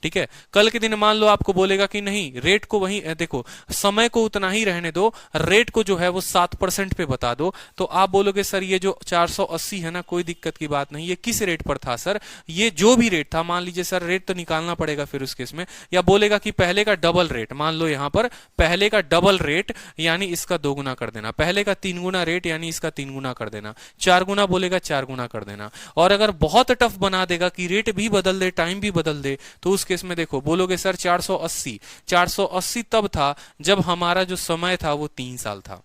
ठीक है। कल के दिन मान लो आपको बोलेगा कि नहीं, रेट को वही देखो, समय को उतना ही रहने दो, रेट को जो है वो 7% पे बता दो, तो आप बोलोगे सर ये जो 480 है ना, कोई दिक्कत की बात नहीं, ये किस रेट पर था सर, ये जो भी रेट था, मान लीजिए सर रेट तो निकालना पड़ेगा फिर उस केस में, या बोलेगा कि पहले का डबल रेट, मान लो यहां पर पहले का डबल रेट यानी इसका 2 गुना कर देना, पहले का 3 गुना रेट यानी इसका 3 गुना कर देना, 4 गुना बोलेगा 4 गुना कर देना। और अगर बहुत टफ बना देगा कि रेट भी बदल दे टाइम भी बदल दे, तो उस केस में देखो बोलोगे सर 480 तब था जब हमारा जो समय था वो 3 साल था,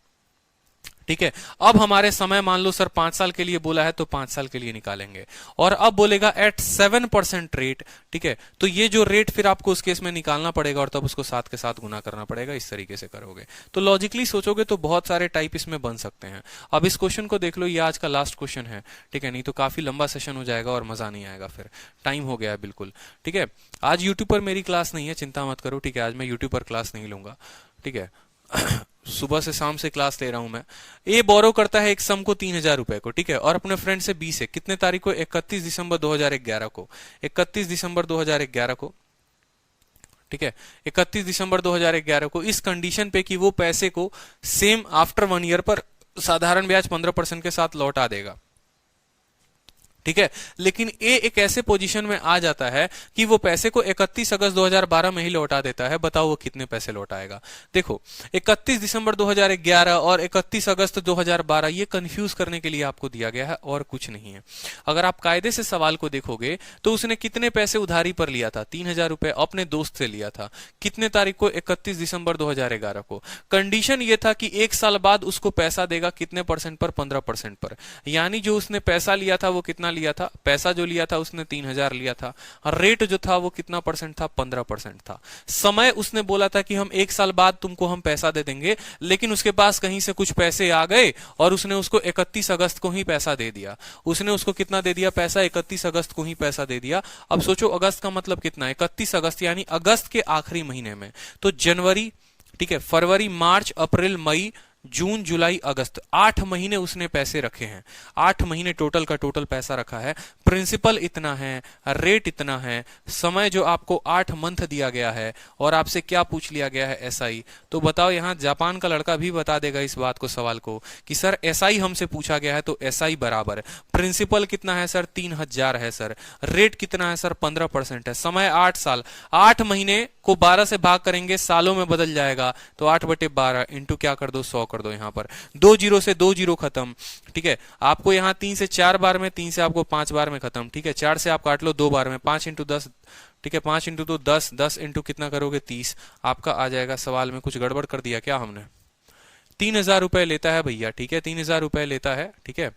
ठीक है। अब हमारे समय मान लो सर 5 साल के लिए बोला है, तो 5 साल के लिए निकालेंगे, और अब बोलेगा एट 7% रेट, ठीक है। तो ये जो रेट फिर आपको उस केस में निकालना पड़ेगा, और तब उसको 7 के साथ गुना करना पड़ेगा, इस तरीके से करोगे। तो लॉजिकली सोचोगे तो बहुत सारे टाइप इसमें बन सकते हैं। अब इस क्वेश्चन को देख लो, ये आज का लास्ट क्वेश्चन है, ठीक है, नहीं तो काफी लंबा सेशन हो जाएगा और मजा नहीं आएगा, फिर टाइम हो गया है बिल्कुल, ठीक है। आज यूट्यूब पर मेरी क्लास नहीं है, चिंता मत करो, ठीक है, आज मैं यूट्यूब पर क्लास नहीं लूंगा, ठीक है। सुबह से शाम से क्लास ले रहा हूं मैं। ए बोरो करता है एक सम को 3,000 रुपए को, ठीक है, और अपने फ्रेंड से बी से कितने तारीख को, 31 दिसंबर 2011 को, 31 दिसंबर 2011 को, ठीक है, 31 दिसंबर 2011 को, इस कंडीशन पे कि वो पैसे को सेम आफ्टर 1 ईयर पर साधारण ब्याज 15% के साथ लौटा देगा, ठीक है। लेकिन ए एक ऐसे पोजीशन में आ जाता है कि वो पैसे को 31 अगस्त 2012 में ही लौटा देता है। बताओ वो कितने पैसे लौटाएगा। देखो 31 दिसंबर 2011 और 31 अगस्त 2012 ये कंफ्यूज करने के लिए आपको दिया गया है और कुछ नहीं है। अगर आप कायदे से सवाल को देखोगे तो उसने कितने पैसे उधारी पर लिया था, 3,000 रुपए अपने दोस्त से लिया था। कितने तारीख को, 31 दिसंबर 2011 को। कंडीशन ये था कि एक साल बाद उसको पैसा देगा कितने परसेंट पर, 15% पर। यानी जो उसने पैसा लिया था वो कितना लिया था, पैसा जो लिया था उसने 3,000 लिया था, रेट जो था वो कितना परसेंट था, 15% था। समय उसने बोला था कि हम एक साल बाद तुमको हम पैसा दे देंगे, लेकिन उसके पास कहीं से कुछ पैसे आ गए और उसने उसको 31 अगस्त को ही पैसा दे दिया। उसने उसको कितना दे दिया पैसा, 31 अगस्त को ही पैसा दे दिया। अब सोचो अगस्त का मतलब कितना है, 31 अगस्त यानी अगस्त के आखिरी महीने में। तो जनवरी, ठीक है, फरवरी, मार्च, अप्रैल, मई, जून, जुलाई, अगस्त, 8 महीने उसने पैसे रखे हैं। 8 महीने टोटल का टोटल पैसा रखा है। प्रिंसिपल इतना है, रेट इतना है, समय जो आपको 8 मंथ दिया गया है, और आपसे क्या पूछ लिया गया है, एसआई। तो बताओ यहां जापान का लड़का भी बता देगा इस बात को, सवाल को, कि सर एसआई हमसे पूछा गया है, तो एसआई बराबर प्रिंसिपल कितना है सर, 3,000 है सर। रेट कितना है सर, 15% है। समय 8 साल। 8 महीने को 12 से भाग करेंगे, सालों में बदल जाएगा, तो 8/12 इंटू क्या कर दो, 100 कर दो। यहां पर 2 जीरो से 2 जीरो खत्म, ठीक है। आपको यहां 3 से 4 बार में, 3 से आपको 5 बार में खत्म, ठीक है। 4 से आप काट लो 2 बार में, 5 इंटू 10, ठीक है, 5 इंटू 2 10, 10 इंटू कितना करोगे, 30। आपका आ जाएगा। सवाल में कुछ गड़बड़ कर दिया क्या हमने? 3,000 रुपए लेता है भैया, ठीक है, 3,000 रुपए लेता है, ठीक है।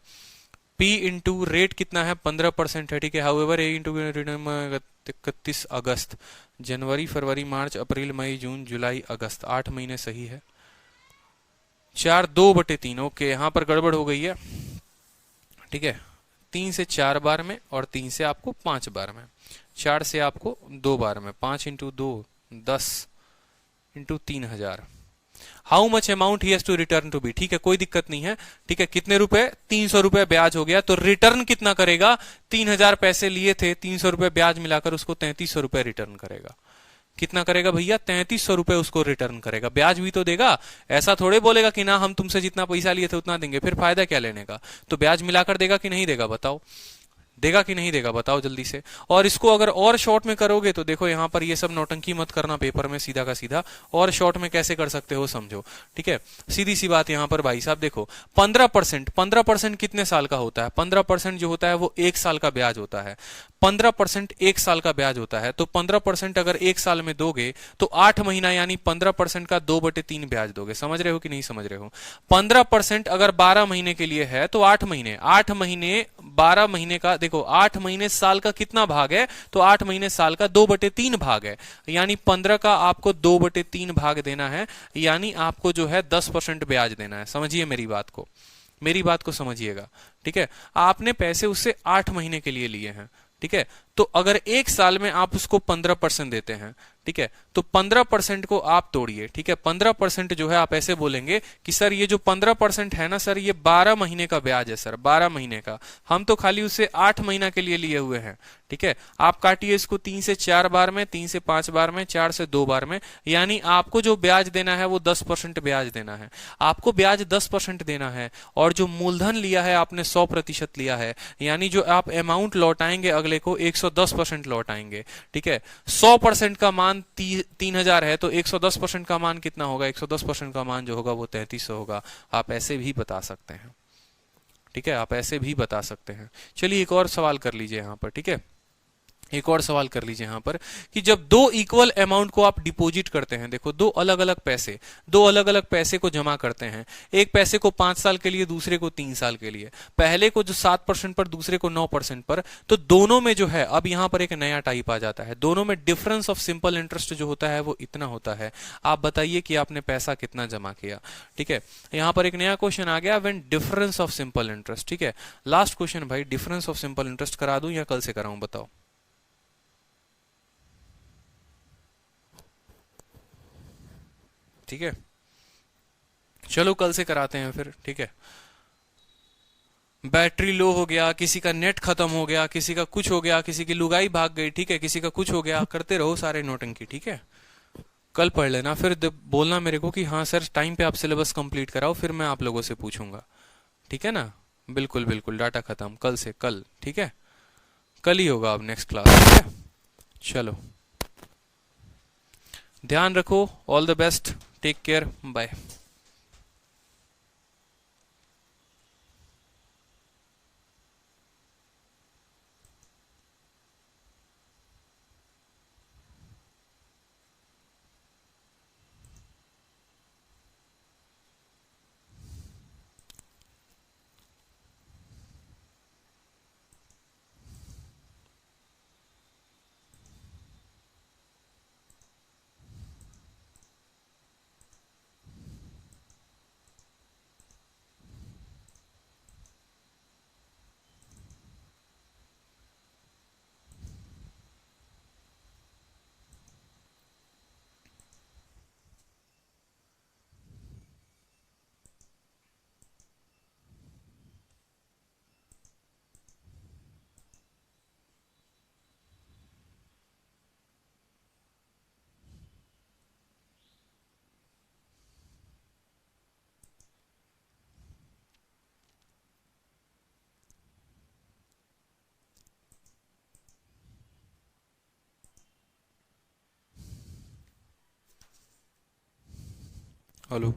P इंटू रेट कितना है, 15% है, ठीक है। हाउएवर ए इंटू 31 अगस्त, जनवरी, फरवरी, मार्च, अप्रैल, मई, जून, जुलाई, अगस्त, 8 महीने सही है। 4 2/3, ओके, यहां पर गड़बड़ हो गई है, ठीक है। 3 से 4 बार में और 3 से आपको 5 बार में, 4 से आपको 2 बार में, 5 into 2 10 into 3,000। How much amount he has to return to be, ठीक है, कोई दिक्कत नहीं है, ठीक है। कितने रुपए, 300 रुपए ब्याज हो गया, तो रिटर्न कितना करेगा, 3,000 पैसे लिए थे, 300 रुपए ब्याज मिलाकर उसको 3,300 रुपए रिटर्न करेगा। कितना करेगा भैया, 3,300 रुपए उसको रिटर्न करेगा। ब्याज भी तो देगा, ऐसा थोड़े बोलेगा कि ना हम तुमसे जितना पैसा लिए थे उतना देंगे, फिर फायदा क्या लेने का। तो ब्याज मिलाकर देगा कि नहीं देगा, बताओ, देगा कि नहीं देगा, बताओ जल्दी से। और इसको अगर और शॉर्ट में करोगे तो देखो यहां पर ये सब नौटंकी मत करना पेपर में, सीधा का सीधा। और शॉर्ट में कैसे कर सकते हो समझो, ठीक है। सीधी सी बात यहां पर भाई साहब देखो, 15% कितने साल का होता है, 15% जो होता है वो 1 साल का ब्याज होता है। 15% 1 साल का ब्याज होता है, तो 15% अगर 1 साल में दोगे तो 8 महीना यानी 15% का 2/3 ब्याज दोगे। समझ रहे हो कि नहीं समझ रहे हो? 15% अगर 12 महीने के लिए है तो 8 महीने, 8 महीने 12 महीने का, देखो 8 महीने साल का कितना भाग है, तो 8 महीने साल का 2/3 भाग है, यानी 15 का आपको 2/3 भाग देना है, यानी आपको जो है 10% ब्याज देना है। समझिए मेरी बात को, मेरी बात को समझिएगा, ठीक है। आपने पैसे उससे 8 महीने के लिए लिए हैं, ठीक है। तो अगर 1 साल में आप उसको 15% देते हैं, ठीक है, तो 15% को आप तोड़िए, ठीक है। 15% जो है आप ऐसे बोलेंगे कि सर ये जो 15% है ना सर, ये 12 महीने का ब्याज है सर, 12 महीने का। हम तो खाली उसे 8 महीना के लिए लिए हुए हैं, ठीक है। आप काटिए इसको 3 से 4 बार में, 3 से 5 बार में, 4 से 2 बार में, यानी आपको जो ब्याज देना है वो 10% ब्याज देना है। आपको ब्याज 10% देना है, और जो मूलधन लिया है आपने 100% लिया है, यानी जो आप अमाउंट लौटाएंगे अगले को 110% लौटाएंगे, ठीक है। 100% का मान 3,000 है, तो 110% का मान कितना होगा, 110% का मान जो होगा वो 3,300 होगा। आप ऐसे भी बता सकते हैं, ठीक है, आप ऐसे भी बता सकते हैं। चलिए एक और सवाल कर लीजिए यहां पर, ठीक है। एक और सवाल कर लीजिए यहां पर कि जब 2 इक्वल अमाउंट को आप डिपॉजिट करते हैं, देखो 2 अलग अलग पैसे को जमा करते हैं। एक पैसे को 5 साल के लिए, दूसरे को 3 साल के लिए। पहले को जो 7% पर, दूसरे को 9% पर, तो दोनों में जो है, अब यहां पर एक नया टाइप आ जाता है, दोनों में डिफरेंस ऑफ सिंपल इंटरेस्ट जो होता है वो इतना होता है। आप बताइए कि आपने पैसा कितना जमा किया, ठीक है। यहां पर एक नया क्वेश्चन आ गया, when difference of simple interest, ठीक है। लास्ट क्वेश्चन भाई, डिफरेंस ऑफ सिंपल इंटरेस्ट करा दूं या कल से कराऊं, बताओ। ठीक है, चलो कल से कराते हैं फिर, ठीक है। बैटरी लो हो गया, किसी का नेट खत्म हो गया, किसी का कुछ हो गया, किसी की लुगाई भाग गई, ठीक है, किसी का कुछ हो गया, करते रहो सारे नोटंकी, ठीक है। कल पढ़ लेना, फिर बोलना मेरे को कि हाँ सर टाइम पे आप सिलेबस कंप्लीट कराओ, फिर मैं आप लोगों से पूछूंगा, ठीक है ना। बिल्कुल बिल्कुल, डाटा खत्म, कल से कल, ठीक है। कल ही होगा अब नेक्स्ट क्लास, ठीक है। चलो, ध्यान रखो, all the best, take care, bye. Hello.